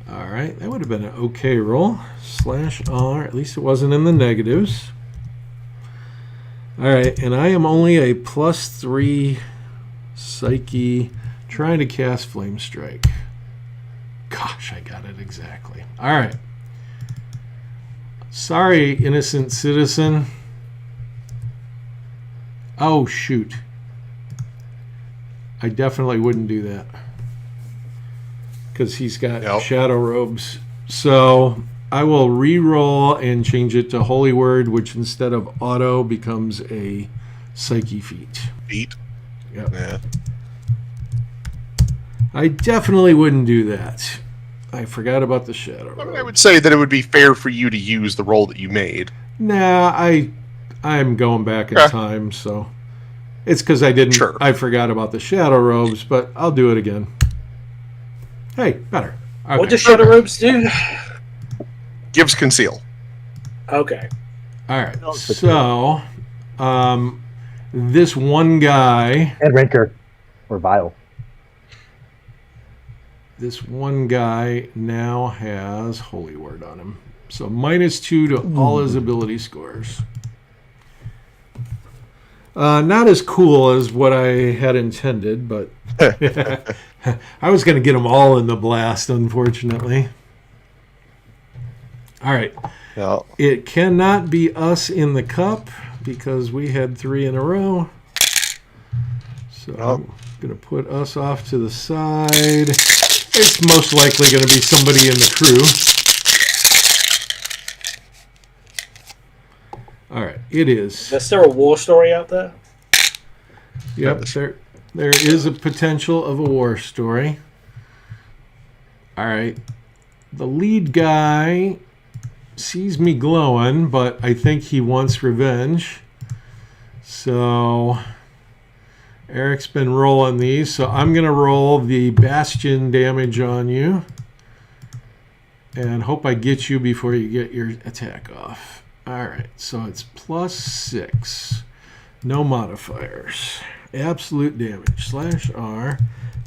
All right, that would have been an okay roll. /R, at least it wasn't in the negatives. All right, and I am only a +3 psyche trying to cast Flame Strike. Gosh, I got it exactly. All right. Sorry, innocent citizen. Oh, shoot. I definitely wouldn't do that. Because he's got shadow robes. So I will re-roll and change it to Holy Word, which instead of auto becomes a psyche feat. Yep. Yeah. I definitely wouldn't do that. I forgot about the shadow. I mean, I would say that it would be fair for you to use the roll that you made. Nah, I'm going back in time, so it's because I didn't. Sure. I forgot about the shadow robes, but I'll do it again. Hey, better. Okay. What does shadow robes do? Gives conceal. Okay. All right. So, this one guy. And rancor or vile. This one guy now has Holy Word on him. So -2 to all his ability scores. Not as cool as what I had intended, but I was going to get them all in the blast, unfortunately. All right. Yeah. It cannot be us in the cup because we had 3 in a row. So I'm going to put us off to the side. It's most likely going to be somebody in the crew. All right, it is. Is there a war story out there? Yep, there is a potential of a war story. All right, the lead guy sees me glowing, but I think he wants revenge. So Eric's been rolling these, so I'm going to roll the bastion damage on you and hope I get you before you get your attack off. All right, so it's +6. No modifiers. Absolute damage. /R.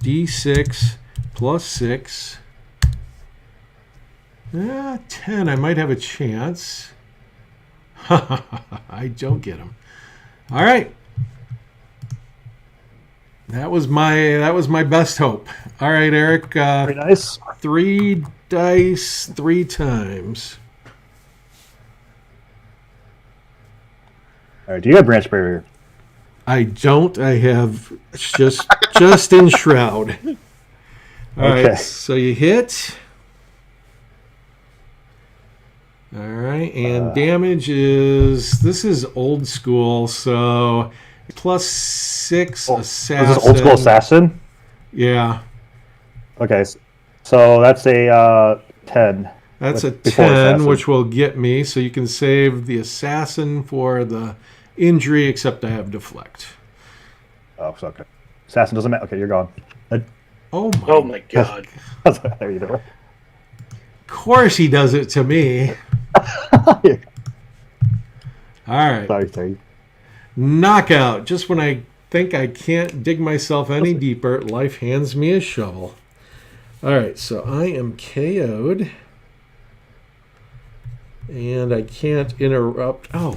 D6 +6. 10. I might have a chance. I don't get him. All right. That was my best hope. All right, Eric. Very nice. 3 dice 3 times. All right, do you have branch barrier? I don't. I have just in shroud. All Okay. right, so you hit. All right, and damage is, this is old school, so +6 assassin. Is this old school assassin? Yeah, Okay, so that's a 10. that's a Before 10, assassin. which will get me. So you can save the assassin for the injury, except I have deflect. Oh, so okay. Assassin doesn't matter. Okay, you're gone. Oh my God. There you go. Of course he does it to me. All right. Sorry. Knockout. Just when I think I can't dig myself any deeper, life hands me a shovel. All right, so I am KO'd. And I can't interrupt. Oh.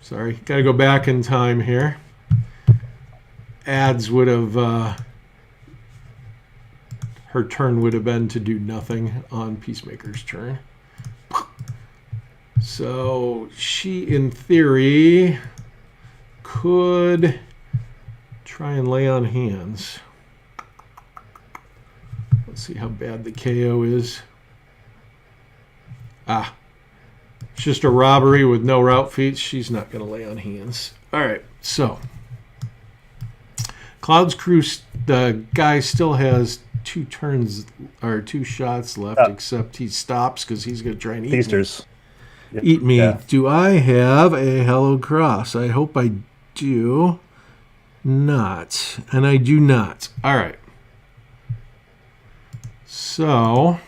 Sorry. Got to go back in time here. Ads would have... her turn would have been to do nothing on Peacemaker's turn. So she, in theory, could try and lay on hands. Let's see how bad the KO is. It's just a robbery with no route feats. She's not going to lay on hands. All right, so Cloud's Crew, the guy still has 2 turns or 2 shots left, except he stops because he's going to try and eat Feasters. me. Eat me. Yeah. Do I have a Hallowed Cross? I hope I do not. And I do not. All right. So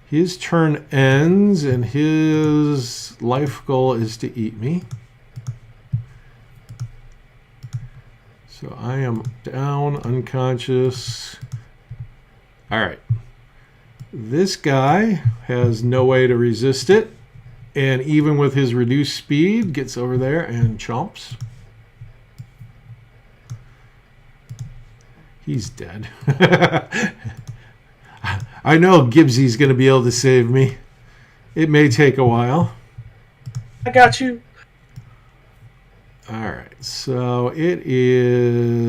his turn ends, and his life goal is to eat me. So I am down, unconscious. All right. This guy has no way to resist it, and even with his reduced speed, gets over there and chomps. He's dead. I know Gibbsy's going to be able to save me. It may take a while. I got you. All right, so it is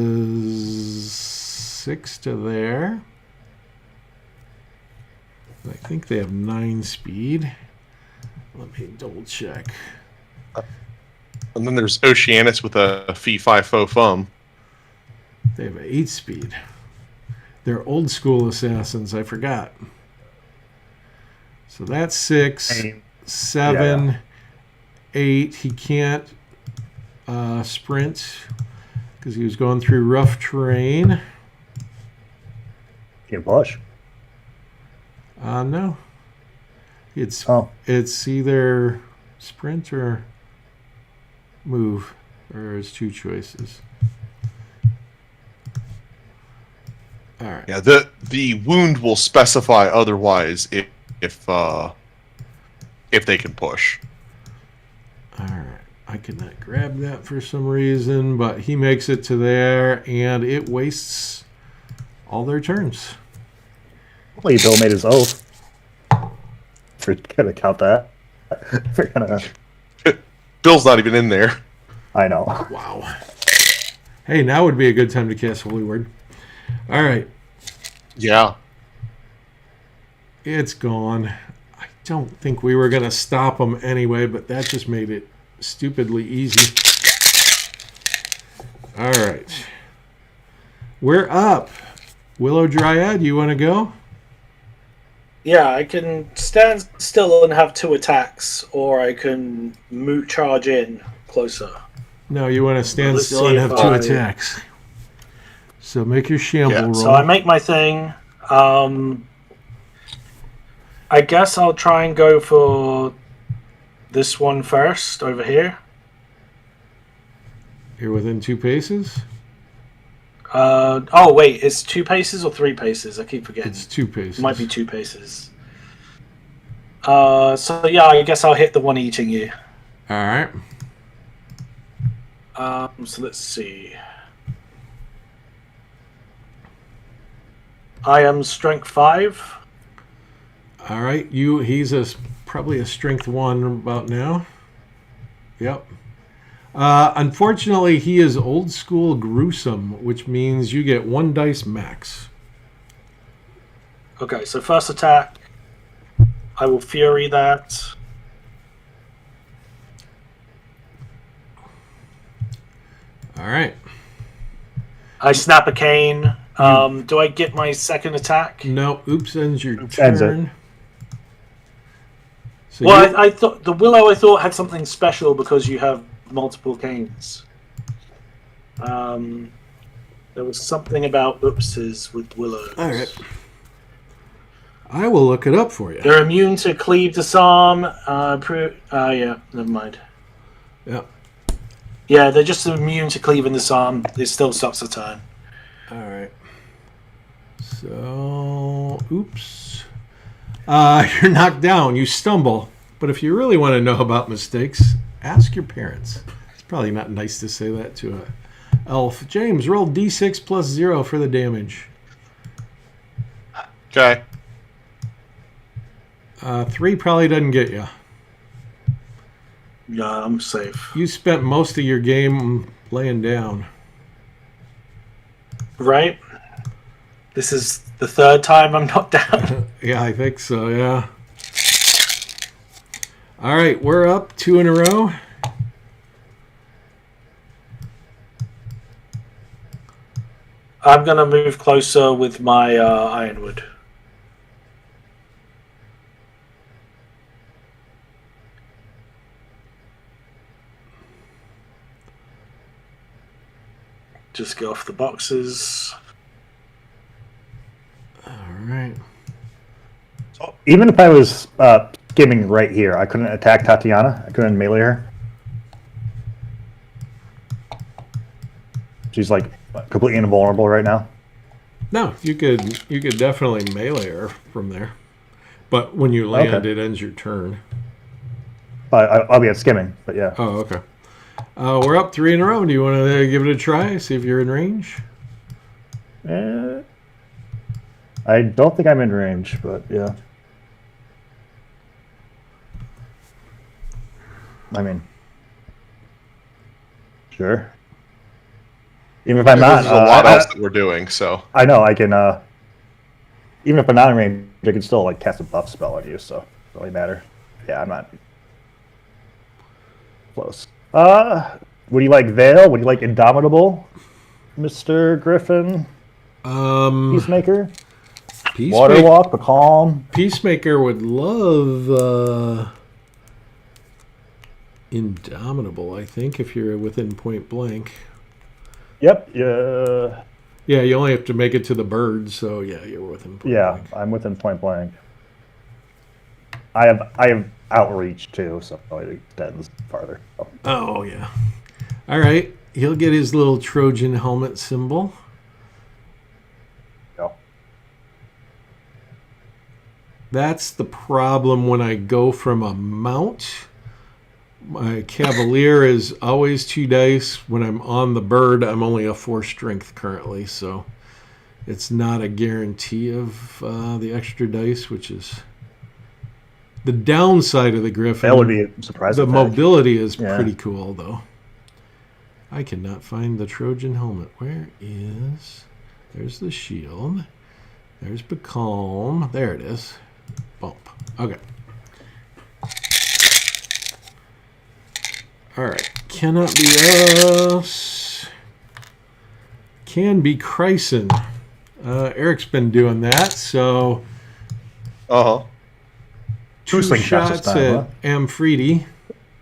6 to there. I think they have 9 speed. Let me double check. And then there's Oceanus with a fee fi fo fum. They have an 8-speed. They're old school assassins. I forgot. So that's 6, 7, 8. He can't sprint because he was going through rough terrain. You can push. No. It's either sprint or move, or it's 2 choices. All right. Yeah, the wound will specify otherwise if they can push. All right. I could not grab that for some reason, but he makes it to there, and it wastes all their turns. Hopefully Bill made his oath. We're gonna count that. We're gonna... Bill's not even in there. I know. Wow. Hey, now would be a good time to cast Holy Word. All right. Yeah. It's gone. I don't think we were going to stop them anyway, but that just made it stupidly easy. All right. We're up. Willow Dryad, you want to go? Yeah, I can stand still and have 2 attacks, or I can charge in closer. No, you want to stand Let's still see and have if 2 I- attacks. So make your shamble roll. So I make my thing. I guess I'll try and go for this one first, over here. You're within 2 paces? Oh, wait, it's 2 paces or 3 paces? I keep forgetting. It's 2 paces. It might be 2 paces. So yeah, I guess I'll hit the one eating you. All right. So let's see. I am strength 5. All right. He's probably a strength 1 about now. Yep. Unfortunately, he is old school gruesome, which means you get 1 dice max. Okay, so first attack, I will fury that. All right. I snap a cane. Do I get my second attack? No, oops ends your Oops ends it. turn. So Well, I thought the willow had something special because you have multiple canes. There was something about oopses with willows. all right. I will look it up for you. They're immune to cleave, disarm. Yeah, never mind. Yeah. Yeah, they're just immune to cleave and disarm. It still stops the turn. All right. So, oops. You're knocked down. You stumble. But if you really want to know about mistakes, ask your parents. It's probably not nice to say that to an elf. James, roll d6 plus 0 for the damage. Okay. 3 probably doesn't get you. Yeah, I'm safe. You spent most of your game laying down. Right? This is the 3rd time I'm knocked down. Yeah, I think so, yeah. All right, we're up 2 in a row. I'm going to move closer with my Ironwood. Just go off the boxes. All right. So even if I was skimming right here, I couldn't attack Tatiana. I couldn't melee her. She's like completely invulnerable right now. No, you could definitely melee her from there. But when you land, Okay. it ends your turn. I'll be at skimming, but yeah. Oh, okay. We're up 3 in a row. Do you want to give it a try? See if you're in range? I don't think I'm in range, but yeah. I mean, sure. Even if I'm not, There's a lot else that we're doing, so. I know I can. Even if I'm not in range, I can still like cast a buff spell on you, so it doesn't really matter. Yeah, I'm not close. Would you like Veil? Would you like Indomitable, Mr. Griffin? Peacemaker? Waterwalk, Becalm? Peacemaker would love Indomitable, I think, if you're within point blank. Yep. Yeah. Yeah, you only have to make it to the bird, so yeah, you're within point blank. I'm within point blank. I have outreach too, so it extends farther. So. Oh, yeah. All right. He'll get his little Trojan helmet symbol. Yeah. That's the problem when I go from a mount. My Cavalier is always 2 dice. When I'm on the bird, I'm only a 4 strength currently, so it's not a guarantee of the extra dice, which is the downside of the Griffin. That would be a surprise. The effect. mobility is pretty cool, though. I cannot find the Trojan helmet. Where is... There's the shield. There's Becalm. There it is. Bump. Okay. Alright. Cannot be us. Can be Chryson. Eric's been doing that, so... Uh-huh. 2 shots time, at Amfredi.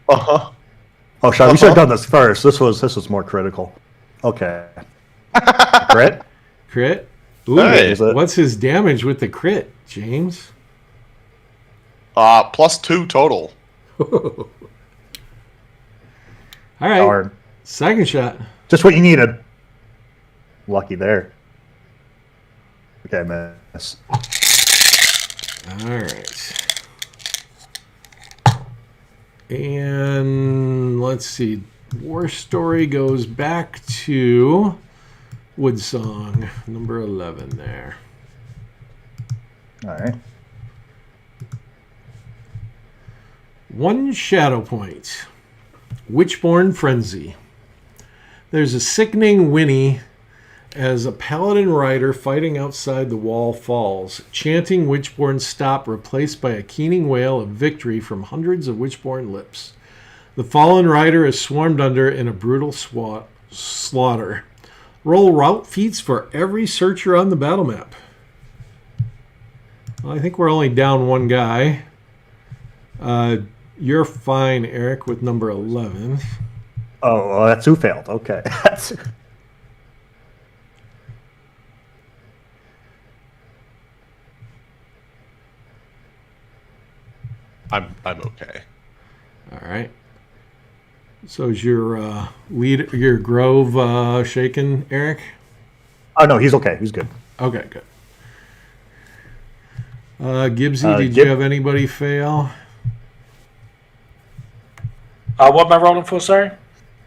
Uh-huh. Oh, shit, we should have done this first. This was more critical. Okay. Crit? Crit? Ooh, Hey. what's his damage with the crit, James? +2 total. All right. Darn. Second shot. Just what you needed. Lucky there. Okay, miss. All right. And let's see. War Story goes back to Woodsong, number 11 there. All right. 1 shadow point. WitchBorn Frenzy. There's a sickening whinny as a paladin rider fighting outside the wall falls, chanting Witchborn stop, replaced by a keening wail of victory from hundreds of Witchborn lips. The fallen rider is swarmed under in a brutal slaughter. Roll route feats for every searcher on the battle map. Well, I think we're only down 1 guy. You're fine, Eric, with number 11. Oh, well, that's who failed. Okay. I'm okay. All right. So is your your Grove shaken, Eric? Oh, no, he's okay. He's good. Okay, good. Gibbsy, did you have anybody fail? What am I rolling for, sorry?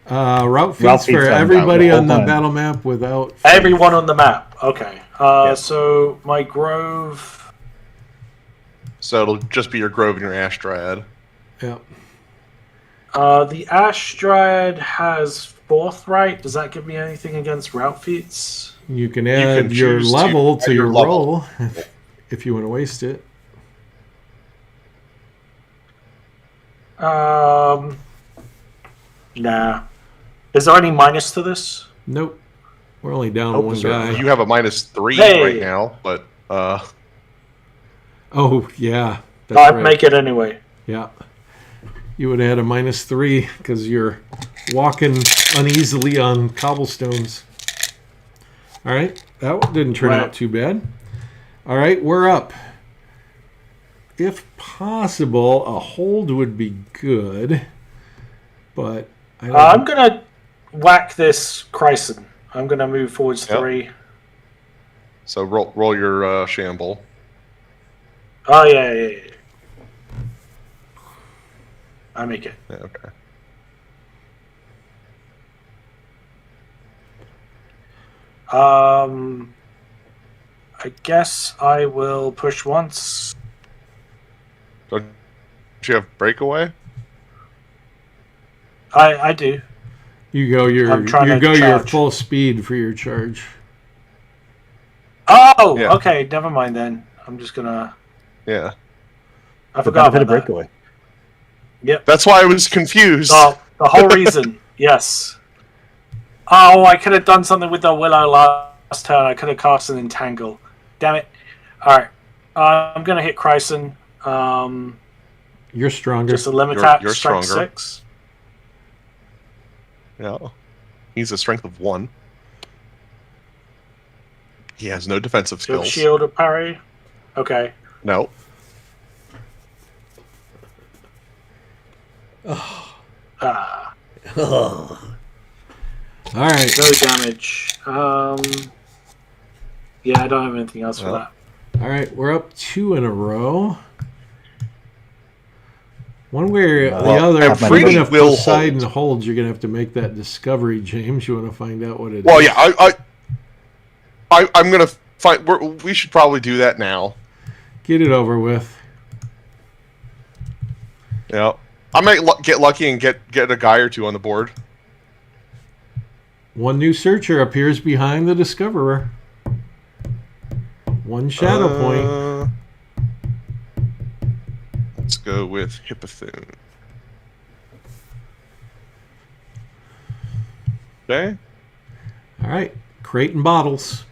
Route feats for everybody on the battle map without... Everyone on the map. Okay. So my Grove... So it'll just be your Grove and your Ash Dryad. Yep. The Ash Dryad has Forthright. Does that give me anything against route feats? You can add your level to your roll if you want to waste it. Nah. Is there any minus to this? Nope. We're only down 1 guy. You have a -3 right now, but... Oh, yeah. I'd make it anyway. Yeah. You would have had a -3 because you're walking uneasily on cobblestones. All right. That didn't turn out too bad. All right. We're up. If possible, a hold would be good. But I'm going to whack this Chryson. I'm going to move forwards 3. So roll your shamble. Oh, yeah. I make it. Yeah, okay. I guess I will push once. Don't you have breakaway? I do. You go your full speed for your charge. Oh, yeah. Okay. Never mind then. I'm just gonna. Yeah. I forgot about breakaway. Yep. That's why I was confused. Oh, The whole reason, yes. Oh, I could have done something with the Willow last turn. I could have cast an Entangle. Damn it. Alright. I'm going to hit Chryson. You're stronger. Just a limit attack, you're strength stronger. 6. Yeah. He's a strength of 1. He has no defensive Do you have skills. shield or parry? Okay. No. Ah, All right. no damage. Yeah, I don't have anything else for No. that. All right. We're up 2 in a row. One way or the Well, other, half my even pretty if will Poseidon hold. holds, you're going to have to make that discovery, James. You want to find out what it is? Well, yeah, I'm gonna find. We should probably do that now. Get it over with. Yeah, I might get lucky and get a guy or two on the board. One new searcher appears behind the discoverer. One shadow point. Let's go with Hippothune. Okay. All right. Crate and bottles.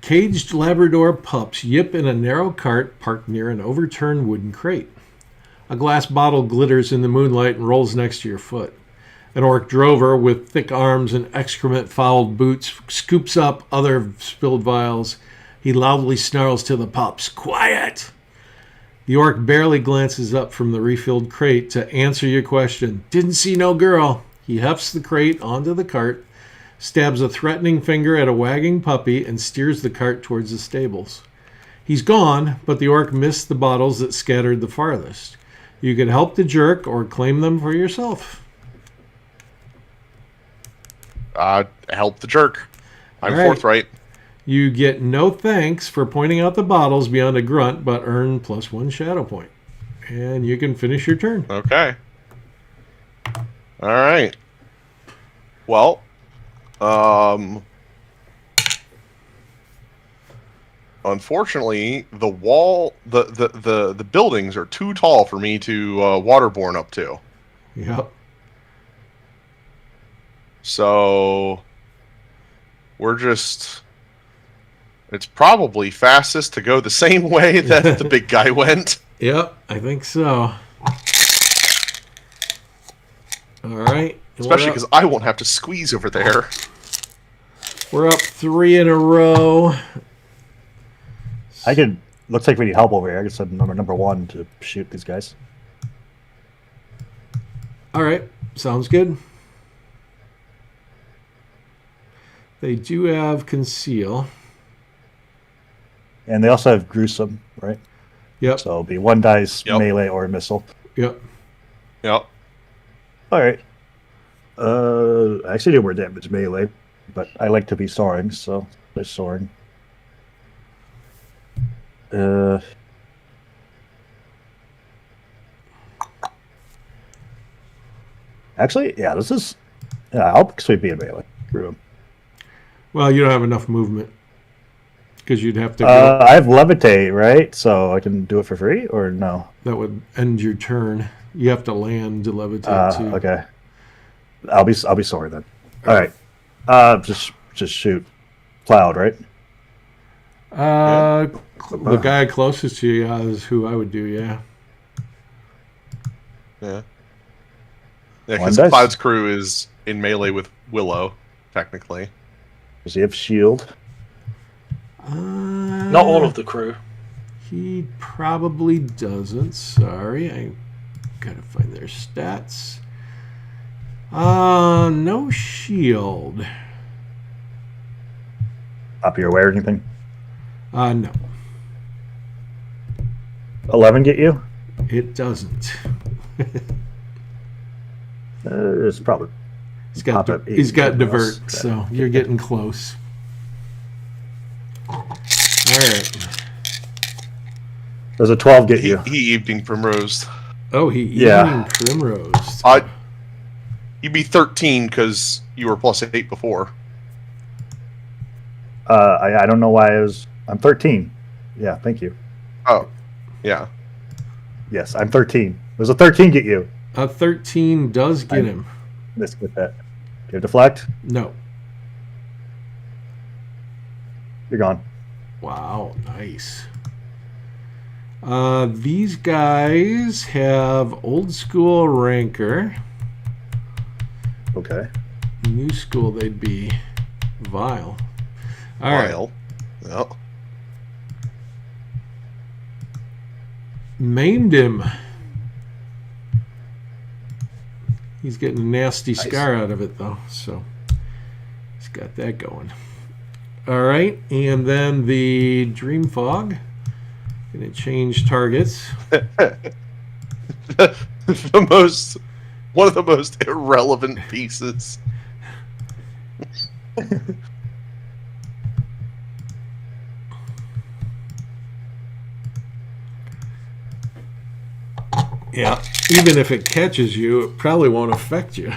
Caged Labrador pups yip in a narrow cart parked near an overturned wooden crate. A glass bottle glitters in the moonlight and rolls next to your foot. An orc drover with thick arms and excrement-fouled boots scoops up other spilled vials. He loudly snarls to the pups, "Quiet!" The orc barely glances up from the refilled crate to answer your question. "Didn't see no girl." He hefts the crate onto the cart, stabs a threatening finger at a wagging puppy, and steers the cart towards the stables. He's gone, but the orc missed the bottles that scattered the farthest. You can help the jerk or claim them for yourself. Help the jerk. I'm All right. forthright. You get no thanks for pointing out the bottles beyond a grunt, but earn +1 shadow point. And you can finish your turn. Okay. All right. Well, unfortunately, the wall, the buildings are too tall for me to waterborne up to. Yep. So we're just. It's probably fastest to go the same way that the big guy went. Yep, I think so. All right. Especially because I won't have to squeeze over there. We're up 3 in a row. I could. Looks like we need help over here. I could send number 1 to shoot these guys. All right. Sounds good. They do have conceal. And they also have gruesome, right? Yep. So it'll be 1 dice, Yep. melee or missile. Yep. Yep. All right. I actually do more damage melee, but I like to be soaring, so there's soaring. Actually, yeah, this is. Yeah, I'll sweep be in melee. Screw 'em. Well, you don't have enough movement because you'd have to go. I have levitate, right? So I can do it for free, or no? That would end your turn. You have to land to levitate too. Okay. I'll be soaring then. All right. Just shoot cloud, right? The guy closest to you is who I would do. Yeah. Yeah. Yeah, One because dice. Cloud's crew is in melee with Willow, technically. Does he have shield? Not all of the crew. He probably doesn't. Sorry, I gotta find their stats. No shield. Up your way or anything? No, 11 get you? it doesn't. It's probably. He's got Pop it, he's got something else. divert, so you're getting close. All right. Does a 12 get you? He evening primrose. Oh, he Yeah. evening primrose. You'd be 13 because you were +8 before. I don't know why I'm 13. Yeah, thank you. Oh, yeah. Yes, I'm 13. Does a 13 get you? A 13 does get him. Let's get that. Do you deflect? No. You're gone. Wow, nice. These guys have old school rancor. Okay. New school, they'd be vile. All right. Vile. Well, Maimed him. He's getting a nasty scar out of it, though, so he's got that going. All right, and then the Dream Fog. Going to change targets. one of the most irrelevant pieces. Yeah, even if it catches you, it probably won't affect you.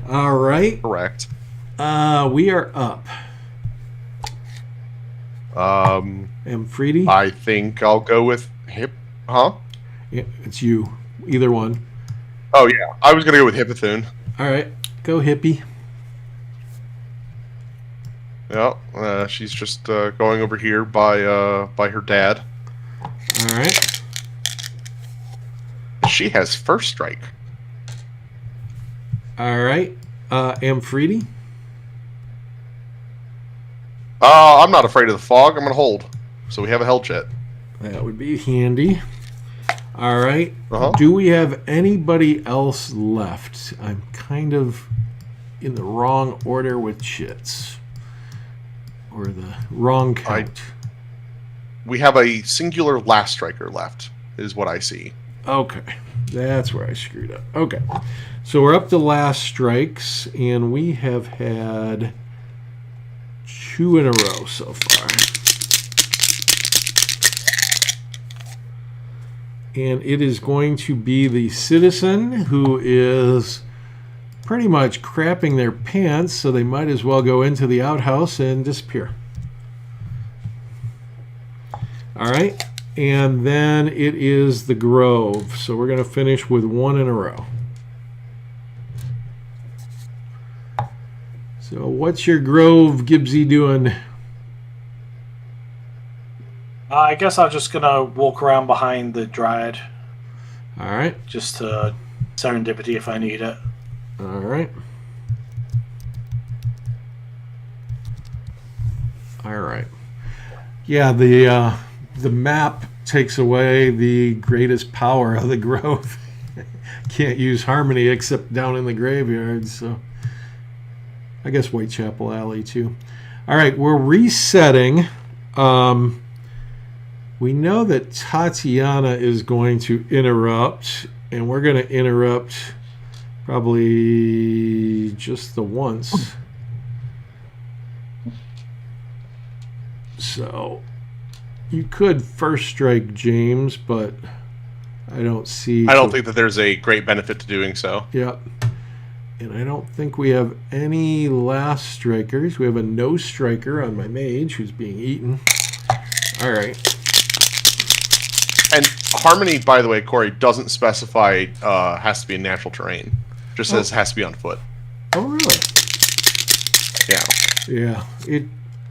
All right. Correct. We are up. Amfredi? I think I'll go with Hip. Huh? Yeah, it's you. Either one. Oh yeah, I was gonna go with Hippothune. All right, go hippie. Yeah, she's just going over here by her dad. All right. She has first strike. All right. Amfredi? I'm not afraid of the fog. I'm gonna hold. So we have a hell jet. That would be handy. All right. Uh-huh. Do we have anybody else left? I'm kind of in the wrong order with shits. Or the wrong count. We have a singular last striker left, is what I see. Okay. That's where I screwed up. Okay. So we're up to last strikes, and we have had 2 in a row so far. And it is going to be the citizen who is pretty much crapping their pants, so they might as well go into the outhouse and disappear. All right. And then it is the Grove. So we're going to finish with 1 in a row. So what's your Grove, Gibbsy, doing? I guess I'm just going to walk around behind the Dryad. All right. Just to serendipity if I need it. All right. All right. Yeah, the map takes away the greatest power of the Grove. Can't use Harmony except down in the graveyard, so I guess Whitechapel Alley too. All right, we're resetting. We know that Tatiana is going to interrupt, and we're going to interrupt probably just the once. So you could first strike James, but I don't see... I don't think that there's a great benefit to doing so. Yep. And I don't think we have any last strikers. We have a no striker on my mage who's being eaten. All right. And Harmony, by the way, Corey, doesn't specify has to be in natural terrain. Just says has to be on foot. Oh, really? Yeah. Yeah.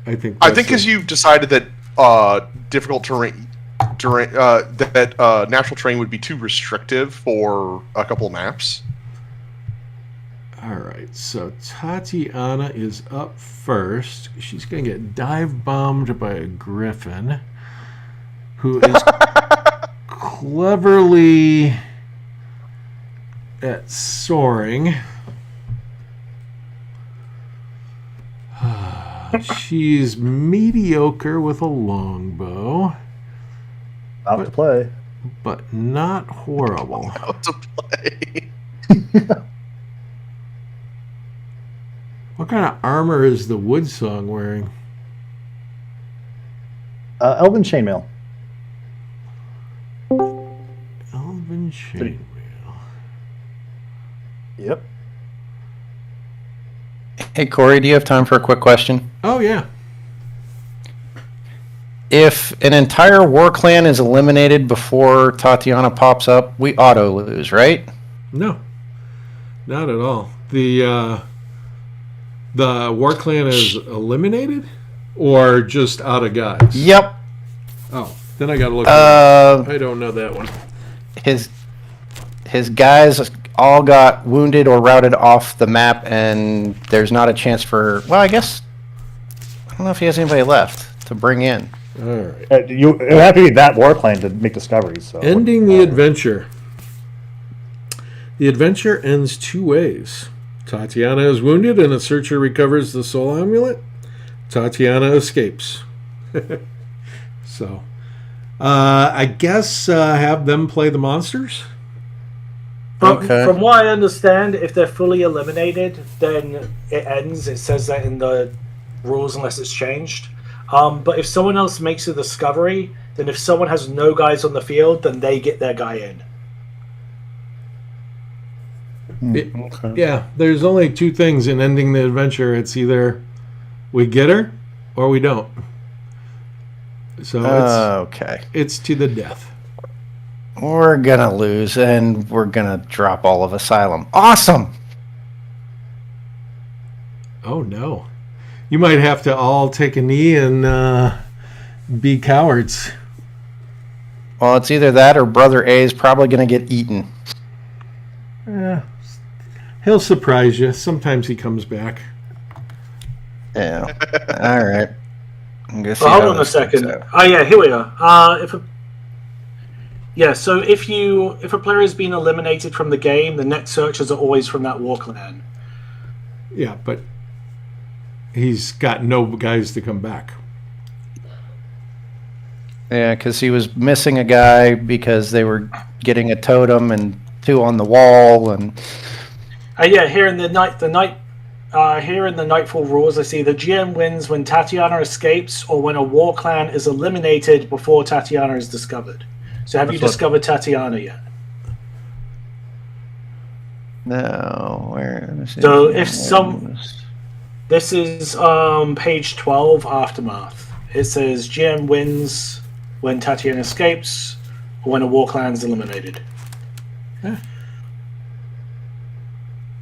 I think because you've decided that difficult terrain, that natural terrain would be too restrictive for a couple maps. All right, so Tatiana is up first. She's going to get dive bombed by a griffin who is cleverly at soaring. She's mediocre with a longbow. Out to play. But not horrible. Out to play. What kind of armor is the Woodsong wearing? Elven chainmail. Elven chainmail. Yep. Hey, Corey, do you have time for a quick question? Oh, yeah. If an entire war clan is eliminated before Tatiana pops up, we auto lose, right? No, not at all. The War Clan is eliminated, or just out of guys? Yep. Oh, then I gotta look. I don't know that one. His guys all got wounded or routed off the map, and there's not a chance for. Well, I guess I don't know if he has anybody left to bring in. All right. It would have to be that war clan to make discoveries. So Ending the adventure. The adventure ends two ways. Tatiana is wounded, and a searcher recovers the Soul Amulet. Tatiana escapes. So, I guess have them play the monsters. From what I understand, if they're fully eliminated, then it ends. It says that in the rules unless it's changed. But if someone else makes a discovery, then if someone has no guys on the field, then they get their guy in. Yeah, there's only two things in ending the adventure. It's either we get her or we don't. So it's to the death. We're gonna lose, and we're gonna drop all of Asylum. Awesome! Oh no. You might have to all take a knee and be cowards. Well, it's either that or Brother A is probably gonna get eaten. He'll surprise you. Sometimes he comes back. Yeah. All right. Hold on a second. Oh yeah, here we are. So if a player has been eliminated from the game, the next searchers are always from that war clan. Yeah, but he's got no guys to come back. Yeah, because he was missing a guy because they were getting a totem and two on the wall, and here in the Nightfall rules, I see the GM wins when Tatiana escapes or when a war clan is eliminated before Tatiana is discovered. So have you discovered Tatiana yet? No. Where? So this is page 12, Aftermath. It says GM wins when Tatiana escapes or when a war clan is eliminated. Yeah.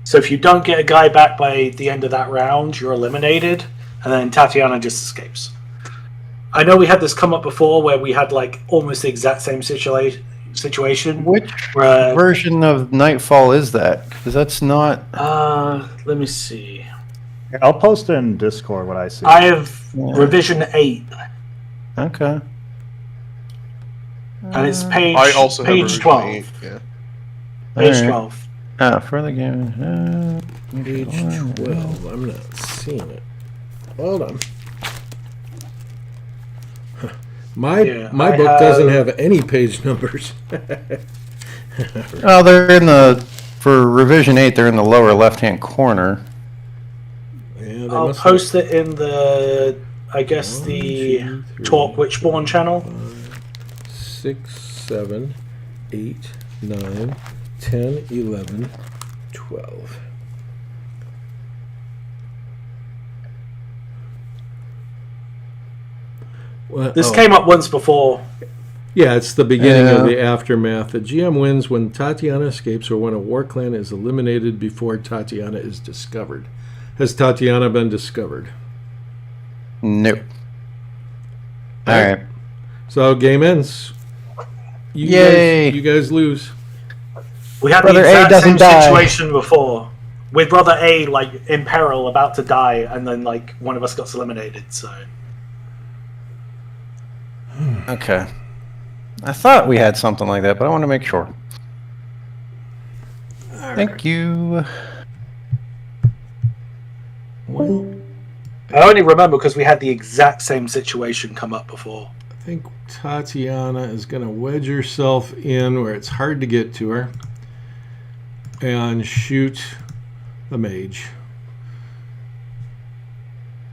So if you don't get a guy back by the end of that round, you're eliminated, and then Tatiana just escapes. I know we had this come up before where we had like almost the exact same situation. Which version of Nightfall is that? Because that's not. Let me see. I'll post in Discord what I see. I have revision 8. Okay. And it's page. I also have page 12. 8, yeah. Page All right. 12. Further game. Page 12. I'm not seeing it. Hold on. My book doesn't have any page numbers. Oh, they're for revision 8. They're in the lower left-hand corner. Yeah, I'll post it in the, I guess, the Talk WitchBorn channel. 5, 6, 7, 8, 9, 10, 11, 12. Well, This came up once before. Yeah, it's the beginning of the aftermath. The GM wins when Tatiana escapes or when a war clan is eliminated before Tatiana is discovered. Has Tatiana been discovered? Nope. All right. So game ends. Yay! You guys lose. We had Brother the A exact doesn't same die. situation before. With Brother A, like, in peril, about to die, and then, like, one of us got eliminated, so... Okay. I thought we had something like that, but I want to make sure. Thank you. Well, I only remember because we had the exact same situation come up before. I think Tatiana is going to wedge herself in where it's hard to get to her and shoot the mage.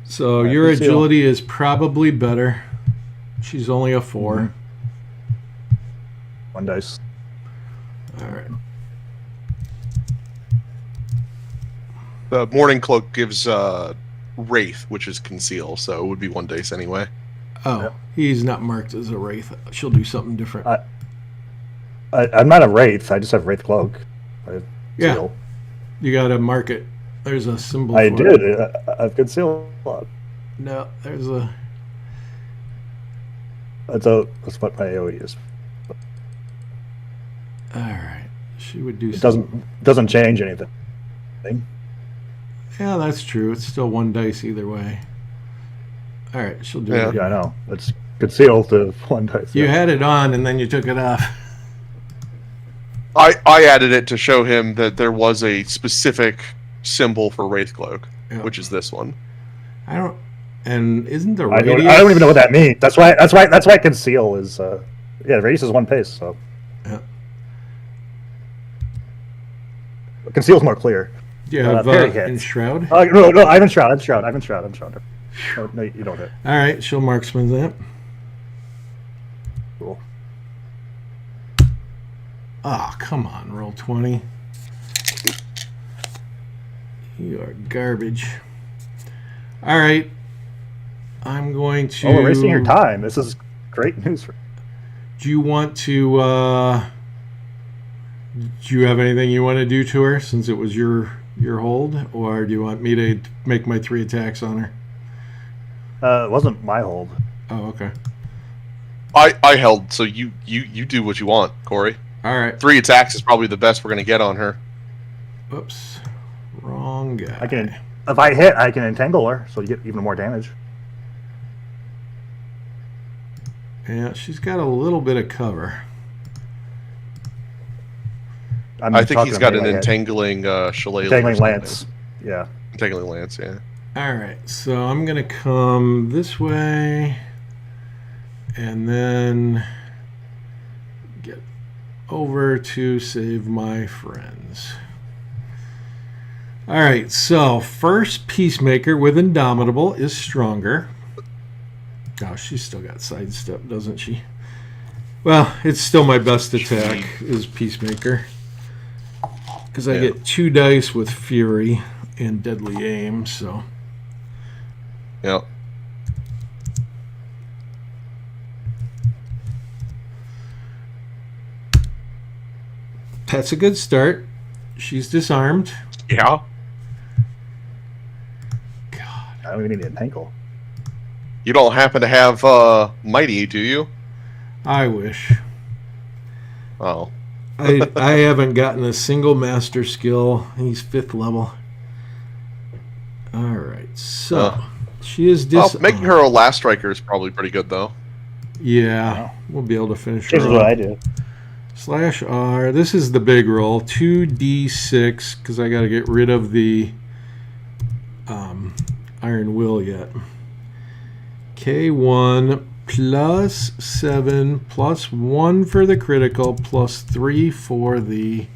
So your agility is probably better. She's only a 4. Mm-hmm. 1 dice. All right. The Morning Cloak gives Wraith, which is Conceal, so it would be 1 dice anyway. Oh, Yep. he's not marked as a wraith. She'll do something different. I'm not a wraith. I just have wraith cloak. Yeah. Seal. You got to mark it. There's a symbol. I for did. It. I've concealed a lot. No, there's a. That's what my AoE is. All right. She would do. It doesn't change anything. Yeah, that's true. It's still 1 dice either way. All right, she'll do it. Yeah, I know. It's concealed to 1 dice. You had it on and then you took it off. I added it to show him that there was a specific symbol for Wraith Cloak, which is this one. I don't. And isn't the I radius? don't even know what that means. That's why conceal is. Yeah, radius is 1 pace. So. Yeah. Conceal's more clear. Do you have Enshroud? No, I have Enshroud. No, you don't hit. All right, she'll marksman that. Cool. Oh, come on, roll 20. You are garbage. All right. I'm going to... Oh, we're wasting your time. This is great news. Do you want to... do you have anything you want to do to her since it was your hold? Or do you want me to make my 3 attacks on her? It wasn't my hold. Oh, okay. I held, so you do what you want, Corey. All right. 3 attacks is probably the best we're going to get on her. Whoops. Wrong guy. If I hit, I can entangle her, so you get even more damage. Yeah, she's got a little bit of cover. I think he's got an entangling shillelagh. Entangling lance. Yeah. Entangling lance, yeah. All right, so I'm going to come this way and then get over to save my friends. All right, so first Peacemaker with Indomitable is stronger. Oh, she's still got sidestep, doesn't she? Well, it's still my best attack is Peacemaker. Because I get 2 dice with Fury and Deadly Aim, so... Yep. That's a good start. She's disarmed. Yeah. God. I don't even need to entangle. You don't happen to have Mighty, do you? I wish. Oh. I haven't gotten a single master skill. He's 5th level. All right, so she is disarmed. Making her a last striker is probably pretty good, though. Yeah, we'll be able to finish her. This is what I do. /R. This is the big roll. 2d6 because I got to get rid of the Iron Will yet. K1 plus 7 plus 1 for the critical plus 3 for the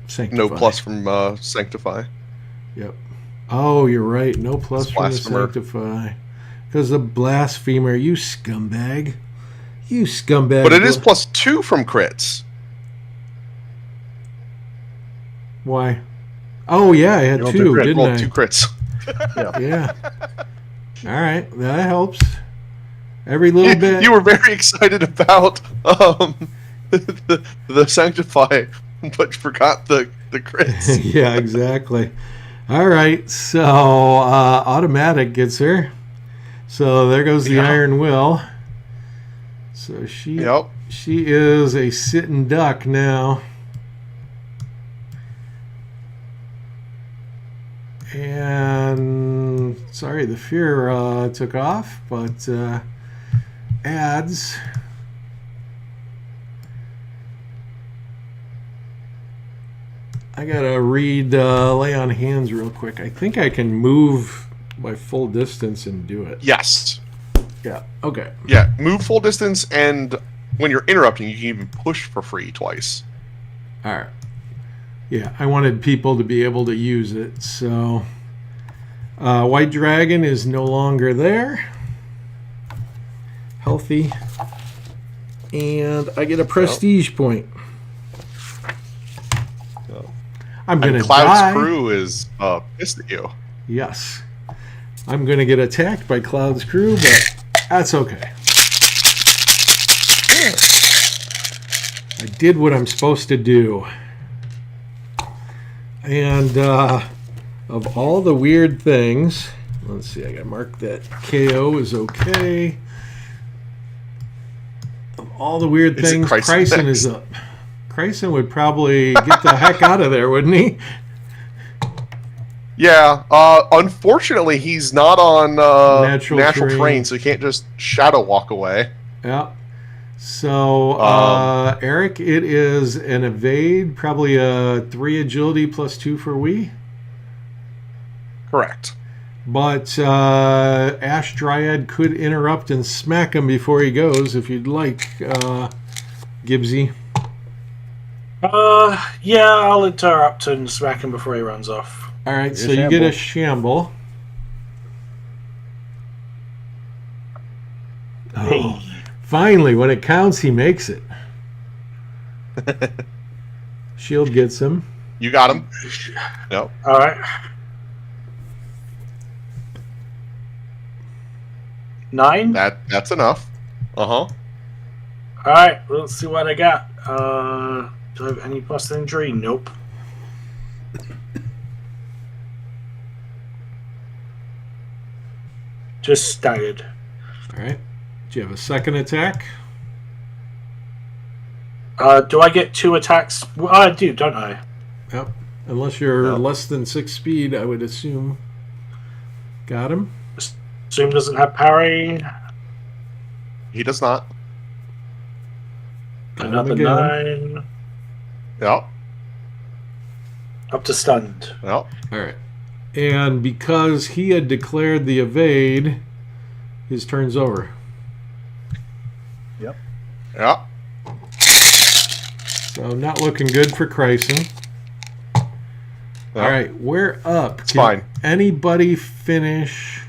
Sanctify. No plus from Sanctify. Yep. Oh, you're right. No plus It's from the Blasphemer. Sanctify. Because the Blasphemer, you scumbag. You scumbag. But it is plus 2 from crits. Why? Oh, yeah, I had You rolled 2, two crits. didn't Well, I? 2 crits. Yeah. All right, that helps. Every little bit. You were very excited about the Sanctify, but forgot the crits. Yeah, exactly. All right, so automatic gets her. So there goes the Iron Will. So she is a sitting duck now. And sorry, the fear took off, but adds. I gotta read Lay on Hands real quick. I think I can move my full distance and do it. Yes. Yeah. Okay. Yeah. Move full distance, and when you're interrupting, you can even push for free twice. All right. Yeah, I wanted people to be able to use it. So, White Dragon is no longer there. Healthy. And I get a prestige point. I'm going to die. Cloud's crew is pissed at you. Yes. I'm going to get attacked by Cloud's crew, but that's okay. I did what I'm supposed to do. And of all the weird things, let's see, I got to mark that KO is okay. Of all the weird things, Kryson is up. Kryson would probably get the heck out of there, wouldn't he? Yeah. Unfortunately, he's not on natural terrain, so he can't just shadow walk away. Yeah. So, Eric, it is an evade, probably a 3 agility plus 2 for we. Correct. But Ash Dryad could interrupt and smack him before he goes, if you'd like, Gibbsy. Yeah, I'll interrupt and smack him before he runs off. All right, so you get a shamble. Oh, finally, when it counts, he makes it. Shield gets him. You got him. Yep. All right. 9. That's enough. All right. Let's see what I got. Do I have any plus injury? Nope. Just staggered. All right. Do you have a second attack? Do I get 2 attacks? Well, I do, don't I? Yep. Unless you're less than 6 speed, I would assume. Got him. Zoom doesn't have parry. He does not. Another 9. Yep. Up to stunned. Yep. All right. And because he had declared the evade, his turn's over. Yep. Yep. So not looking good for Kryson. Yep. All right, we're up. It's fine. Anybody finish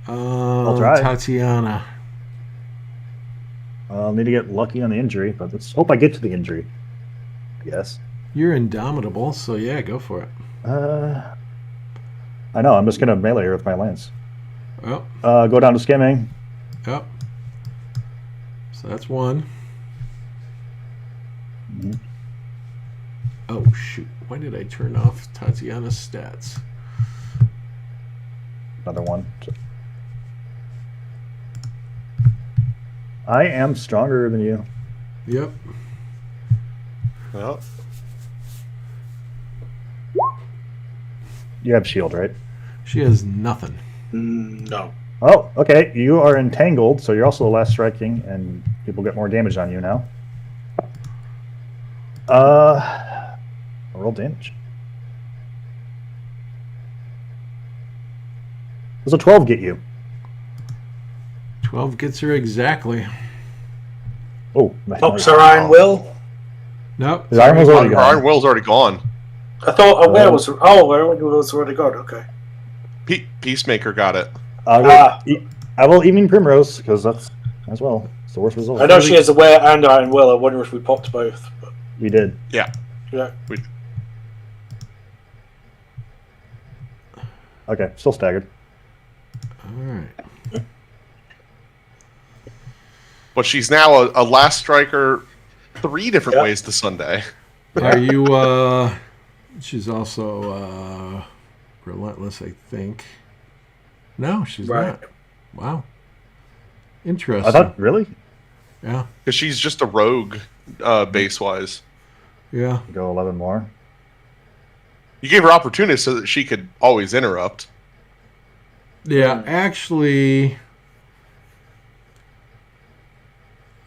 I'll try. Tatiana? I'll need to get lucky on the injury, but let's hope I get to the injury. Yes. You're indomitable, so yeah, go for it. I know, I'm just going to melee her with my lance. Oh. Go down to skimming. Yep. So that's 1. Mm-hmm. Oh, shoot. Why did I turn off Tatiana's stats? Another 1. I am stronger than you. Yep. Yep. You have shield, right? She has nothing. No. Oh, okay. You are entangled, so you're also less striking, and people get more damage on you now. Roll damage. Does a 12 get you? 12 gets her exactly. Oh, Pops her Iron Will. Nope. His Iron Will's already Her gone. Iron Will's already gone. I thought Aware was... Oh, Aware was already gone. Okay. Peacemaker got it. I will Evening Primrose, because that's as well. It's the worst result. I know she has Aware and Iron Will. I wonder if we popped both. But... We did. Yeah. Yeah. Okay, still staggered. All right. But she's now a last striker 3 different ways to Sunday. Are you, she's also, relentless, I think. No, she's not. Wow. Interesting. I thought, really? Yeah. Because she's just a rogue, base-wise. Yeah. Go 11 more. You gave her opportunity so that she could always interrupt. Yeah, actually,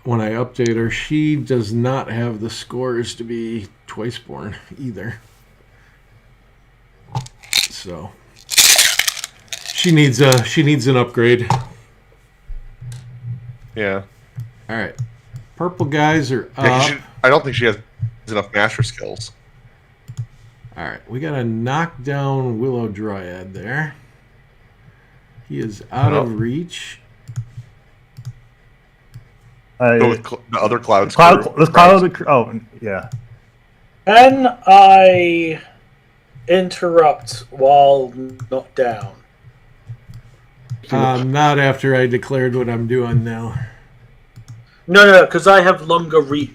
when I update her, she does not have the scores to be Twiceborn either. So she needs an upgrade. Yeah. All right, purple guys are Yeah, up. I don't think she has enough master skills. All right, we got a knockdown Willow Dryad there. He is out of reach. Go with the other clouds. Oh, yeah. Can I interrupt while not down? Not after I declared what I'm doing now. No, because I have longer reach.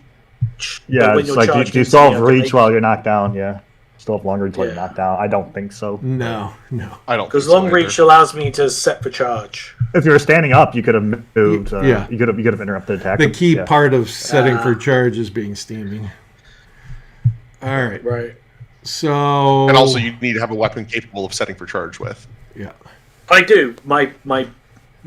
Yeah, when it's you're like charged do you into still me, have I can reach make- while you're knocked down? Yeah. Still have long reach while you're Yeah. knocked down? I don't think so. No. I don't. Because think so long either. reach allows me to set for charge. If you were standing up, you could have moved. Yeah. You could have interrupted attack. The key Yeah. part of setting for charge is being standing. All right. Right. So. And also, you need to have a weapon capable of setting for charge with. Yeah. I do. My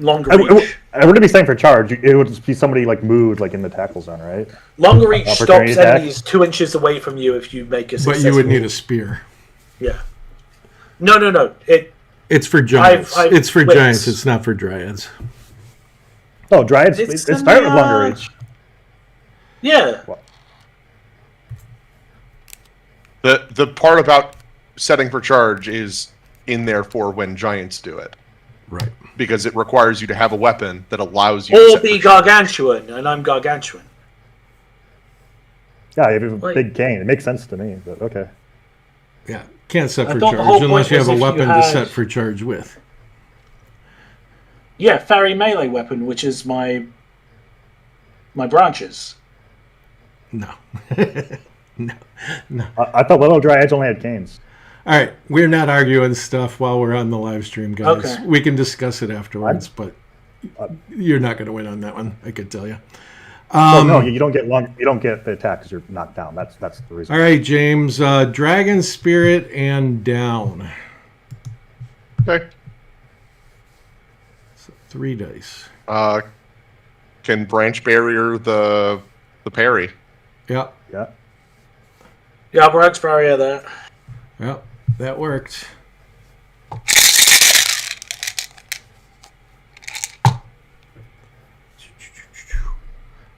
longer I reach. wouldn't be saying for charge. It would just be somebody like moved like in the tackle zone, right? Longer reach Opportunity stops attack? enemies 2 inches away from you if you make a But successful... you would need a spear. Yeah. No. It's for giants. I've it's for wits. giants. It's not for dryads. Oh, Dryads. It's It's in better the, with longer reach. Yeah. The part about setting for charge is in there for when giants do it, Right. because it requires you to have a weapon that allows you to Or set be for charge. gargantuan, and I'm gargantuan. Yeah, you have a Like- big cane. It makes sense to me, but okay. Yeah. Can't set I for thought the charge whole unless point you have was a if you weapon to had- set for charge with. Yeah, fairy melee weapon, which is my branches. No. No. I thought little Dryads only had canes. All right. We're not arguing stuff while we're on the live stream, guys. Okay. We can discuss it afterwards, but you're not going to win on that one, I could tell you. Oh no, you don't get long. You don't get the attack because you're knocked down. That's the reason. All right, James. Dragon Spirit and down. Okay. So 3 dice. Can branch barrier the parry? Yeah. Yeah. Yeah, branch barrier there. Well, that worked.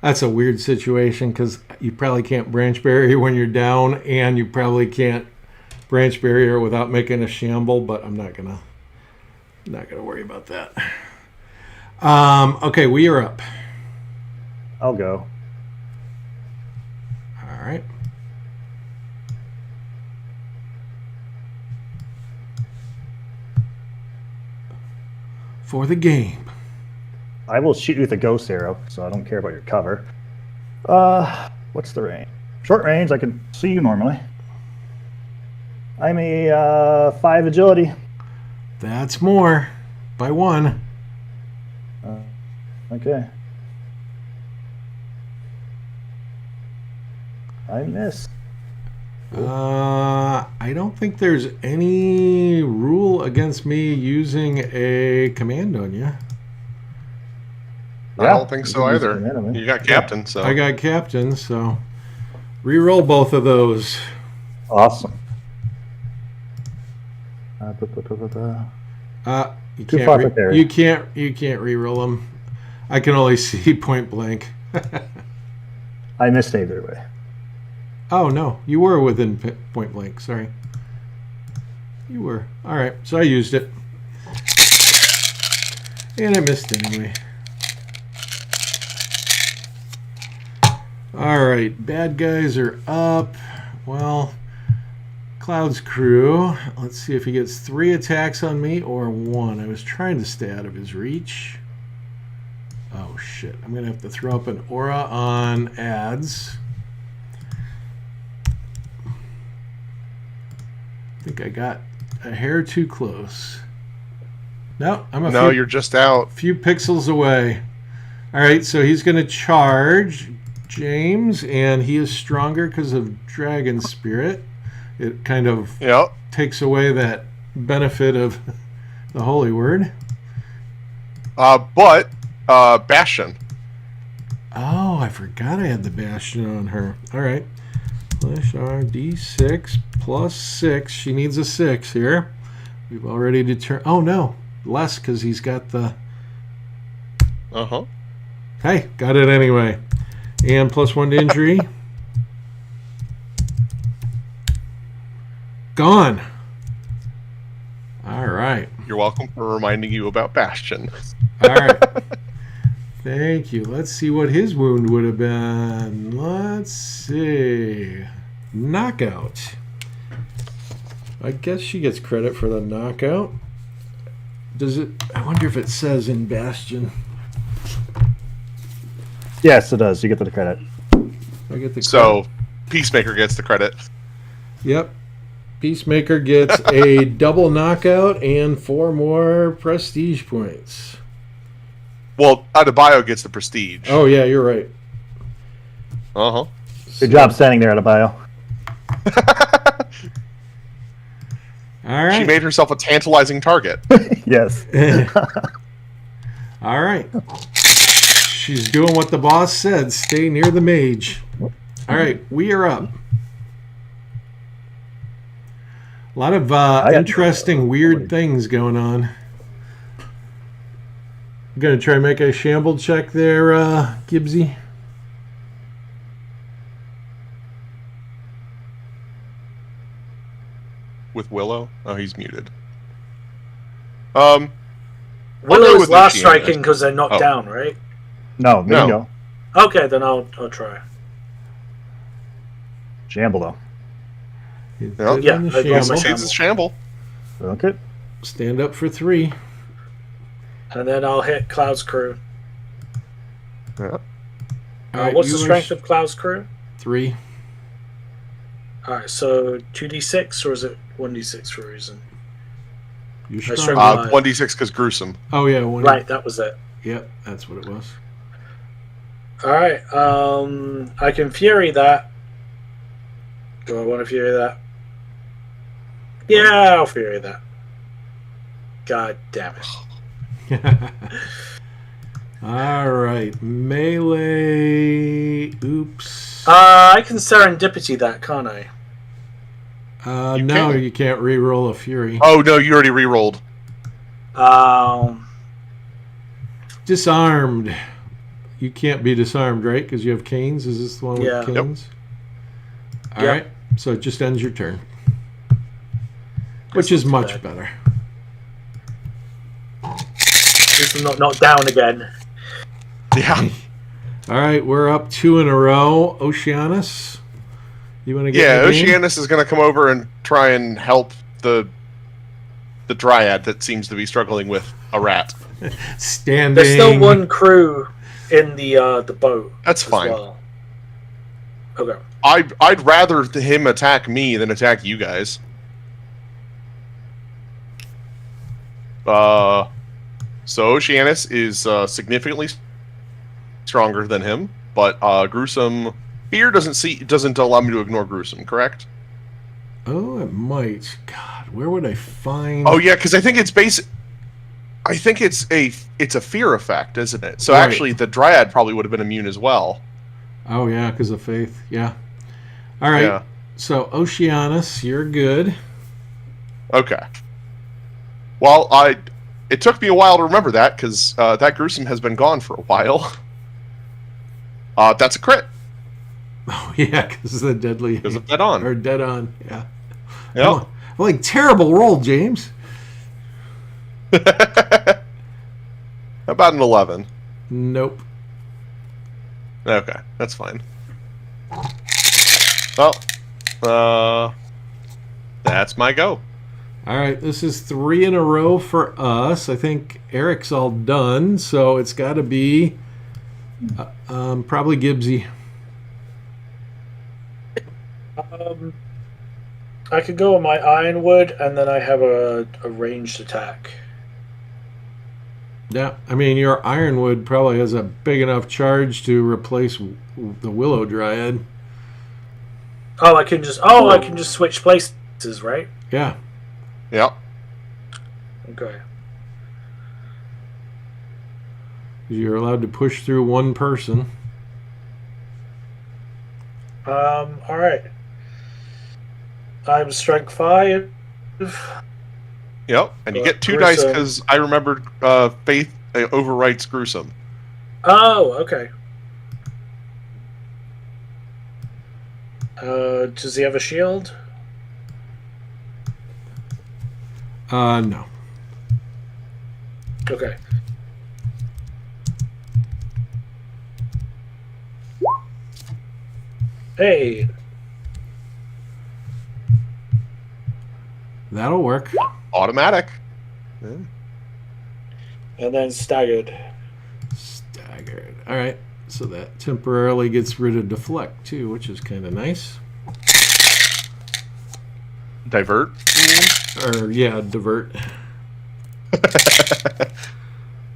That's a weird situation because you probably can't branch barrier when you're down, and you probably can't branch barrier without making a shamble. But I'm not gonna worry about that. Okay, we are up. I'll go. All right. For the game. I will shoot you with a ghost arrow, so I don't care about your cover. What's the range? Short range, I can see you normally. I'm a 5 agility. That's more by 1. Okay. I miss. I don't think there's any rule against me using a command on you. I don't think so you can use either. an enemy. You got captain, so I got captain, so re-roll both of those. Awesome. You Too can't far for Terry. you can't re-roll them. I can only see point blank. I missed either way. Oh no, you were within point blank. Sorry, you were. All right, so I used it, and I missed anyway. All right, bad guys are up. Well, Cloud's crew. Let's see if he gets 3 attacks on me or 1. I was trying to stay out of his reach. Oh shit! I'm gonna have to throw up an aura on ads. I think I got a hair too close. No, I'm a no, you're just out. few pixels away. All right, so he's going to charge James, and he is stronger because of Dragon Spirit. It kind of Yep. takes away that benefit of the Holy Word. But Bastion. Oh, I forgot I had the Bastion on her. All right. Flash R D6 plus 6. She needs a 6 here. We've already determined. Oh, no. Less because he's got the. Uh-huh. Hey, got it anyway. And plus 1 to injury. Gone. All right. You're welcome for reminding you about Bastion. All right. Thank you. Let's see what his wound would have been. Let's see. Knockout. I guess she gets credit for the knockout. Does it? I wonder if it says in Bastion. Yes, it does. You get the credit. I get the So, Peacemaker gets the credit. Yep. Peacemaker gets a double knockout and 4 more prestige points. Well, Adebayo gets the prestige. Oh, yeah, you're right. Uh-huh. Good job standing there, Adebayo. All right. She made herself a tantalizing target. Yes. All right. She's doing what the boss said. Stay near the mage. All right, we are up. A lot of interesting, weird things going on. I'm going to try and make a shamble check there, Gibbsy. With Willow? Oh, he's muted. I'll Willow go is with last Luciana. striking because they're knocked down, right? No, there you go. Okay, then I'll try. Shamble, though. Yep. Yeah, On the I got shamble. my Shades is Shamble. Okay. Stand up for 3. And then I'll hit Cloud's Crew. Yeah. All right, What's you the are strength of Cloud's Crew? 3. Alright, so 2d6 or is it 1d6 for a reason? You're I strong. struggle. 1d6 because gruesome. Oh, yeah. 1. Right, that was it. Yep, that's what it was. Alright, I can Fury that. Do I want to Fury that? Yeah, I'll Fury that. God damn it. All right. Melee. Oops. I can Serendipity that, can't I? You No, can. you can't re-roll a fury. Oh, no, you already re-rolled. Disarmed. You can't be disarmed, right? Because you have canes. Is this the one Yeah. with Yep. canes? All Yep. right. So it just ends your turn. Which is not too much bad. better. At least I'm not knocked down again. Yeah. All right. We're up 2 in a row. Oceanus. You want to get Yeah, in the game? Oceanus is going to come over and try and help the dryad that seems to be struggling with a rat. Standing. There's still one crew in the boat. That's as fine. well. Okay. I'd rather him attack me than attack you guys. So Oceanus is significantly stronger than him, but gruesome fear doesn't allow me to ignore gruesome, correct? Oh, it might. God, where would I find? Oh yeah, because I think it's I think it's a fear effect, isn't it? So Right. actually, the dryad probably would have been immune as well. Oh yeah, because of faith. Yeah. All right. Yeah. So Oceanus, you're good. Okay. Well, it took me a while to remember that because that gruesome has been gone for a while. That's a crit Oh yeah, because the deadly because of dead on. or dead on. Yeah. Yeah. Oh, like terrible roll, James. About an 11. Nope. Okay, that's fine. Well, that's my go. All right, this is 3 in a row for us. I think Eric's all done, so it's got to be probably Gibbsy. I could go with my Ironwood, and then I have a ranged attack. Yeah, I mean your Ironwood probably has a big enough charge to replace the Willow Dryad. Oh, I can just switch places, right? Yeah. Yep. Okay. You're allowed to push through one person. All right. I'm strength 5. Yep. And you get 2 Gruesome. dice because I remembered faith overwrites gruesome. Oh, okay. Does he have a shield? No. Okay. Hey, That'll work. Automatic. and then staggered. Staggered. All right. So that temporarily gets rid of deflect too, which is kind of nice. Divert? Or yeah, divert.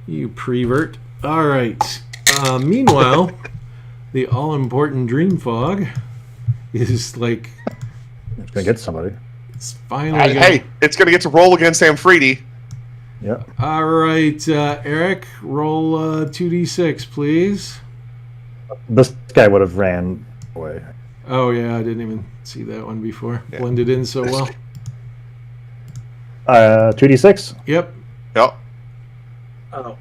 You prevert. All right. Meanwhile, the all-important dream fog is like It's gonna get somebody. it's finally. Hey, it's going to get to roll against Amfredi. Yeah. All right, Eric, roll 2d6, please. This guy would have ran away. Oh yeah, I didn't even see that one before. Yeah. Blended in so well. 2d6. Yep. Yep. Oh.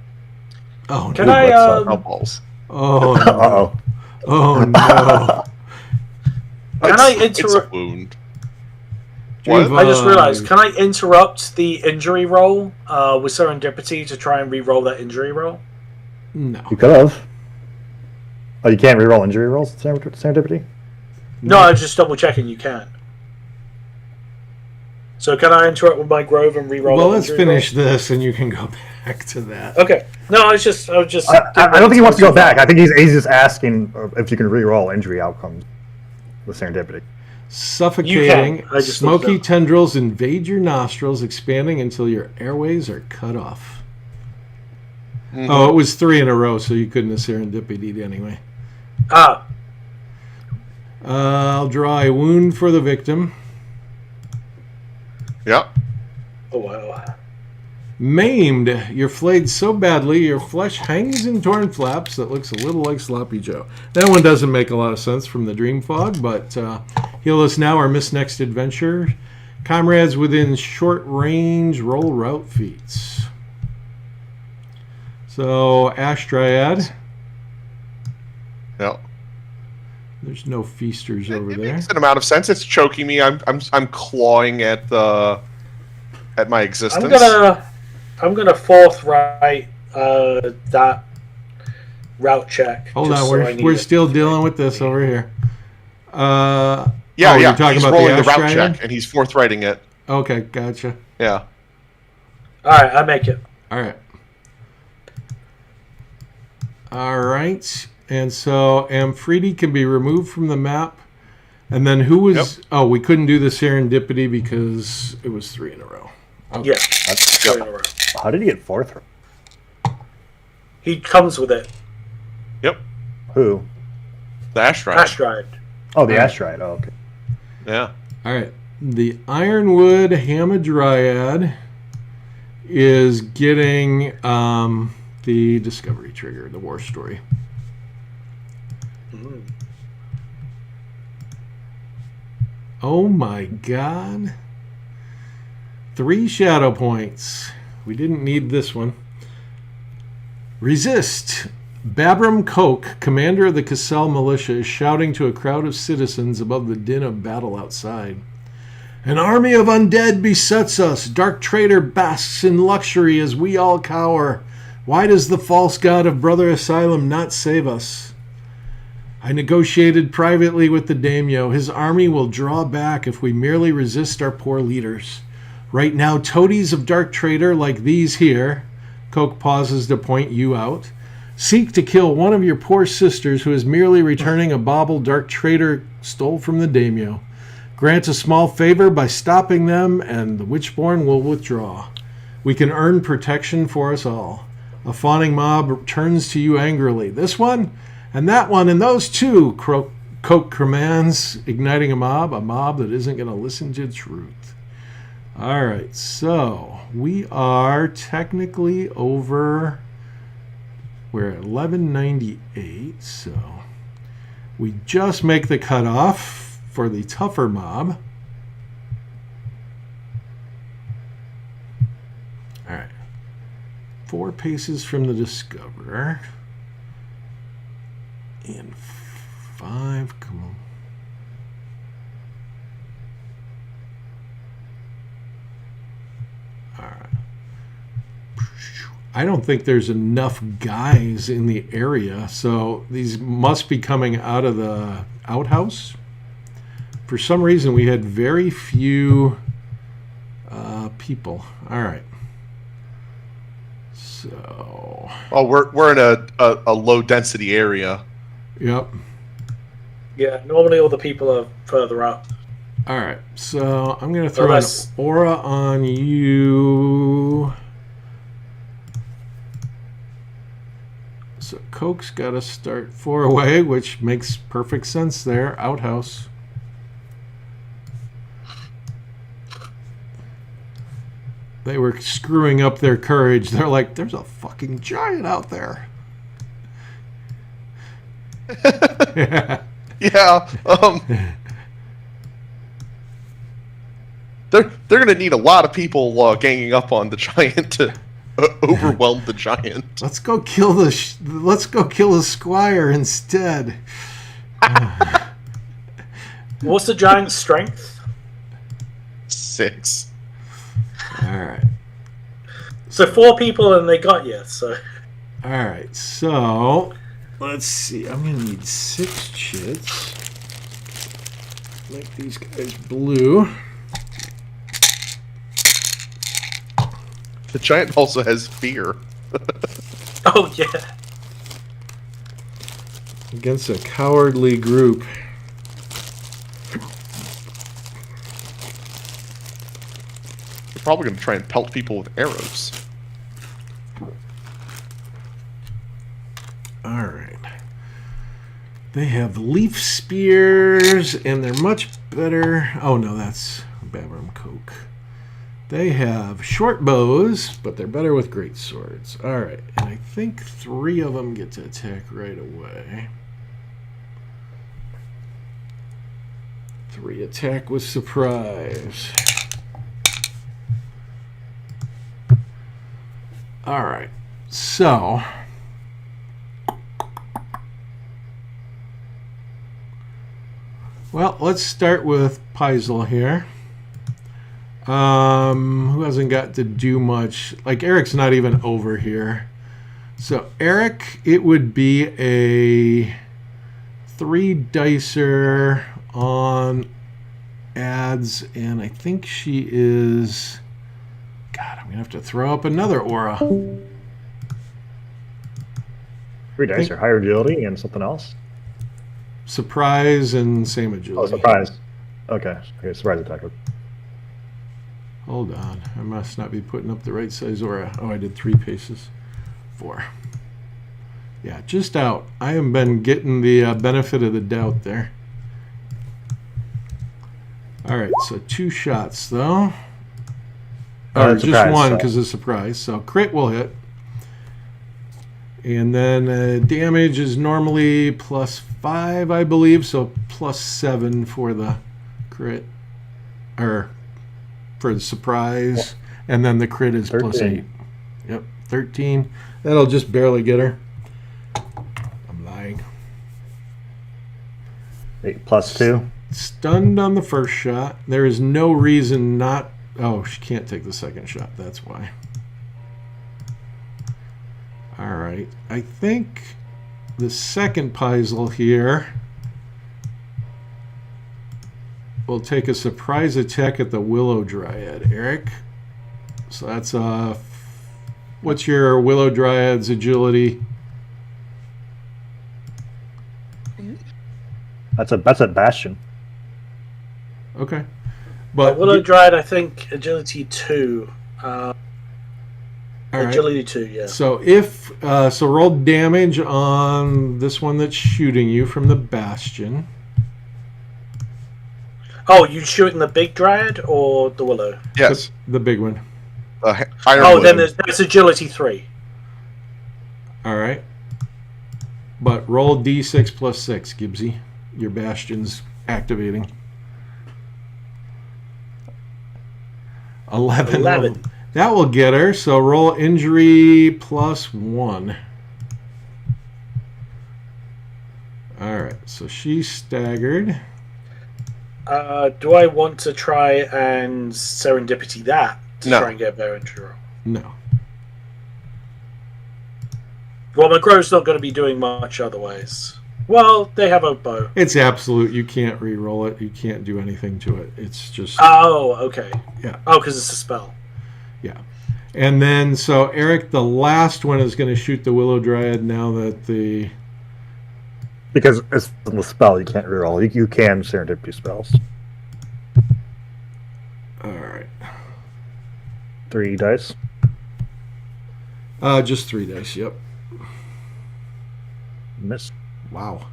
Oh Can no. I? Oh, balls. Oh no. Uh-oh. Oh no. Can I It's a interrupt? wound. Dream What? I just fog. realized. Can I interrupt the injury roll with serendipity to try and re-roll that injury roll? No. You could have. Oh, you can't reroll injury rolls, serendipity? No, I was just double checking. You can. So can I interrupt with my grove and re-roll? Well, that let's injury finish this, and you can go back to that. roll? Okay. No, I was just. I don't think he wants to go back. I think he's just asking if you can reroll injury outcomes with serendipity. Suffocating, You can. I just smoky looked up. tendrils invade your nostrils, expanding until your airways are cut off. Mhm. Oh, it was 3 in a row, so you couldn't have serendipitied anyway. Ah. I'll draw a wound for the victim. Yep. Oh wow. Maimed, you're flayed so badly your flesh hangs in torn flaps that looks a little like Sloppy Joe. That one doesn't make a lot of sense from the dream fog, but heal us now or miss next adventure. Comrades within short range roll route feats. So Ash Dryad, Yep. there's no feasters over It there. makes an amount of sense. It's choking me. I'm clawing at my existence. I'm gonna forthright that route check. Hold just on, so I need we're it. still dealing with this over here. Yeah, oh, yeah. You're talking he's about rolling the the Ash route Dryad? check, and he's forthrighting it. Okay, gotcha. Yeah. All right, I make it. All right. All right. And so Amfredi can be removed from the map. And then who was... Yep. Oh, we couldn't do the serendipity because it was 3 in a row. Okay. Yeah. Three in a row. How did he get fourth? He comes with it. Yep. Who? The Ash Rider. Ash Dried. Oh, the Astride. Oh, okay. Yeah. All right. The Ironwood Hamadryad is getting the Discovery Trigger, the War Story. Oh my god. 3 shadow points. We didn't need this one. Resist. Babram Koch, commander of the Cassell militia, is shouting to a crowd of citizens above the din of battle outside. An army of undead besets us. Dark Trader basks in luxury as we all cower. Why does the false god of Brother Asylum not save us? I negotiated privately with the Daimyo. His army will draw back if we merely resist our poor leaders. Right now, toadies of Dark Trader like these here, Koch pauses to point you out, seek to kill one of your poor sisters who is merely returning a bauble Dark Trader stole from the Daimyo. Grant a small favor by stopping them, and the WitchBorn will withdraw. We can earn protection for us all. A fawning mob turns to you angrily. This one, and that one, and those two, Koch commands, igniting a mob that isn't going to listen to truth. All right, so we are technically over... We're at 1198, so we just make the cutoff for the tougher mob. All right. 4 paces from the Discoverer. And 5, come on. All right. I don't think there's enough guys in the area, so these must be coming out of the outhouse. For some reason, we had very few people. All right. So. Oh, we're in a low density area. Yep. Yeah, normally all the people are further up. All right, so I'm going to throw an aura on you. So Coke's got to start 4 away, which makes perfect sense there. Outhouse. They were screwing up their courage. They're like, there's a fucking giant out there. Yeah. They're gonna need a lot of people ganging up on the giant to overwhelm the giant. Let's go kill the squire instead. What's the giant's strength? 6. All right. So 4 people and they got you. So. All right. So let's see. I'm gonna need 6 chits. Make these guys blue. The giant also has fear. Oh yeah. Against a cowardly group. They're probably going to try and pelt people with arrows. All right. They have leaf spears, and they're much better. Oh no, that's Babram Coke. They have short bows, but they're better with great swords. All right, and I think 3 of them get to attack right away. 3 attack with surprise. All right, so well, let's start with Paisel here. Who hasn't got to do much? Like, Eric's not even over here. So, Eric, it would be a 3 dicer on ads, and I think she is... God, I'm going to have to throw up another aura. 3 dicer, higher agility and something else? Surprise and same agility. Oh, surprise. Okay, surprise attack. Hold on. I must not be putting up the right size aura. Oh, I did 3 paces. 4. Yeah, just out. I have been getting the benefit of the doubt there. All right, so 2 shots, though. Or just 1 because of surprise. So crit will hit. And then damage is normally +5, I believe. So +7 for the crit. Or... for the surprise, and then the crit is 13. +8. Yep, 13. That'll just barely get her. I'm lying. 8 +2. Stunned on the first shot. There is no reason not... Oh, she can't take the second shot. That's why. All right. I think the second Paisel here will take a surprise attack at the Willow Dryad, Eric. So that's what's your Willow Dryad's agility? That's a Bastion. Okay, but Willow Dryad, I think agility 2. all agility right. 2, yeah. So if so, roll damage on this one that's shooting you from the Bastion. Oh, you shooting the big Dryad or the Willow? Yes. The big one. Then there's agility 3. All right. But roll d6 +6, Gibbsy. Your Bastion's activating. 11. That will get her. So roll injury +1. All right. So she's staggered. Do I want to try and serendipity that to try and get a better injury roll? No. Well, McGrow's not going to be doing much otherwise. Well, they have a bow. It's absolute. You can't re-roll it. You can't do anything to it. It's just... Oh, okay. Yeah. Oh, because it's a spell. Yeah. And then, so Eric, the last one is going to shoot the Willow Dryad now that the... Because it's a spell, you can't reroll. You can serendipity spells. All right. 3 dice. Just 3 dice, yep. Miss. Wow.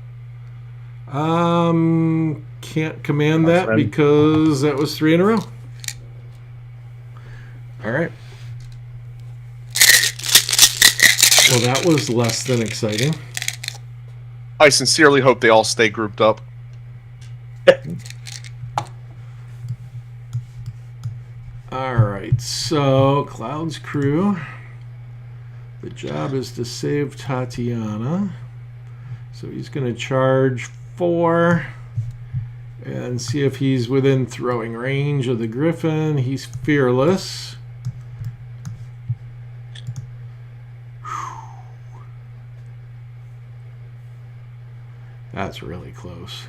Can't command that Friend. because that was 3 in a row. All right. Well, that was less than exciting. I sincerely hope they all stay grouped up. All right, so Cloud's crew. The job is to save Tatiana. So he's going to charge 4 and see if he's within throwing range of the Griffin. He's fearless. That's really close.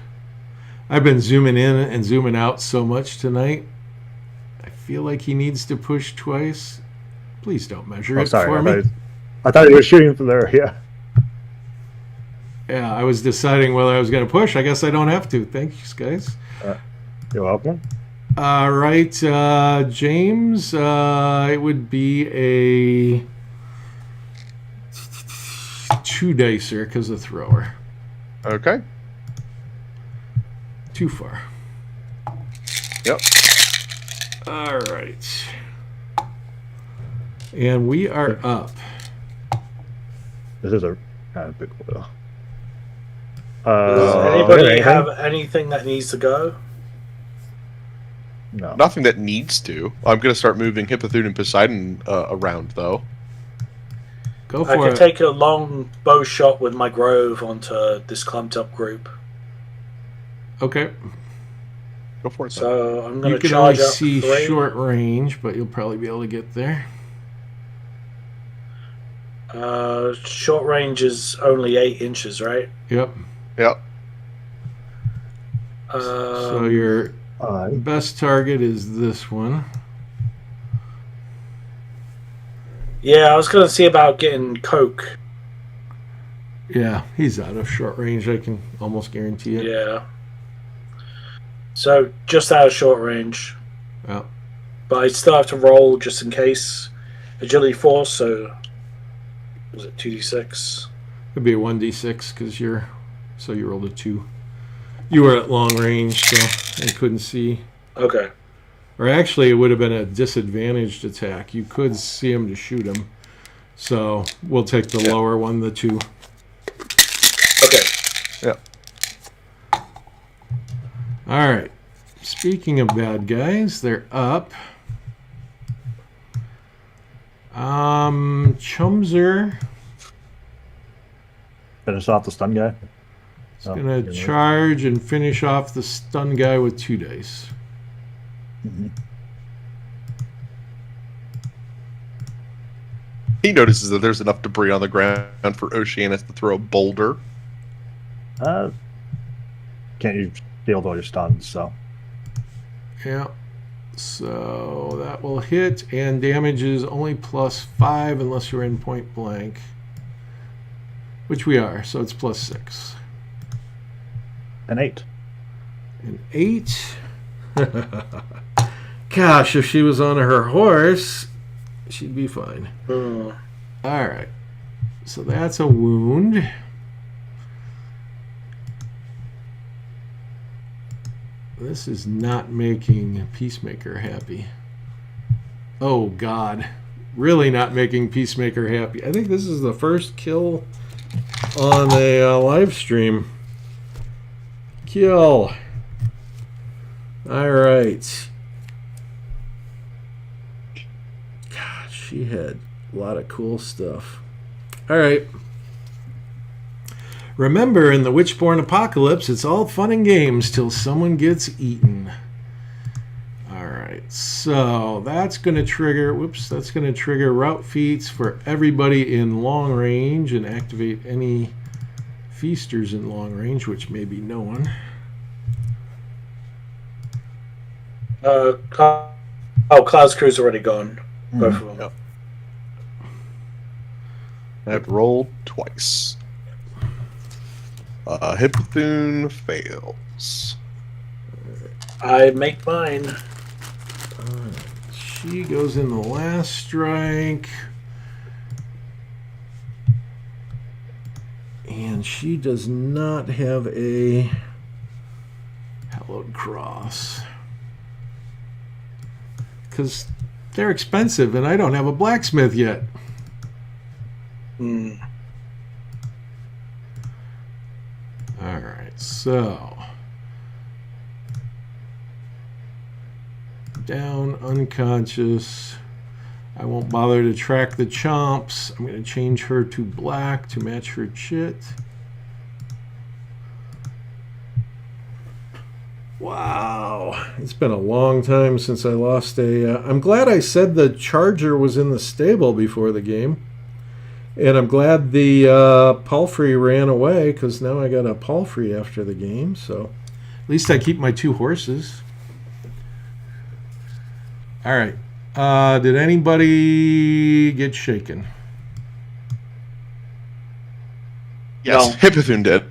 I've been zooming in and zooming out so much tonight. I feel like he needs to push twice. Please don't measure it for me. I thought you were shooting from there, yeah. Yeah, I was deciding whether I was going to push. I guess I don't have to. Thanks, guys. You're welcome. All right, James, it would be a 2-dicer because of thrower. Okay. Too far. Yep. All right. And we are up. This is a kind of big wheel. Does anybody have anything that needs to go? No. Nothing that needs to. I'm going to start moving Hippothoon and Poseidon around, though. Go for I can it. take a long bow shot with my Grove onto this clumped up group. Okay. Go for it. So I'm going You to can only charge up see 3. short range, but you'll probably be able to get there. Short range is only 8 inches, right? Yep. Yep. So your best target is this one. Yeah, I was going to see about getting Coke. Yeah, he's out of short range. I can almost guarantee it. Yeah. So just out of short range. Yeah. But I still have to roll just in case. Agility 4, so was it 2d6? Could be a 1d6 because you rolled a 2. You were at long range, so I couldn't see. Okay. Or actually, it would have been a disadvantaged attack. You could see him to shoot him. So we'll take the lower one, the 2. Okay. Yep. All right. Speaking of bad guys, they're up. Chumser Finish off the stun guy. is going to charge and finish off the stun guy with 2 dice. Mm-hmm. He notices that there's enough debris on the ground for Oceanus to throw a boulder. Can't you shield all your stuns, so. Yeah. So that will hit, and damage is only +5 unless you're in point blank. Which we are, so it's +6. An 8. An 8. Gosh, if she was on her horse, she'd be fine. All right. So that's a wound. This is not making Peacemaker happy. Oh, God. Really not making Peacemaker happy. I think this is the first kill on a live stream. Kill. All right. God, she had a lot of cool stuff. All right. Remember, in the WitchBorn apocalypse, it's all fun and games till someone gets eaten. All right, so that's going to trigger. That's going to trigger route feats for everybody in long range and activate any feasters in long range, which may be no one. Cloud's crew's already gone. Both of them. I've rolled twice. Hippothune fails. I make mine. She goes in the last strike. And she does not have a hallowed cross. Because they're expensive and I don't have a blacksmith yet. Alright, so down, unconscious. I won't bother to track the chomps. I'm going to change her to black to match her chit. Wow, it's been a long time since I lost a... I'm glad I said the charger was in the stable before the game. And I'm glad the palfrey ran away, because now I got a palfrey after the game. So at least I keep my 2 horses. All right. Did anybody get shaken? Yes, No. Hippothune did.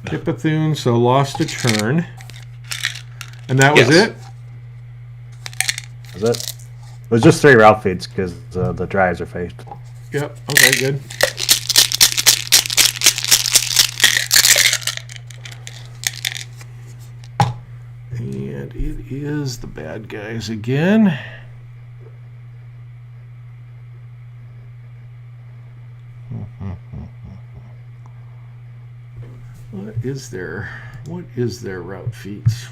Hippothune, so lost a turn. And that was Yes. it? Is it? It was just 3 route feeds because the drives are faced. Yep, okay, good. And it is the bad guys again. What is their route feats?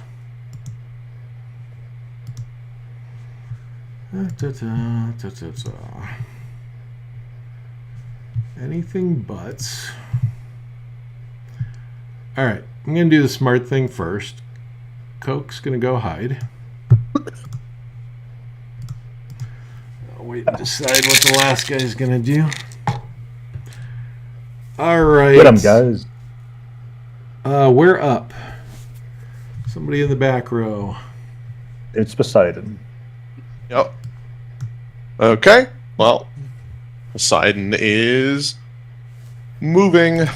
Anything but. All right, I'm going to do the smart thing first. Coke's going to go hide. I'll wait and decide what the last guy's going to do. All right. Get 'em, guys. We're up. Somebody in the back row. It's Poseidon. Yep. Okay. Well, Poseidon is moving.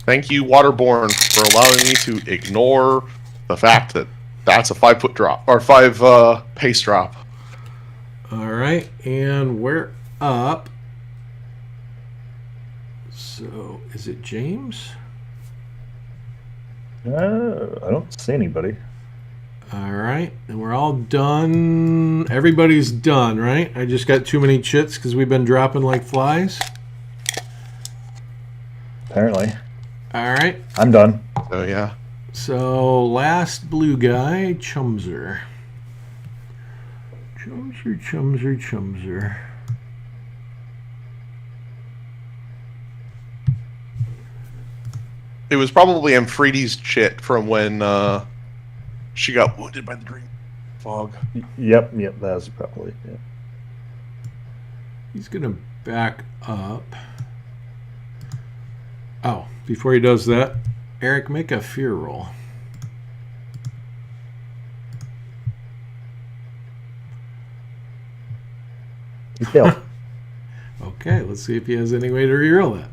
Thank you, Waterborne, for allowing me to ignore the fact that that's a 5-foot drop or 5 pace drop. All right, and we're up. So, is it James? I don't see anybody. All right, and we're all done. Everybody's done, right? I just got too many chits because we've been dropping like flies. Apparently. All right, I'm done. Oh, yeah. so last blue guy, Chumser. Chumser. It was probably Amphridi's chit from when she got wounded by the dream fog. Yep, that's probably it. He's going to back up. Oh, before he does that, Eric, make a fear roll. He failed. Okay, let's see if he has any way to reroll that.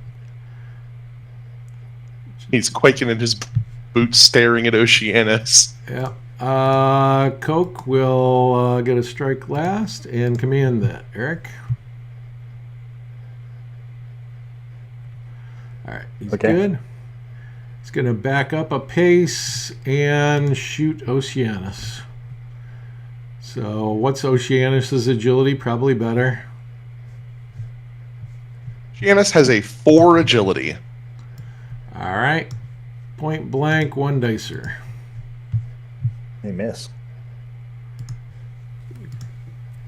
He's quaking in his boots, staring at Oceanus. Yeah. Coke will get a strike last and command that. Eric? All right, he's Okay. good. He's going to back up a pace and shoot Oceanus. So what's Oceanus's agility? Probably better. Oceanus has a 4 agility. All right. Point blank, 1 dicer. He missed.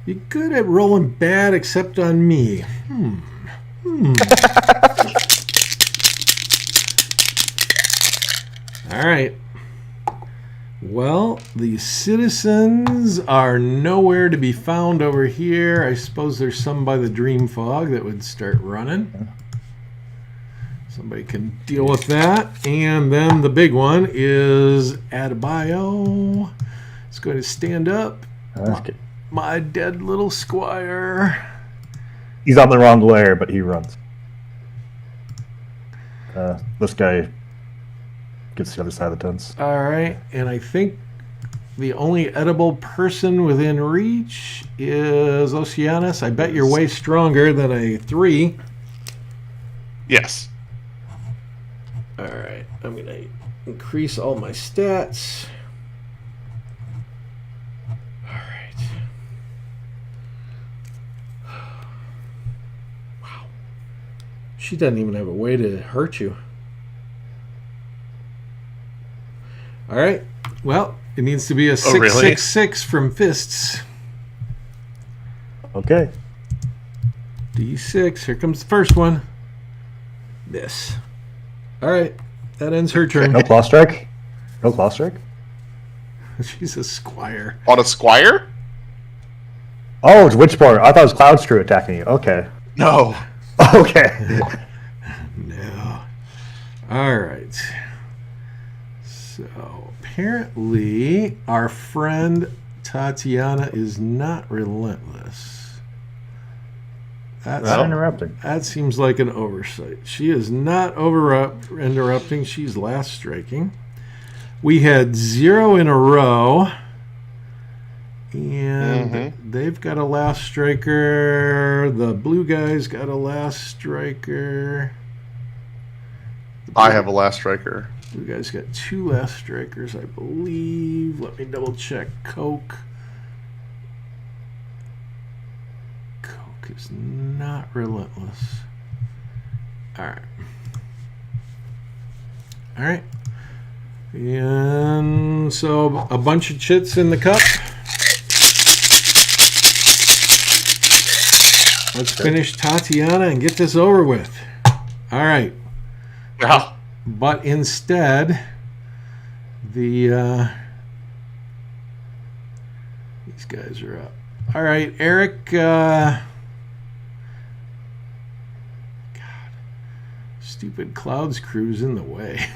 You're good at rolling bad except on me. All right. Well, the citizens are nowhere to be found over here. I suppose there's some by the dream fog that would start running. Somebody can deal with that. And then the big one is Adebayo. It's going to stand up. my dead little squire. He's on the wrong layer, but he runs. This guy gets the other side of the tents. All right, and I think the only edible person within reach is Oceanus. I bet you're way stronger than a 3. Yes. All right, I'm going to increase all my stats. All right. Wow. She doesn't even have a way to hurt you. All right. Well, it needs to be a 666 from fists. Okay. D6. Here comes the first one. Miss. All right. That ends her turn. No claw strike? No claw strike? She's a squire. On a squire? Oh, it's WitchBorn. I thought it was Cloud Screw attacking you. Okay. No. Okay. No. All right. So apparently our friend Tatiana is not relentless. Not interrupting. That seems like an oversight. She is not interrupting. She's last striking. We had 0 in a row. And they've got a last striker. The blue guy's got a last striker. I have a last striker. Blue guy's got 2 last strikers, I believe. Let me double check. Coke is not relentless. All right. And so a bunch of chits in the cup. Let's finish Tatiana and get this over with. All right. Yeah. But instead, these guys are up. All right, Eric. God, stupid clouds crew's in the way.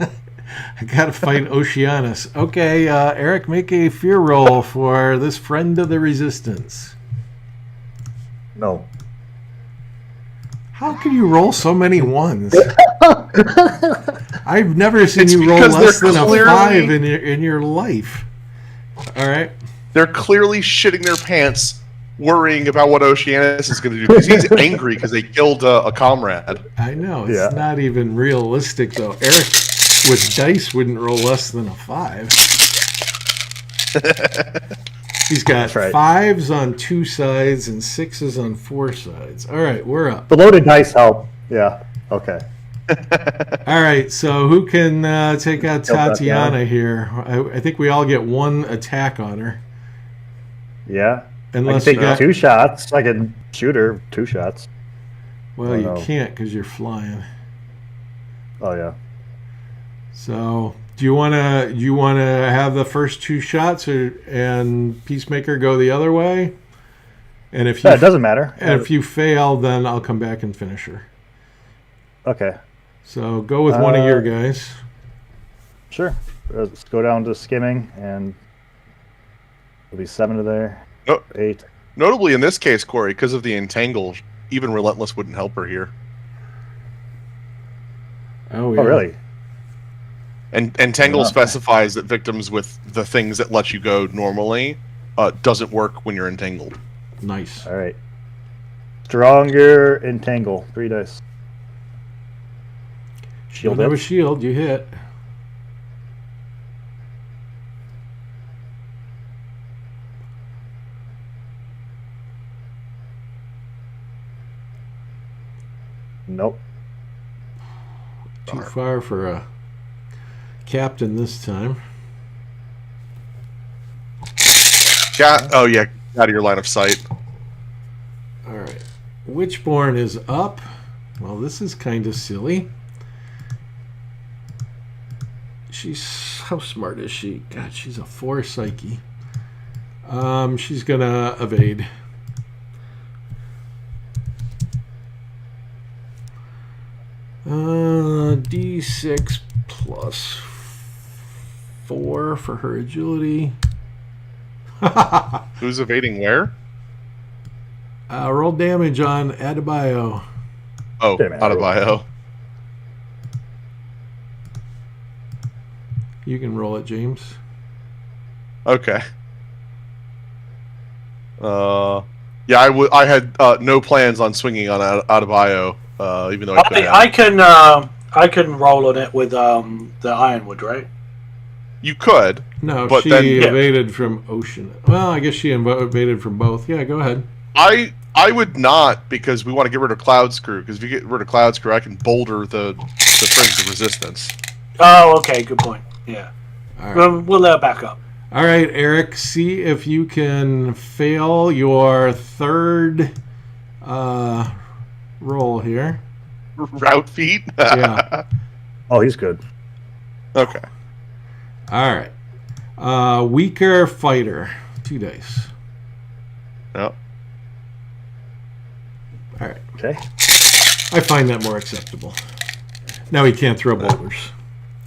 I gotta fight Oceanus. Okay, Eric, make a fear roll for this friend of the resistance. No. How can you roll so many ones? I've never seen It's you roll because less they're than a clearly- 5 in your life. All right. They're clearly shitting their pants, worrying about what Oceanus is going to do because he's angry because they killed a comrade. I know. It's not even realistic, though. Eric with dice wouldn't roll less than a 5. He's got 5s on 2 sides and 6s on 4 sides. All right, we're up. The loaded dice help. Yeah. Okay. All right, so who can take out Tatiana here? I think we all get 1 attack on her. Yeah. Unless I can take 2 shots. I can shoot her 2 shots. Well, you can't because you're flying. Oh yeah. So, do you want to have the first 2 shots, and Peacemaker go the other way? And if it doesn't matter. And if you fail, then I'll come back and finish her. Okay. So go with one of your guys. Sure. Let's go down to skimming, and it'll be 7 to there. No, 8. Notably in this case, Corey, because of the entangle, even Relentless wouldn't help her here. Oh, yeah. Oh, really? And entangle specifies that victims with the things that let you go normally doesn't work when you're entangled. Nice. All right. Stronger entangle. 3 dice. Shield. Have a shield. You hit. Nope. Too far for a captain this time. Oh yeah, out of your line of sight. All right. WitchBorn is up. Well, this is kind of silly. How smart is she? God, she's a 4 psyche. She's gonna evade. D6 plus 4 for her agility. Who's evading where? Roll damage on Adebayo. Oh, Adebayo. You can roll it, James. Okay. Yeah, I had no plans on swinging on Adebayo, even though I could. I can roll on it with the Ironwood, right? You could. No, but she then, evaded from Ocean. Well, I guess she evaded from both. Yeah, go ahead. I would not, because we want to get rid of Cloud Screw. Because if you get rid of Cloud Screw, I can boulder the Friends of Resistance. Oh, okay, good point. Yeah. All right. We'll let it back up. All right, Eric, see if you can fail your third roll here. Route feet? Yeah. Oh, he's good. Okay. All right. Weaker fighter. 2 dice. Yep. All right. Okay. I find that more acceptable. Now he can't throw boulders.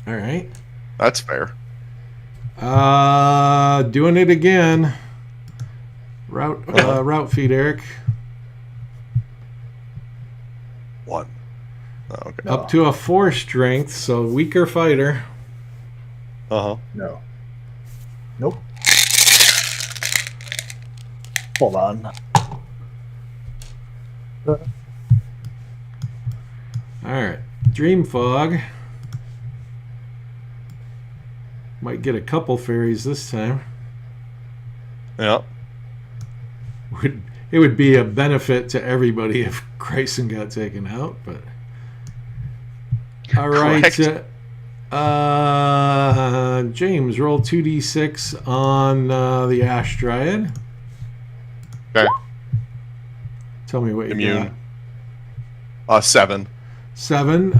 All right. That's fair. Doing it again. Route feed, Eric. 1. Oh, okay. Up to a 4 strength, so weaker fighter. Uh-huh. No. Nope. Hold on. All right. Dream fog. Might get a couple fairies this time. Yep. It would be a benefit to everybody if Grayson got taken out, but all right. James, roll 2d6 on the Ash Dryad. Okay. Tell me what you Immune. got. 7. 7.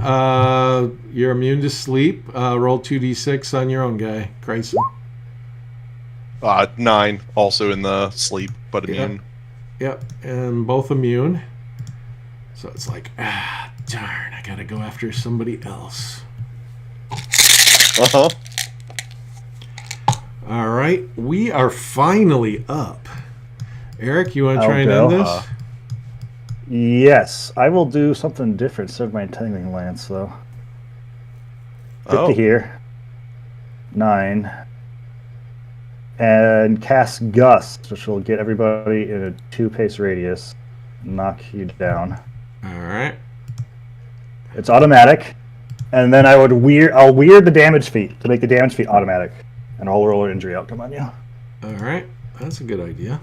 You're immune to sleep. Roll 2d6 on your own guy, Grayson. 9, also in the sleep, but immune. Yep, and both immune. So it's like, darn, I gotta go after somebody else. Uh-huh. All right, we are finally up. Eric, you want to try and I'll end go. this? Yes, I will do something different instead of my Entangling Lance, though. 50 here. 9. And cast Gust, which will get everybody in a 2-pace radius. Knock you down. All right. It's automatic. And then I'll weird the damage feat to make the damage feat automatic. And I'll roll an injury outcome on you. All right. That's a good idea.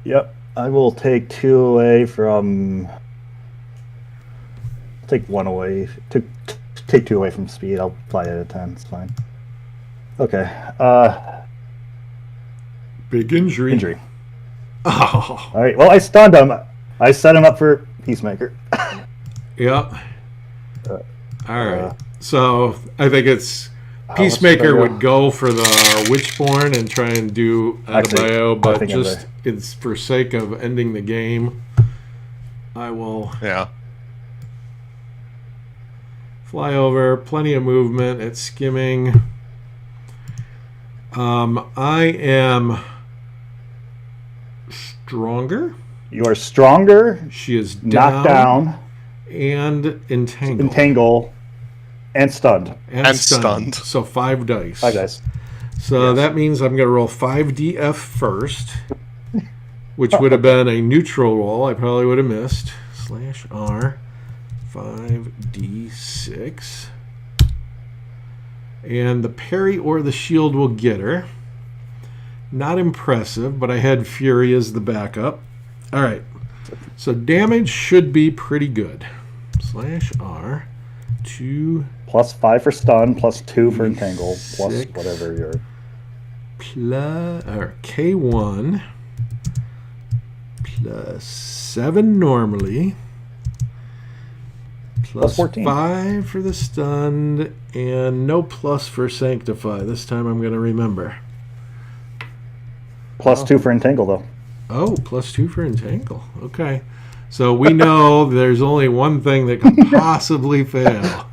Yep. I will take 2 away from... Take 1 away. Take 2 away from speed. I'll fly at a 10. It's fine. Okay. Big injury. Injury. Oh. All right. Well, I stunned him. I set him up for Peacemaker. Yep. Uh, All right. So I think it's Peacemaker would go for the WitchBorn and try and do Adebayo, but just it's for sake of ending the game. I will fly over. Plenty of movement. It's skimming. I am stronger. You are stronger. She is knocked down and entangle, and stunned. And stunned. So 5 dice. 5 dice. So that means I'm going to roll 5df first, which would have been a neutral roll. I probably would have missed. /R 5d6. And the parry or the shield will get her. Not impressive, but I had Fury as the backup. All right. So damage should be pretty good. /R 2 +5 for stun, +2 for entangle, plus whatever your K1 +7 normally. Plus 14. 5 for the stunned, and no plus for Sanctify. This time I'm going to remember. +2 for entangle, though. Oh, +2 for entangle. Okay. So we know there's only one thing that can possibly fail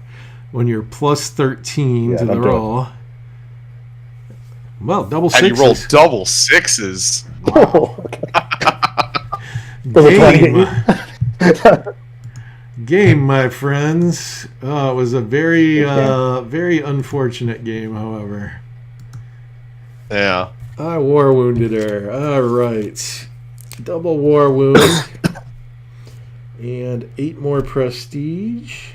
when you're +13 to the roll. Well, double And sixes. you rolled double sixes. Oh, Game. Game, my friends. It was a very, very unfortunate game, however. Yeah. I war wounded her. All right. Double war wound. And 8 more prestige.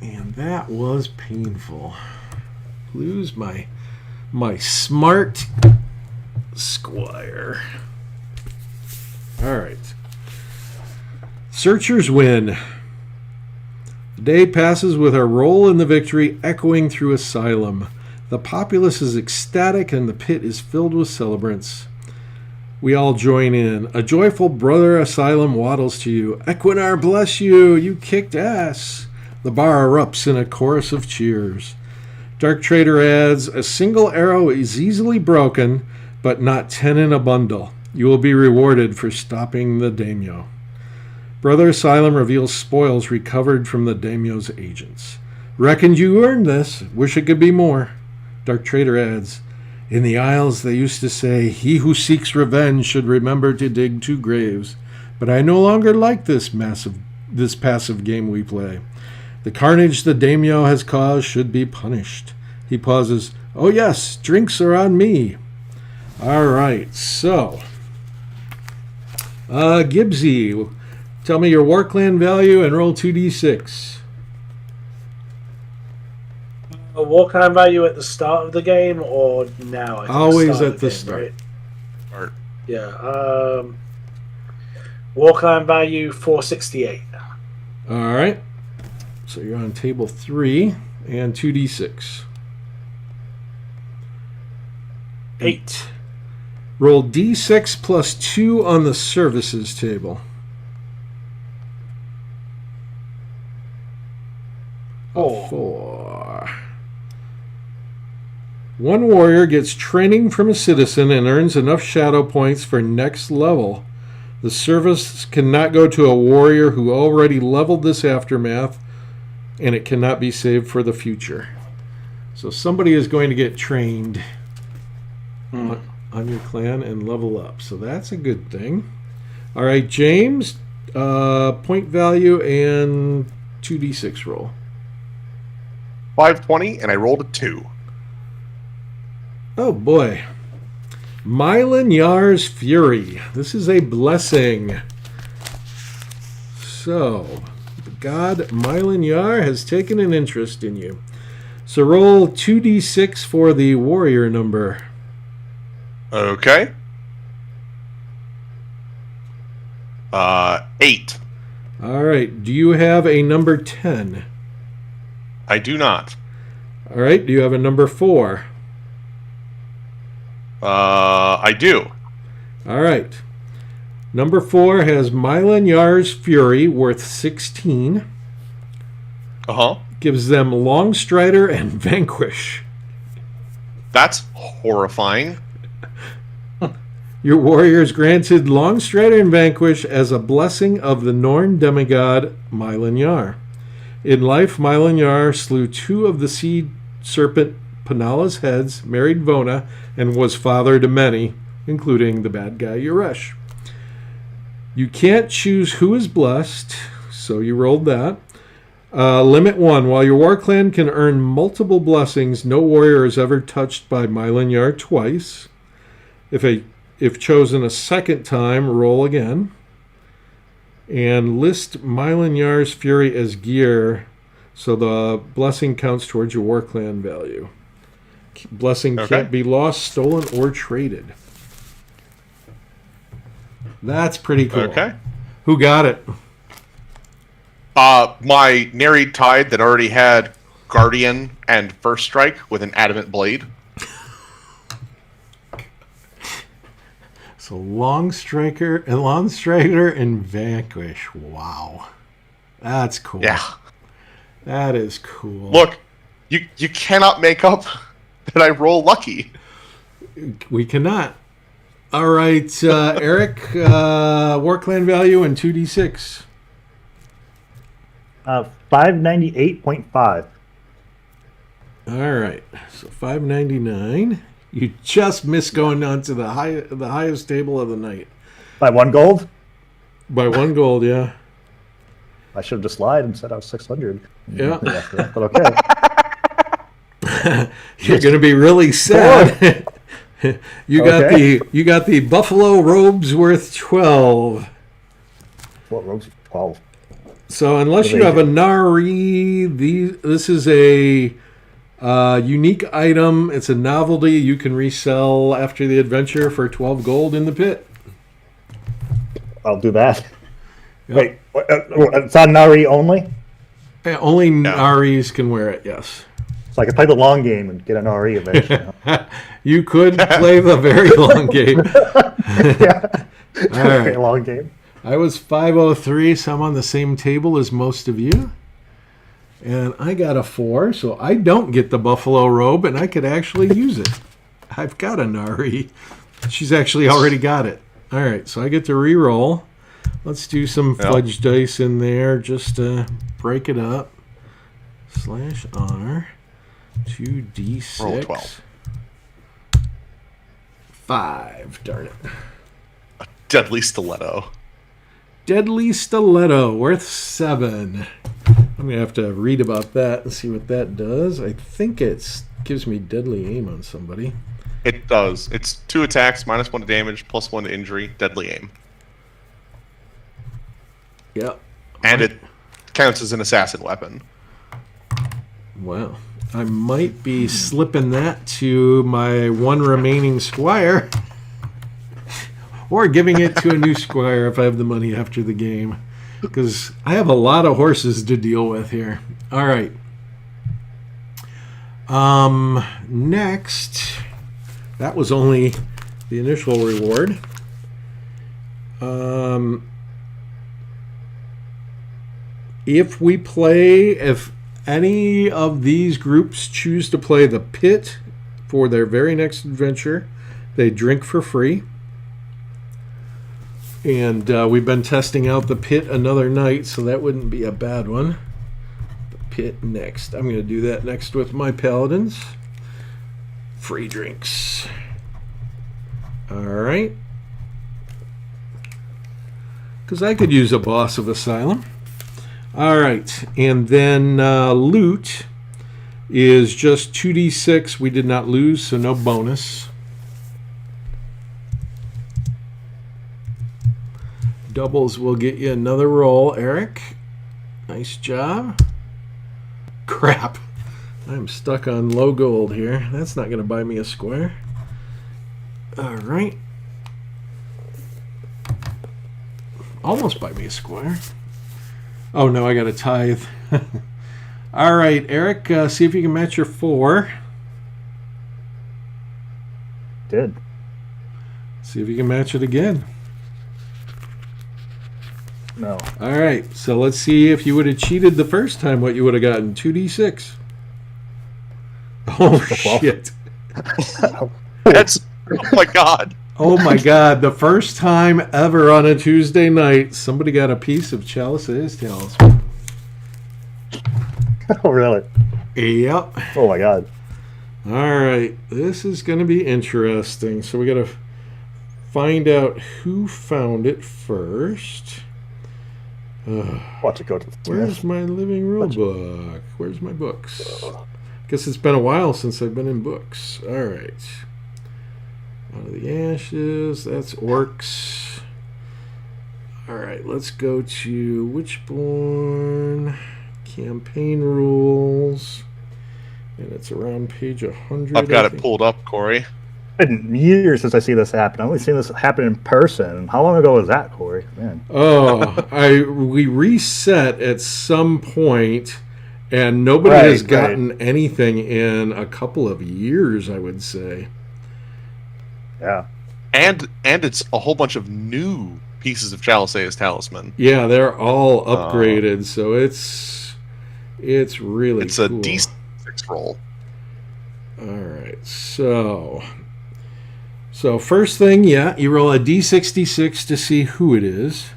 And that was painful. Lose my smart squire. All right. Searchers win. The day passes with our role in the victory echoing through Asylum. The populace is ecstatic and the pit is filled with celebrants. We all join in. A joyful Brother Asylum waddles to you. Equinar bless you. You kicked ass. The bar erupts in a chorus of cheers. Dark Trader adds, a single arrow is easily broken, but not 10 in a bundle. You will be rewarded for stopping the Daimyo. Brother Asylum reveals spoils recovered from the Daimyo's agents. Reckoned you earned this. Wish it could be more. Dark Trader adds, in the Isles they used to say, he who seeks revenge should remember to dig 2 graves. But I no longer like this passive game we play. The carnage the Daimyo has caused should be punished. He pauses. Oh yes, drinks are on me. All right, so Gibbsy, tell me your war clan value and roll 2d6. A war clan value at the start of the game or now? Always at the start. Right? Yeah. War clan value 468. All right. So you're on table 3 and 2d6. 8. Roll d6 plus 2 on the services table. 4. One warrior gets training from a citizen and earns enough shadow points for next level. The service cannot go to a warrior who already leveled this aftermath, and it cannot be saved for the future. So somebody is going to get trained on your clan and level up. So that's a good thing. All right, James, point value and 2d6 roll. 520, and I rolled a 2. Oh boy. Mylan Yar's Fury. This is a blessing. So, the god Mylan Yar has taken an interest in you. So roll 2d6 for the warrior number. Okay. 8. All right. Do you have a number 10? I do not. All right. Do you have a number 4? I do. All right. Number 4 has Mylan Yar's Fury, worth 16. Uh-huh. Gives them Long Strider and Vanquish. That's horrifying. Your warrior is granted Long Strider and Vanquish as a blessing of the Norn demigod Mylan Yar. In life, Mylan Yar slew 2 of the sea serpent Panala's heads, married Vona, and was father to many, including the bad guy Yuresh. You can't choose who is blessed, so you rolled that. Limit 1. While your war clan can earn multiple blessings, no warrior is ever touched by Mylan Yar twice. If chosen a second time, roll again. And list Mylan Yar's Fury as gear, so the blessing counts towards your war clan value. Blessing can't be lost, stolen, or traded. That's pretty cool. Okay. Who got it? My Nari Tide that already had Guardian and First Strike with an adamant blade. So Long Strider and Vanquish. Wow. That's cool. Yeah. That is cool. Look, you cannot make up that I roll lucky. We cannot. All right, Eric, war clan value and 2d6. 598.5. All right. So 599. You just missed going on to the highest table of the night. By 1 gold? By 1 gold, yeah. I should have just lied and said I was 600. Yeah. But okay. You're going to be really sad. You got the buffalo robes worth 12. What robes? 12. So unless you have a Nari, this is a unique item. It's a novelty you can resell after the adventure for 12 gold in the pit. I'll do that. Yep. Wait, it's on Nari only? Only Naris can wear it, yes. So I can play the long game and get an Nari eventually. You could play the very long game. Yeah. All right. Very long game. I was 503, so I'm on the same table as most of you. And I got a 4, so I don't get the buffalo robe, and I could actually use it. I've got a Nari. She's actually already got it. All right, so I get to re-roll. Let's do some fudge dice in there just to break it up. /honor. 2d6. Roll 12. 5. Darn it. Deadly stiletto. Deadly stiletto, worth 7. I'm going to have to read about that and see what that does. I think it gives me deadly aim on somebody. It does. It's 2 attacks, -1 to damage, +1 to injury, deadly aim. Yep. And it counts as an assassin weapon. Wow. I might be slipping that to my 1 remaining squire. Or giving it to a new squire if I have the money after the game. Because I have a lot of horses to deal with here. All right. Next, that was only the initial reward. If any of these groups choose to play the pit for their very next adventure, they drink for free. And we've been testing out the pit another night, so that wouldn't be a bad one. The pit next. I'm going to do that next with my Paladins. Free drinks. All right. Because I could use a boss of Asylum. All right. And then loot is just 2d6. We did not lose, so no bonus. Doubles will get you another roll, Eric. Nice job. Crap. I'm stuck on low gold here. That's not going to buy me a square. All right. Almost buy me a square. Oh, no, I got a tithe. All right, Eric, see if you can match your 4. Did. See if you can match it again. No. All right, so let's see if you would have cheated the first time, what you would have gotten. 2d6. Oh, shit. That's, oh my god. Oh my god, the first time ever on a Tuesday night, somebody got a piece of Chalice of his Talisman. Oh, really? Yep. Oh, my God. All right, this is going to be interesting. So we got to find out who found it first. Watch it go to the Where's my living rule book? Where's my books? Guess it's been a while since I've been in books. All right. Out of the ashes. That's Orcs. All right, let's go to WitchBorn. Campaign rules. And it's around page 100. I've got it pulled up, Corey. It's been years since I see this happen. I've only seen this happen in person. How long ago was that, Corey? Man. Oh, we reset at some point, and nobody has gotten anything in a couple of years, I would say. Yeah. And it's a whole bunch of new pieces of Chalicea's Talisman. Yeah, they're all upgraded, so it's really it's cool. a D6 roll. All right, so first thing, you roll a D66 to see who it is.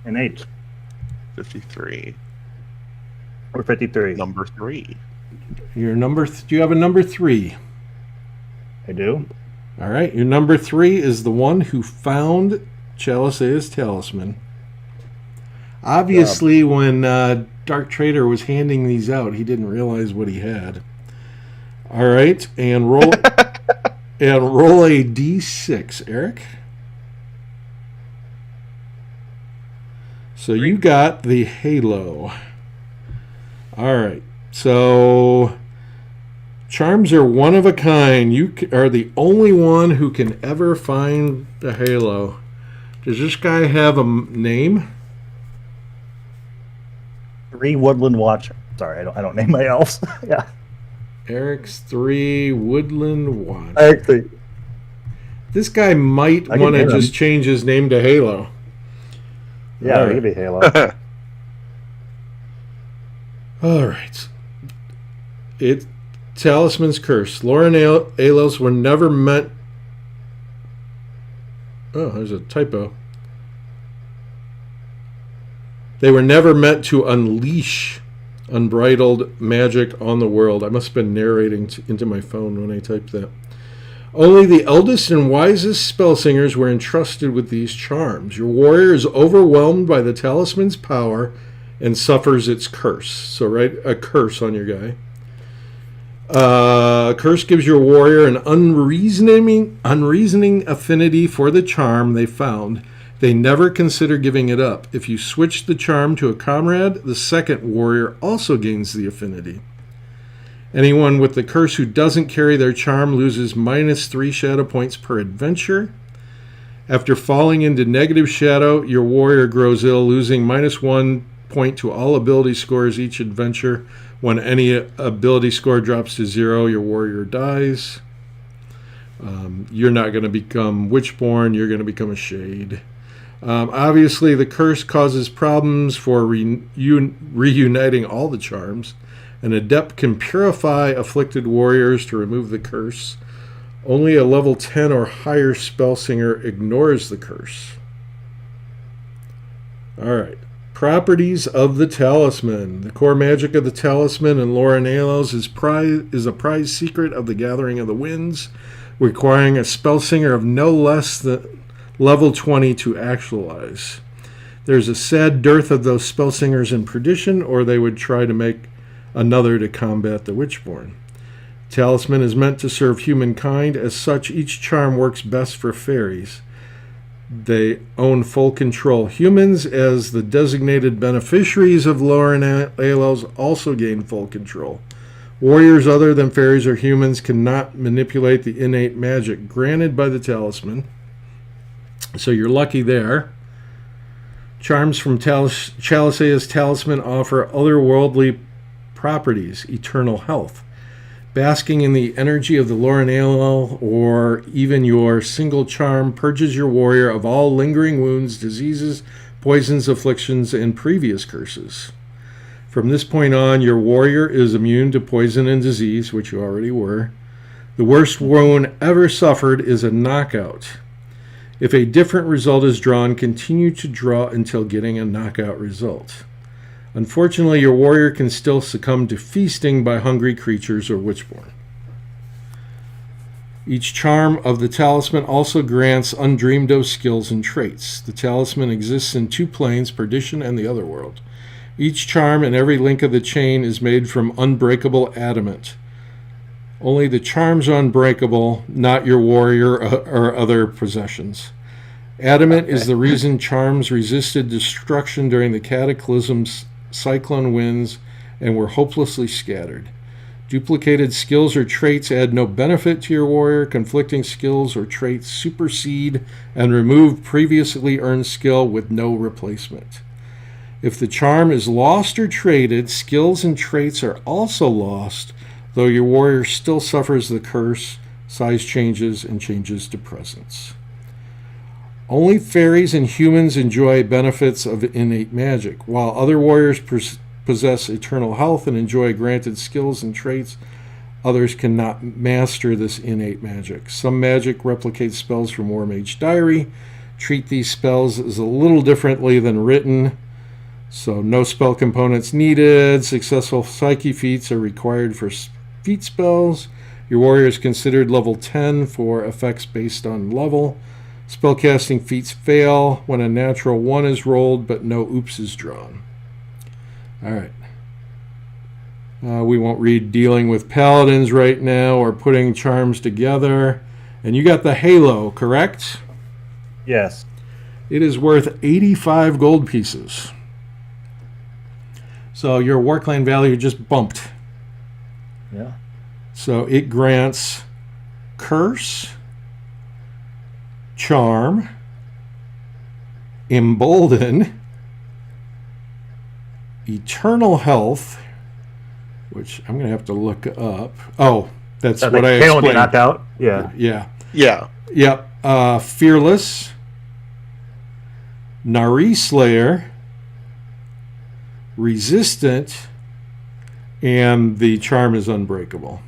An 8. 53. Or 53. Number 3. Your do you have a number 3? I do. All right. Your number 3 is the one who found Chalicea's talisman. Obviously, when Dark Trader was handing these out, he didn't realize what he had. All right, and roll a d6, Eric. So you got the halo. All right. So charms are one of a kind. You are the only one who can ever find the halo. Does this guy have a name? 3 Woodland Watcher. Sorry, I don't name my elves. Yeah. Eric's 3 Woodland Watch. Eric 3. This guy might want to just change his name to Halo. Yeah, it could be Halo. All right. Talisman's Curse. Lauren Alos were never meant... Oh, there's a typo. They were never meant to unleash unbridled magic on the world. I must have been narrating into my phone when I typed that. Only the eldest and wisest spell singers were entrusted with these charms. Your warrior is overwhelmed by the talisman's power and suffers its curse. So write a curse on your guy. Curse gives your warrior an unreasoning affinity for the charm they found. They never consider giving it up. If you switch the charm to a comrade, the second warrior also gains the affinity. Anyone with the curse who doesn't carry their charm loses -3 shadow points per adventure. After falling into negative shadow, your warrior grows ill, losing -1 point to all ability scores each adventure. When any ability score drops to 0, your warrior dies. You're not going to become WitchBorn, you're going to become a Shade. Obviously, the curse causes problems for reuniting all the charms. An adept can purify afflicted warriors to remove the curse. Only a level 10 or higher spell singer ignores the curse. All right. Properties of the talisman. The core magic of the talisman in Lauren Alos is a prized secret of the Gathering of the Winds, requiring a spell singer of no less than level 20 to actualize. There's a sad dearth of those spell singers in Perdition, or they would try to make another to combat the WitchBorn. Talisman is meant to serve humankind. As such, each charm works best for fairies. They own full control. Humans, as the designated beneficiaries of Lauren Alos, also gain full control. Warriors other than fairies or humans cannot manipulate the innate magic granted by the talisman. So you're lucky there. Charms from Chalicea's talisman offer otherworldly properties, eternal health. Basking in the energy of the Lauren Alos, or even your single charm, purges your warrior of all lingering wounds, diseases, poisons, afflictions, and previous curses. From this point on, your warrior is immune to poison and disease, which you already were. The worst wound ever suffered is a knockout. If a different result is drawn, continue to draw until getting a knockout result. Unfortunately, your warrior can still succumb to feasting by hungry creatures or WitchBorn. Each charm of the talisman also grants undreamed-of skills and traits. The talisman exists in 2 planes, Perdition and the Otherworld. Each charm and every link of the chain is made from unbreakable adamant. Only the charms are unbreakable, not your warrior or other possessions. Adamant is the reason charms resisted destruction during the cataclysm's cyclone winds and were hopelessly scattered. Duplicated skills or traits add no benefit to your warrior. Conflicting skills or traits supersede and remove previously earned skill with no replacement. If the charm is lost or traded, skills and traits are also lost, though your warrior still suffers the curse, size changes, and changes to presence. Only fairies and humans enjoy benefits of innate magic. While other warriors possess eternal health and enjoy granted skills and traits, others cannot master this innate magic. Some magic replicates spells from War Mage Diary. Treat these spells as a little differently than written So no spell components needed. Successful psyche feats are required for feat spells. Your warrior is considered level 10 for effects based on level. Spellcasting feats fail when a natural 1 is rolled, but no oops is drawn. All right. We won't read dealing with paladins right now or putting charms together. And you got the halo, correct? Yes. It is worth 85 gold pieces. So your Warclan value just bumped. Yeah. So it grants Curse, Charm, Embolden, Eternal Health, which I'm going to have to look up. Oh, that's what I explained. explained. Knocked out? Yeah. Yeah. Yep. Fearless, Nari Slayer, Resistant, and the charm is Unbreakable.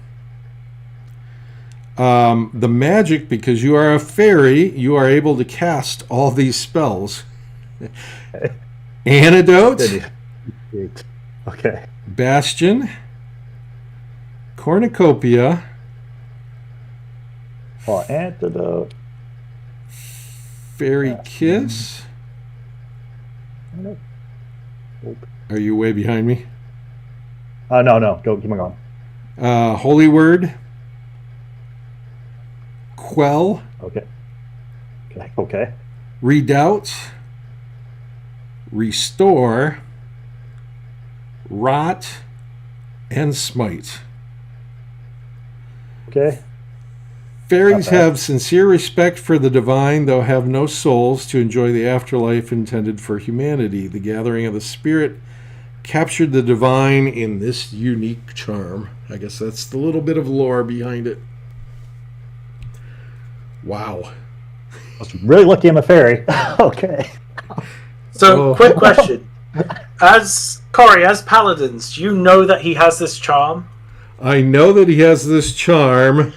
The magic, because you are a fairy, you are able to cast all these spells. Antidote, Okay. Bastion, Cornucopia, Antidote. Fairy Kiss. Are you way behind me? No. Go. Keep on going. Holy Word, Quell, Okay. Redoubt, Restore, Rot, and Smite. Okay. Fairies Not bad. have sincere respect for the divine, though have no souls to enjoy the afterlife intended for humanity. The gathering of the spirit captured the divine in this unique charm. I guess that's the little bit of lore behind it. Wow. I was really lucky I'm a fairy. Okay. So, quick question. As Paladins, do you know that he has this charm? I know that he has this charm.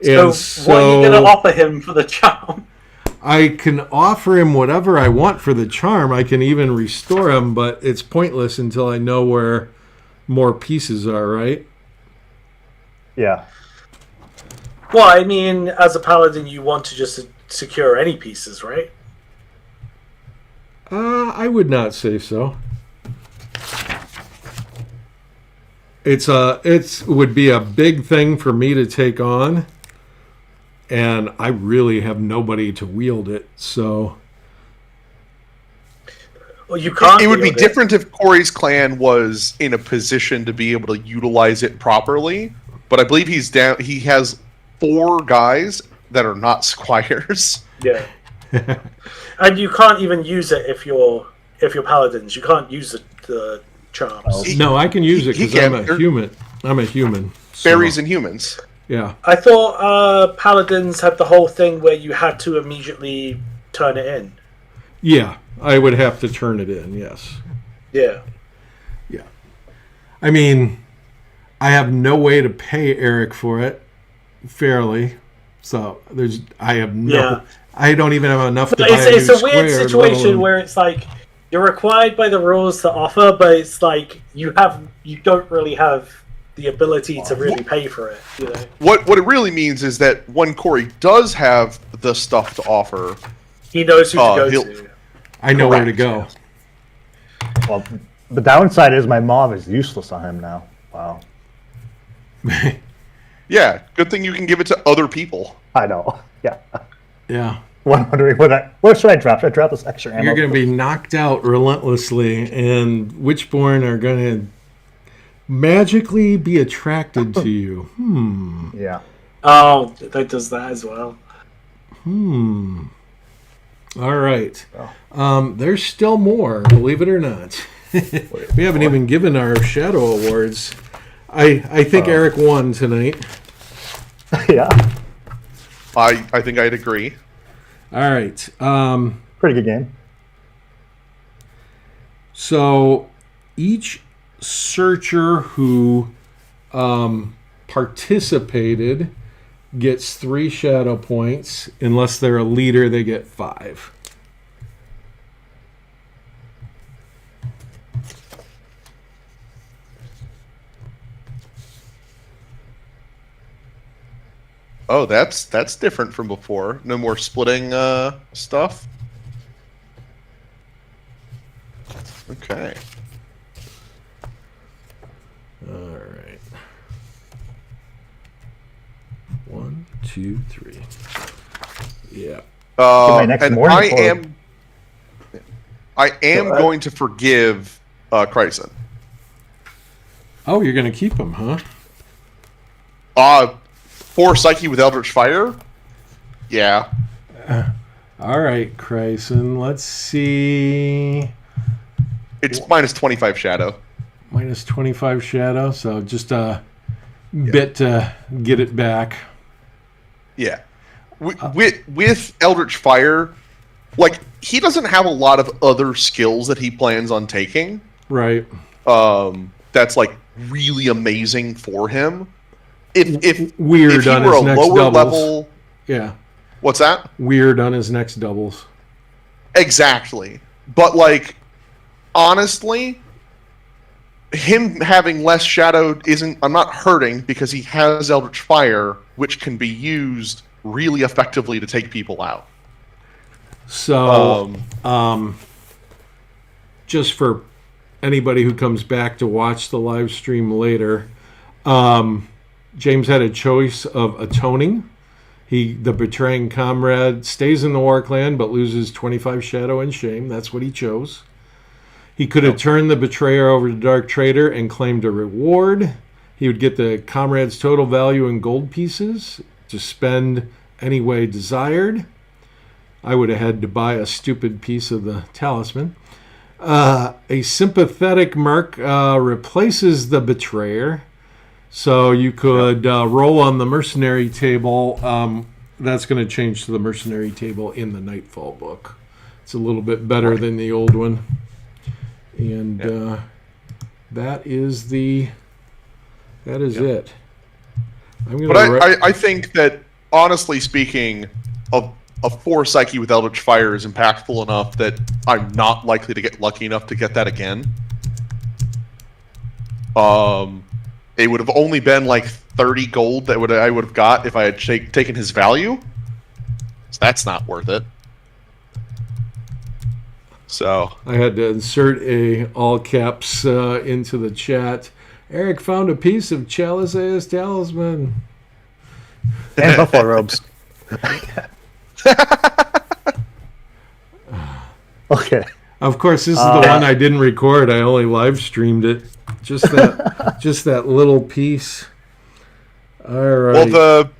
So what are you going to offer him for the charm? I can offer him whatever I want for the charm. I can even restore him, but it's pointless until I know where more pieces are, right? Yeah. Well, I mean, as a paladin, you want to just secure any pieces, right? I would not say so. It would be a big thing for me to take on, and I really have nobody to wield it, so... Well, you can't. It would be different if Corey's clan was in a position to be able to utilize it properly, but I believe he has 4 guys that are not squires. Yeah. And you can't even use it if you're paladins. You can't use the charms. No, I can use it because I'm a human. I'm a human. Fairies and humans. Yeah. I thought paladins had the whole thing where you had to immediately turn it in. Yeah, I would have to turn it in, yes. Yeah. Yeah. I mean, I have no way to pay Eric for it fairly. So I don't even have enough to buy it's a a weird situation where it's like you're required by the rules to offer, but it's like you don't really have the ability to really pay for it. You know? What it really means is that when Corey does have the stuff to offer, he knows who to go to. I know where to go. Well, the downside is my mom is useless on him now. Wow. yeah, good thing you can give it to other people. I know. Yeah. Yeah. I'm wondering what should I drop? Should I drop this extra ammo? You're going to be knocked out relentlessly, and WitchBorn are going to magically be attracted to you. Yeah. Oh, that does that as well. All right. There's still more, believe it or not. We haven't even given our Shadow Awards. I think Eric won tonight. Yeah. I think I'd agree. All right. Pretty good game. So each searcher who participated gets 3 shadow points. Unless they're a leader, they get 5. Oh, that's different from before. No more splitting stuff. Okay. All right. 1, 2, 3. Yeah. my next And morning I for- am going to forgive Kryson. Oh, you're going to keep him, huh? 4 Psyche with Eldritch Fire? Yeah. All right, Kryson. Let's see. It's minus 25 Shadow. Minus 25 Shadow, so just a bit to get it back. Yeah. With Eldritch Fire, like, he doesn't have a lot of other skills that he plans on taking. Right. That's, like, really amazing for him. If Weird he on were his a next lower doubles. level... Yeah. What's that? Weird on his next doubles. Exactly. But, like, honestly, him having less shadow isn't... I'm not hurting because he has Eldritch Fire, which can be used really effectively to take people out. So, just for anybody who comes back to watch the live stream later, James had a choice of atoning. The betraying comrade stays in the war clan but loses 25 shadow and shame. That's what he chose. He could have turned the betrayer over to Dark Trader and claimed a reward. He would get the comrade's total value in gold pieces to spend any way desired. I would have had to buy a stupid piece of the talisman. A sympathetic merc replaces the betrayer. So you could roll on the mercenary table. That's going to change to the mercenary table in the Nightfall book. It's a little bit better than the old one. And that is it. I think that, honestly speaking, a 4 Psyche with Eldritch Fire is impactful enough that I'm not likely to get lucky enough to get that again. It would have only been like 30 gold that I would have got if I had taken his value. So that's not worth it. So I had to insert a all caps into the chat. Eric found a piece of Chalicea's talisman. And buffalo robes. Okay. Of course, this is the one I didn't record. I only live streamed it. Just that little piece. All right. Well,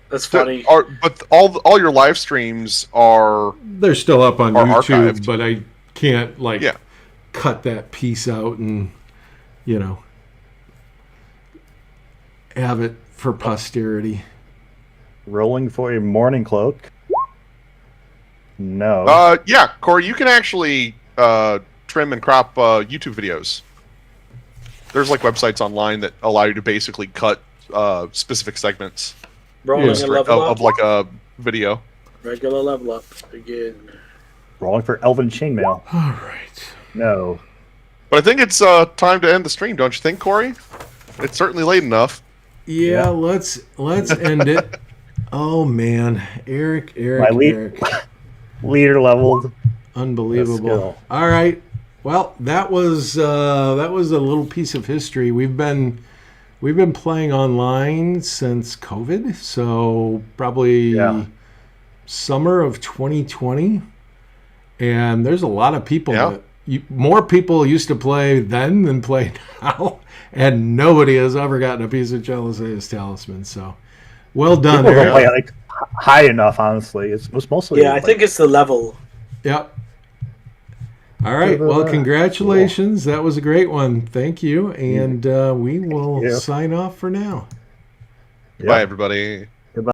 That's funny. but all your live streams are... They're still up on YouTube, archived. but I can't cut that piece out and have it for posterity. Rolling for a morning cloak. No. Yeah, Corey, you can actually trim and crop YouTube videos. There's like websites online that allow you to basically cut specific segments Rolling a level up. of like a video. Regular level up again. Rolling for elven chainmail. All right. No. But I think it's time to end the stream, don't you think, Corey? It's certainly late enough. Yeah, let's end it. Oh man, Eric. Leader leveled. Unbelievable. All right. Well, that was a little piece of history. We've been playing online since COVID, so probably summer of 2020. And there's a lot of people more people used to play then than play now, and nobody has ever gotten a piece of Chalicea's talisman. So, well done, People Eric. don't play high enough, honestly. It was mostly. I think it's the level. Yep. All right. Well, congratulations. That was a great one. Thank you. And we will sign off for now. Bye, everybody.